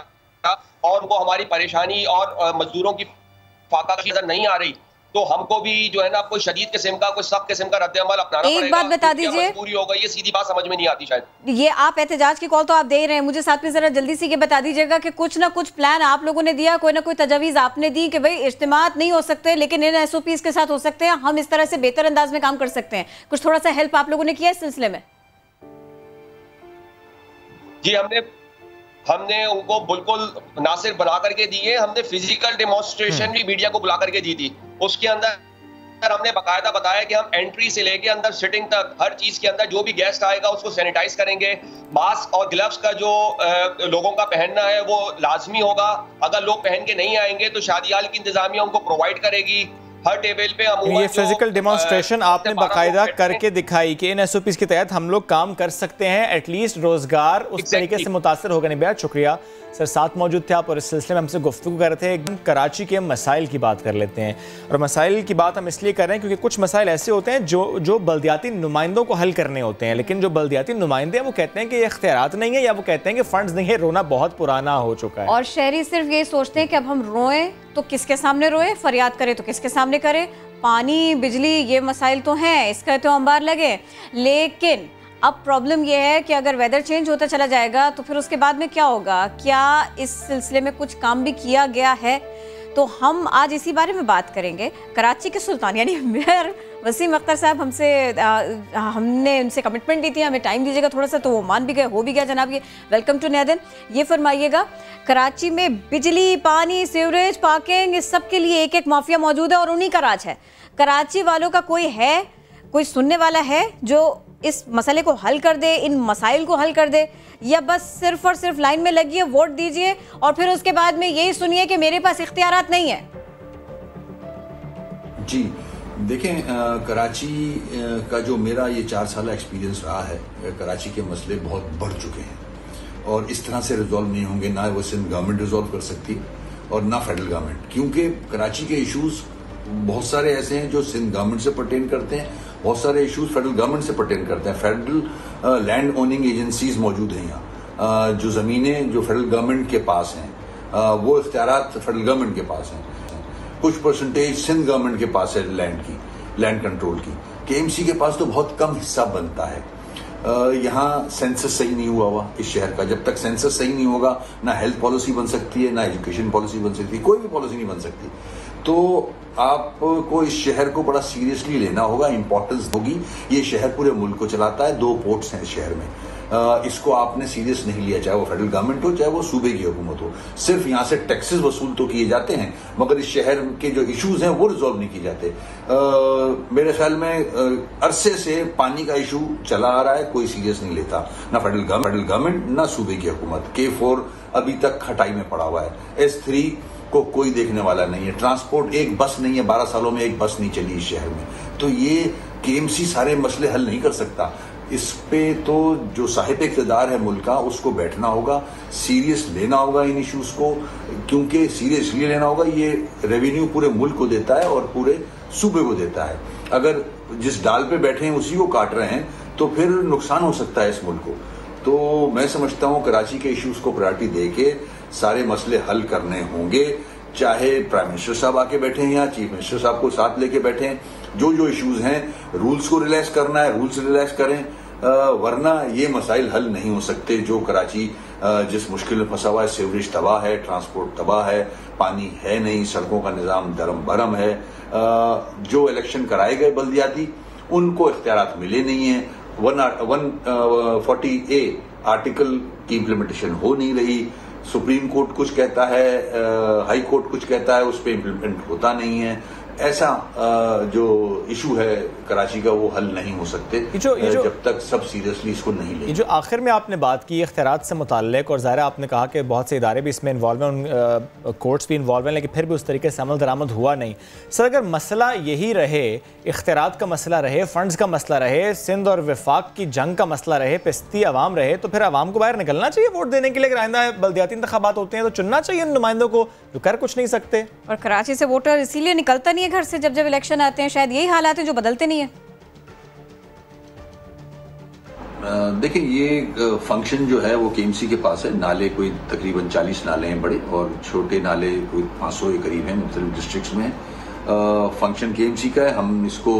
और उनको हमारी परेशानी और मजदूरों की फाका नजर नहीं आ रही, तो हमको भी जो है ना कोई शदीद किस्म का, कोई सब किस्म का रद्द-ए-अमल अपनाना पड़ेगा। एक बात बता दीजिए, मजबूरी हो गई, ये सीधी बात समझ में नहीं आती शायद। ये आप एहतजाज की कॉल तो आप दे ही रहे हैं, मुझे साथ में जरा जल्दी से ये बता दीजिएगा कि कुछ ना कुछ प्लान आप लोगों ने दिया, कोई ना कोई तजावीज आपने दी कि भाई इज्तिमात नहीं हो सकते लेकिन इन SOPs के साथ हो सकते हैं, हम इस तरह से बेहतर अंदाज में काम कर सकते हैं, कुछ थोड़ा सा हेल्प आप लोगों ने किया इस सिलसिले में? जी हमने उनको बिल्कुल ना सिर्फ बना करके दिए, हमने फिजिकल डेमोन्स्ट्रेशन भी मीडिया को बुला करके दी थी। उसके अंदर हमने बाकायदा बताया कि हम एंट्री से लेके अंदर सिटिंग तक हर चीज के अंदर जो भी गेस्ट आएगा उसको सैनिटाइज करेंगे, मास्क और ग्लव्स का जो लोगों का पहनना है वो लाजमी होगा। अगर लोग पहन के नहीं आएंगे तो शादी हाल की इंतजामिया उनको प्रोवाइड करेगी। हर टेबल पे हम ये फिजिकल डेमोन्स्ट्रेशन आपने बाकायदा करके दिखाई कि इन SOPs के तहत हम लोग काम कर सकते हैं, एटलीस्ट रोजगार उस तरीके से मुतासर होगा। नहीं बेहद शुक्रिया सर, साथ मौजूद थे आप और इस सिलसिले में हमसे गुफ्तगू कर रहे थे। कराची के मसाइल की बात कर लेते हैं, और मसाइल की बात हम इसलिए कर रहे हैं क्योंकि कुछ मसाइल ऐसे होते हैं जो बल्दियाती नुमाइंदों को हल करने होते हैं, लेकिन जो बल्दियाती नुमाइंदे हैं वो कहते हैं कि ये इख्तियारात नहीं है, या वो कहते हैं कि फंड्स नहीं है, रोना बहुत पुराना हो चुका है। और शहरी सिर्फ ये सोचते हैं कि अब हम रोएं तो किसके सामने रोएं, फरियाद करें तो किसके सामने करें। पानी, बिजली, ये मसाइल तो हैं, इसका तो अंबार लगे, लेकिन अब प्रॉब्लम यह है कि अगर वेदर चेंज होता चला जाएगा तो फिर उसके बाद में क्या होगा? क्या इस सिलसिले में कुछ काम भी किया गया है? तो हम आज इसी बारे में बात करेंगे। कराची के सुल्तान यानी मेयर वसीम अख्तर साहब हमने उनसे कमिटमेंट ली थी, हमें टाइम दीजिएगा थोड़ा सा, तो वो मान भी गए, हो भी गया जनाब। ये वेलकम टू नया दिन। ये फरमाइएगा, कराची में बिजली, पानी, सीवरेज, पार्किंग, इस सब के लिए एक एक माफिया मौजूद है और उन्हीं का राज है। कराची वालों का कोई सुनने वाला है जो इस मसले को हल कर दे, इन मसाइल को हल कर दे, या बस सिर्फ और सिर्फ लाइन में लगिए, वोट दीजिए और फिर उसके बाद में यही सुनिए कि मेरे पास इख्तियारात नहीं है? जी देखें, कराची का जो मेरा ये 4 साल एक्सपीरियंस रहा है, कराची के मसले बहुत बढ़ चुके हैं और इस तरह से रिजॉल्व नहीं होंगे, ना वो सिंध गवर्नमेंट रिजॉल्व कर सकती और ना फेडरल गवर्नमेंट, क्योंकि कराची के इश्यूज बहुत सारे ऐसे हैं जो सिंध गवर्नमेंट से पर्टेन करते हैं, बहुत सारे इश्यूज फेडरल गवर्नमेंट से पर्टेन करते हैं। फेडरल लैंड ओनिंग एजेंसीज मौजूद हैं यहाँ, जो ज़मीनें जो फेडरल गवर्नमेंट के पास हैं वो इख्तियारात फेडरल गवर्नमेंट के पास हैं, कुछ परसेंटेज सिंध गवर्नमेंट के पास है लैंड कंट्रोल की। KMC के पास तो बहुत कम हिस्सा बनता है। यहाँ सेंसस सही नहीं हुआ इस शहर का, जब तक सेंसस सही नहीं होगा ना हेल्थ पॉलिसी बन सकती है, ना एजुकेशन पॉलिसी बन सकती है, कोई भी पॉलिसी नहीं बन सकती। तो आपको इस शहर को बड़ा सीरियसली लेना होगा, इंपॉर्टेंस होगी। ये शहर पूरे मुल्क को चलाता है, 2 पोर्ट्स हैं इस शहर में, इसको आपने सीरियस नहीं लिया, चाहे वो फेडरल गवर्नमेंट हो चाहे वो सूबे की हुकूमत हो। सिर्फ यहाँ से टैक्सेस वसूल तो किए जाते हैं मगर इस शहर के जो इश्यूज हैं वो रिजॉल्व नहीं किए जाते। मेरे ख्याल में अरसे से पानी का इशू चला आ रहा है, कोई सीरियस नहीं लेता, ना फेडरल गवर्नमेंट ना सूबे की हुकूमत। K4 अभी तक खटाई में पड़ा हुआ है, S3 को कोई देखने वाला नहीं है, ट्रांसपोर्ट एक बस नहीं है, 12 सालों में एक बस नहीं चली इस शहर में। तो ये KMC सारे मसले हल नहीं कर सकता। इस पे तो जो साहिब इक़्तिदार है मुल्क का उसको बैठना होगा, सीरियस लेना होगा इन इश्यूज को, क्योंकि सीरियस इसलिए लेना होगा, ये रेवेन्यू पूरे मुल्क को देता है और पूरे सूबे को देता है। अगर जिस डाल पे बैठे हैं उसी को काट रहे हैं तो फिर नुकसान हो सकता है इस मुल्क को। तो मैं समझता हूँ कराची के इश्यूज को प्रायोरिटी दे के सारे मसले हल करने होंगे, चाहे प्राइम मिनिस्टर साहब आके बैठे हैं या चीफ मिनिस्टर साहब को साथ लेके बैठे हैं। जो इश्यूज हैं रूल्स को रिलैक्स करना है रूल्स रिलैक्स करें, वरना ये मसाइल हल नहीं हो सकते। जो कराची जिस मुश्किल में फंसा हुआ है, सीवरेज तबाह है, ट्रांसपोर्ट तबाह है, पानी है नहीं, सड़कों का निजाम दरम बरम है, जो इलेक्शन कराए गए बल्दियाती उनको इख्तियारात मिले नहीं है, 140A आर्टिकल की इम्प्लीमेंटेशन हो नहीं रही, सुप्रीम कोर्ट कुछ कहता है, हाई कोर्ट कुछ कहता है, उस पर इम्प्लीमेंट होता नहीं है। ऐसा जो इशू है कराची का वो हल नहीं हो सकते जब तक सब सीरियसली इसको नहीं लेंगे। जो आखिर में आपने बात की इख्तियारात से मुताल्लिक, और ज़ाहिर आपने कहा कि बहुत से इदारे भी इसमें इन्वॉल्व हैं, कोर्ट्स भी इन्वॉल्व हैं, लेकिन फिर भी उस तरीके से अमल दरामद हुआ नहीं। सर अगर मसला यही रहे, इख्तियारात का मसला रहे, फंड्स का मसला रहे, सिंध और वफाक की जंग का मसला रहे, पिस्ती अवाम रहे, तो फिर अवाम को बाहर निकलना चाहिए वोट देने के लिए। अगर आइंदा बल्दियाती इंतखाबात होते हैं तो चुनना चाहिए इन नुमाइंदों को जो कर कुछ नहीं सकते। और कराची से वोटर इसीलिए निकलता नहीं है घर से जब इलेक्शन आते हैं, शायद यही हालात हैं जो बदलते नहीं है। देखिए, ये फंक्शन जो है वो केएमसी के पास है। नाले कोई तकरीबन 40 नाले हैं बड़े, और छोटे नाले कोई 500 के करीब हैं मुख्तलिफ डिस्ट्रिक्ट्स में। फंक्शन केएमसी का है, हम इसको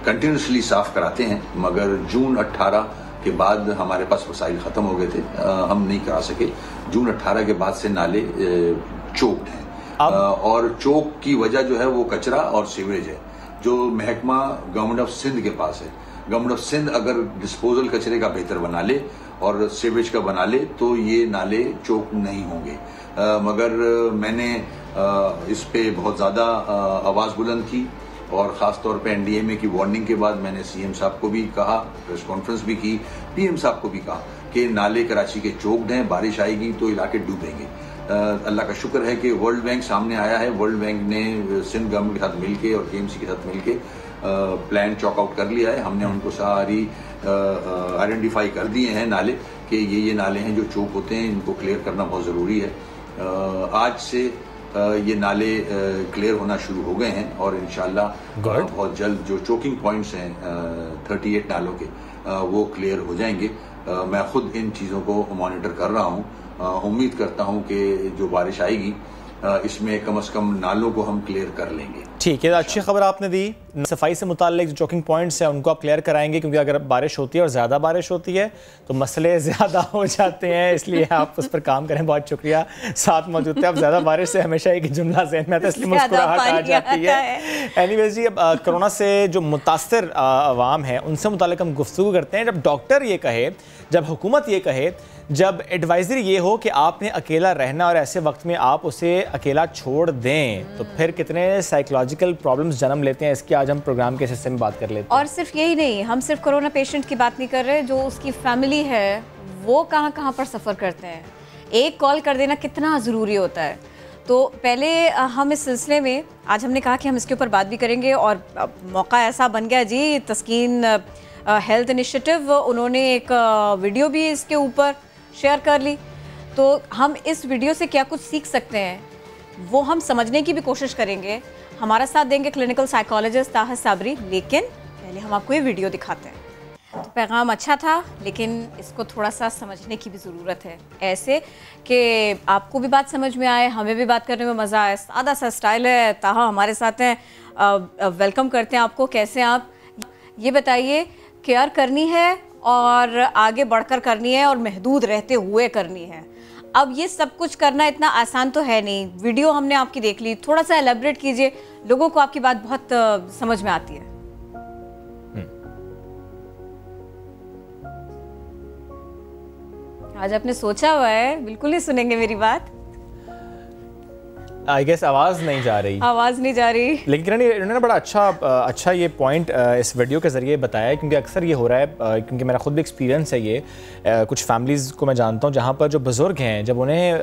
कंटिन्यूसली साफ कराते हैं, मगर जून 18 के बाद हमारे पास वसाइल ख़त्म हो गए थे, हम नहीं करा सके। जून 18 के बाद से नाले चोक्ड हैं, और चोक की वजह जो है वो कचरा और सीवरेज है, जो महकमा गवर्नमेंट ऑफ सिंध के पास है। गवर्नमेंट ऑफ सिंध अगर डिस्पोजल कचरे का बेहतर बना ले और सीवरेज का बना ले तो ये नाले चोक नहीं होंगे। मगर मैंने इस पे बहुत ज़्यादा आवाज़ बुलंद की, और ख़ास तौर पे एनडीएमए की वार्निंग के बाद मैंने सीएम साहब को भी कहा, प्रेस कॉन्फ्रेंस भी की, पीएम साहब को भी कहा कि नाले कराची के चोक्ड हैं, बारिश आएगी तो इलाके डूबेंगे। अल्लाह का शुक्र है कि वर्ल्ड बैंक सामने आया है। वर्ल्ड बैंक ने सिंध गवर्नमेंट के साथ मिलके और केएमसी के साथ मिलके प्लान चॉक आउट कर लिया है। हमने उनको सारी आइडेंटिफाई कर दिए हैं नाले, कि ये नाले हैं जो चोक होते हैं, इनको क्लियर करना बहुत ज़रूरी है। आज से ये नाले क्लियर होना शुरू हो गए हैं, और इंशाल्लाह बहुत जल्द जो चोकिंग पॉइंट्स हैं 38 नालों के वो क्लियर हो जाएंगे। मैं खुद इन चीज़ों को मॉनिटर कर रहा हूँ। उम्मीद करता हूँ कि जो बारिश आएगी इसमें कम से कम नालों को हम क्लियर कर लेंगे। ठीक है, अच्छी खबर आपने दी। सफाई से मुताल्लिक जो चोकिंग पॉइंट्स हैं उनको आप क्लियर कराएंगे, क्योंकि अगर बारिश होती है और ज़्यादा बारिश होती है तो मसले ज़्यादा हो जाते हैं, इसलिए आप उस पर काम करें। बहुत शुक्रिया, साथ मौजूद थे। अब ज़्यादा बारिश से हमेशा एक जुमला ज़हन में आता है, इसलिए मुस्कुराहट आ जाती है। एनीवेज जी, अब कोरोना से जो मुतासर आवाम है उनसे मुताल्लिक हम गुफ्तगू करते हैं। जब डॉक्टर ये कहे, जब हुकूमत ये कहे, जब एडवाइजरी ये हो कि आपने अकेला रहना और ऐसे वक्त में आप उसे अकेला छोड़ दें, तो फिर कितने साइकोलॉजिकल प्रॉब्लम्स जन्म लेते हैं, इसकी आज हम प्रोग्राम के हिस्से में बात कर लेते हैं। और सिर्फ यही नहीं, हम सिर्फ कोरोना पेशेंट की बात नहीं कर रहे, जो उसकी फैमिली है वो कहाँ पर सफ़र करते हैं। एक कॉल कर देना कितना ज़रूरी होता है। तो पहले हम इस सिलसिले में आज हमने कहा कि हम इसके ऊपर बात भी करेंगे, और मौका ऐसा बन गया जी, तस्कीन हेल्थ इनिशिएटिव उन्होंने एक वीडियो भी इसके ऊपर शेयर कर ली। तो हम इस वीडियो से क्या कुछ सीख सकते हैं वो हम समझने की भी कोशिश करेंगे। हमारा साथ देंगे क्लिनिकल साइकोलॉजिस्ट ताहा साबरी, लेकिन पहले हम आपको ये वीडियो दिखाते हैं। तो पैगाम अच्छा था, लेकिन इसको थोड़ा सा समझने की भी ज़रूरत है, ऐसे कि आपको भी बात समझ में आए, हमें भी बात करने में मज़ा आए। सादा सा स्टाइल है। ताहा हमारे साथ हैं, वेलकम करते हैं आपको। कैसे आप ये बताइए, केयर करनी है और आगे बढ़कर करनी है और महदूद रहते हुए करनी है। अब ये सब कुछ करना इतना आसान तो है नहीं। वीडियो हमने आपकी देख ली, थोड़ा सा एलेबरेट कीजिए, लोगों को आपकी बात बहुत समझ में आती है। आज आपने सोचा हुआ है, बिल्कुल नहीं सुनेंगे मेरी बात। आई गेस आवाज़ नहीं जा रही, आवाज़ नहीं जा रही। लेकिन इन्होंने बड़ा अच्छा ये पॉइंट इस वीडियो के ज़रिए बताया है, क्योंकि अक्सर ये हो रहा है, क्योंकि मेरा खुद भी एक्सपीरियंस है ये। कुछ फैमिलीज़ को मैं जानता हूँ जहाँ पर जो बुज़ुर्ग हैं, जब उन्हें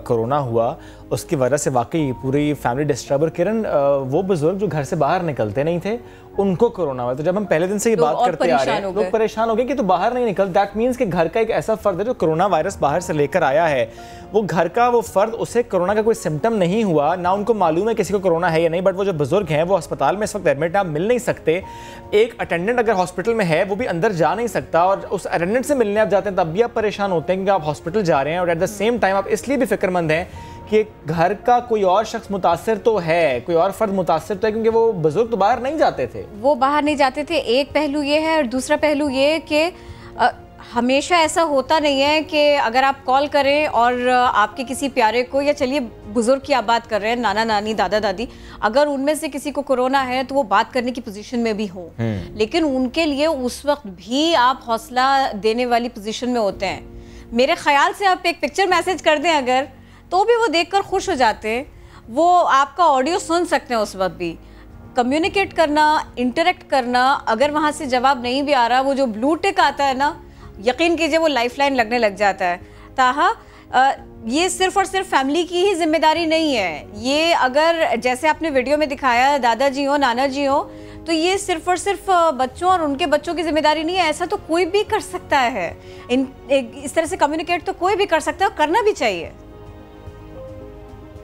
कोरोना हुआ उसकी वजह से वाकई पूरी फैमिली डिस्टर्ब। और किरण, वो बुज़ुर्ग जो घर से बाहर निकलते नहीं थे उनको कोरोना हुआ। तो जब हम पहले दिन से ये बात करते आ रहे हैं, लोग परेशान हो गए कि तो बाहर नहीं निकल। दैट मीन्स कि घर का एक ऐसा फ़र्द है जो कोरोना वायरस बाहर से लेकर आया है, वो घर का वो फ़र्द, उसे कोरोना का कोई सिम्टम नहीं हुआ, ना उनको मालूम है किसी को कोरोना है या नहीं। बट वो जो बुजुर्ग हैं वो अस्पताल में इस वक्त एडमिट, आप मिल नहीं सकते। एक अटेंडेंट अगर हॉस्पिटल में है वो भी अंदर जा नहीं सकता, और उस अटेंडेंट से मिलने आप जाते हैं तब भी आप परेशान होते हैं, क्योंकि आप हॉस्पिटल जा रहे हैं। और एट द सेम टाइम आप इसलिए भी फिक्रमंद हैं कि घर का कोई और शख्स मुतासिर तो है, कोई और फर्द मुतासिर तो है, क्योंकि वो बुजुर्ग तो बाहर नहीं जाते थे। वो बाहर नहीं जाते थे, एक पहलू ये है। और दूसरा पहलू ये कि हमेशा ऐसा होता नहीं है कि अगर आप कॉल करें और आपके किसी प्यारे को, या चलिए बुजुर्ग की आप बात कर रहे हैं, नाना नानी दादा दादी, अगर उनमें से किसी को कोरोना है तो वो बात करने की पोजीशन में भी हो, लेकिन उनके लिए उस वक्त भी आप हौसला देने वाली पोजीशन में होते हैं। मेरे ख्याल से आप एक पिक्चर मैसेज कर दें अगर, तो भी वो देखकर खुश हो जाते हैं। वो आपका ऑडियो सुन सकते हैं उस वक्त भी। कम्युनिकेट करना, इंटरेक्ट करना, अगर वहाँ से जवाब नहीं भी आ रहा, वो जो ब्लू टिक आता है ना, यकीन कीजिए वो लाइफलाइन लगने लग जाता है। ताहा ये सिर्फ और सिर्फ फैमिली की ही जिम्मेदारी नहीं है। ये अगर जैसे आपने वीडियो में दिखाया दादाजी हो, नाना जी हो, तो ये सिर्फ और सिर्फ बच्चों और उनके बच्चों की जिम्मेदारी नहीं है। ऐसा तो कोई भी कर सकता है। इस तरह से कम्युनिकेट तो कोई भी कर सकता है और करना भी चाहिए।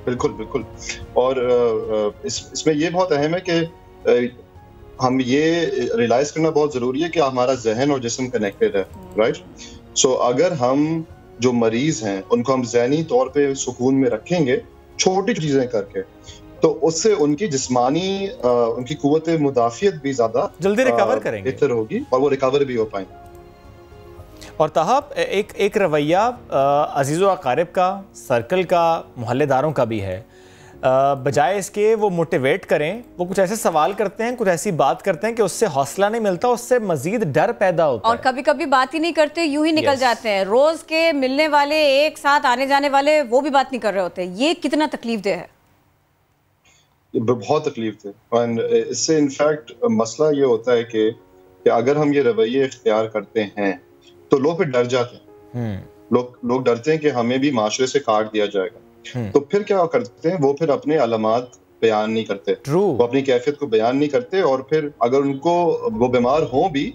बिल्कुल बिल्कुल। और इसमें ये बहुत अहम है कि हम ये रियलाइज करना बहुत ज़रूरी है कि हमारा जहन और जिस्म कनेक्टेड है, राइट? सो अगर हम जो मरीज हैं उनको हम ज़हनी तौर पे सुकून में रखेंगे छोटी चीज़ें करके, तो उससे उनकी जिस्मानी उनकी कुव्वत मुदाफ़ियत भी ज़्यादा जल्दी रिकवर करेंगे, बेहतर होगी और वो रिकवर भी हो पाएंगे। और ताहब एक रवैया अजीज़ो अकारिब का, सर्कल का, मोहल्लेदारों का भी है, बजाय इसके वो मोटिवेट करें, वो कुछ ऐसे सवाल करते हैं, कुछ ऐसी बात करते हैं कि उससे हौसला नहीं मिलता, उससे मजीद डर पैदा होता और कभी कभी बात ही नहीं करते, यूं ही निकल जाते हैं। रोज के मिलने वाले, एक साथ आने जाने वाले, वो भी बात नहीं कर रहे होते। ये कितना तकलीफदेह है? बहुत तकलीफ थे। और इससे इनफैक्ट मसला ये होता है कि अगर हम ये रवैये इख्तियार करते हैं तो लोग फिर डर जाते हैं। लोग डरते हैं कि हमें भी माशरे से काट दिया जाएगा। तो फिर क्या करते हैं, वो फिर अपने अलामात बयान नहीं करते, वो अपनी कैफियत को बयान नहीं करते, और फिर अगर उनको वो बीमार हो भी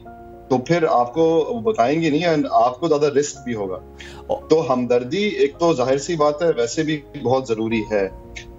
तो फिर आपको बताएंगे नहीं, एंड आपको ज्यादा रिस्क भी होगा। तो हमदर्दी एक तो जाहिर सी बात है वैसे भी बहुत जरूरी है,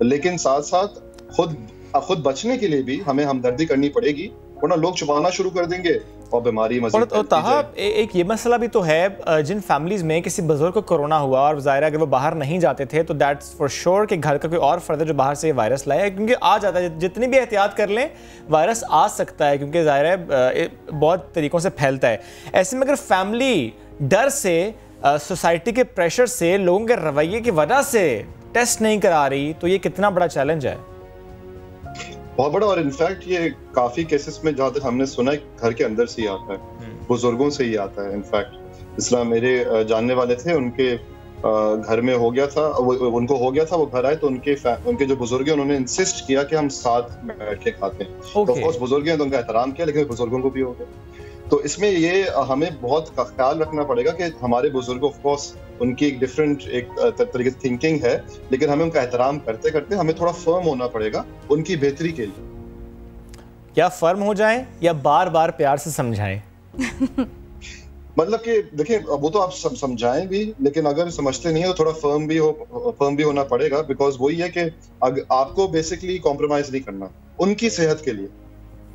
लेकिन साथ साथ खुद बचने के लिए भी हमें हमदर्दी करनी पड़ेगी, वरना लोग छुपाना शुरू कर देंगे और बीमारी मज़ीद और ताहब एक ये मसला भी तो है, जिन फैमिलीज़ में किसी बुजुर्ग को कोरोना हुआ और ज़ाहिर है अगर वो बाहर नहीं जाते थे तो दैट्स फॉर श्योर कि घर का कोई और फर्द है जो बाहर से ये वायरस लाया है, क्योंकि आ जाता है, जितनी भी एहतियात कर लें वायरस आ सकता है, क्योंकि ज़ाहिर है बहुत तरीक़ों से फैलता है। ऐसे में अगर फैमिली डर से, सोसाइटी के प्रेशर से, लोगों के रवैये की वजह से टेस्ट नहीं करा रही, तो ये कितना बड़ा चैलेंज है? बहुत बड़ा। और इनफैक्ट ये काफी केसेस में जहाँ तक हमने सुना है घर के अंदर से ही आता है, बुजुर्गों से ही आता है। इनफैक्ट इस तरह मेरे जानने वाले थे, उनके घर में हो गया था, उनको हो गया था, वो घर आए तो उनके जो बुजुर्ग हैं उन्होंने इंसिस्ट किया कि हम साथ बैठ के खाते हैं। तो ऑफ कोर्स बुजुर्ग हैं तो उनका एहतराम किया, लेकिन बुजुर्गों को भी हो गया। तो इसमें ये हमें बहुत ख्याल रखना पड़ेगा कि हमारे बुजुर्ग ऑफ कोर्स उनकी एक डिफरेंट तरीके से थिंकिंग है, लेकिन हमें उनका एहतराम करते करते हमें थोड़ा फर्म होना पड़ेगा उनकी बेहतरी के लिए। या फर्म हो जाएं या बार बार प्यार से समझाएं। मतलब कि देखिए, वो तो आप समझाएं भी, लेकिन अगर समझते नहीं है तो थोड़ा फर्म भी होना पड़ेगा, बिकॉज वही है कि आपको बेसिकली कॉम्प्रोमाइज नहीं करना उनकी सेहत के लिए।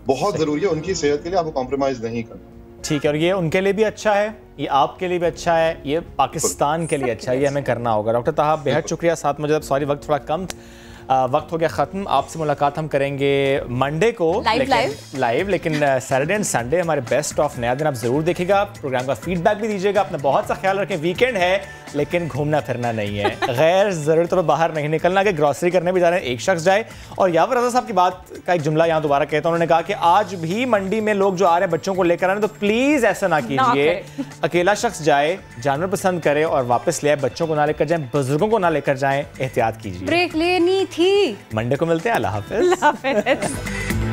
बहुत जरूरी है उनकी सेहत के लिए आपको कॉम्प्रोमाइज नहीं करना। ठीक है, और ये उनके लिए भी अच्छा है, ये आपके लिए भी अच्छा है, ये पाकिस्तान के लिए अच्छा है, ये हमें करना होगा। डॉक्टर ताहब बेहद शुक्रिया। साथ मुझे सॉरी वक्त थोड़ा कम, वक्त हो गया ख़त्म। आपसे मुलाकात हम करेंगे मंडे को लाइव, लेकिन सैटरडे एंड संडे हमारे बेस्ट ऑफ नया दिन आप ज़रूर देखिएगा। प्रोग्राम का फीडबैक भी दीजिएगा। अपना बहुत सा ख्याल रखें। वीकेंड है लेकिन घूमना फिरना नहीं है, गैर ज़रूरत तो बाहर नहीं निकलना। कि ग्रॉसरी करने भी जा रहे हैं, एक शख्स जाए। और यावर रज़ा साहब की बात का एक जुमला यहाँ दोबारा कहता हूँ, उन्होंने कहा कि आज भी मंडी में लोग जो आ रहे हैं बच्चों को लेकर आने, तो प्लीज़ ऐसा ना कीजिए। अकेला शख्स जाए, जानवर पसंद करे और वापस ले आए, बच्चों को ना लेकर जाए, बुजुर्गों को ना लेकर जाएं, एहतियात कीजिए। ब्रेक लेनी थी। मंडे को मिलते हैं। अल्लाह हाफ़िज़।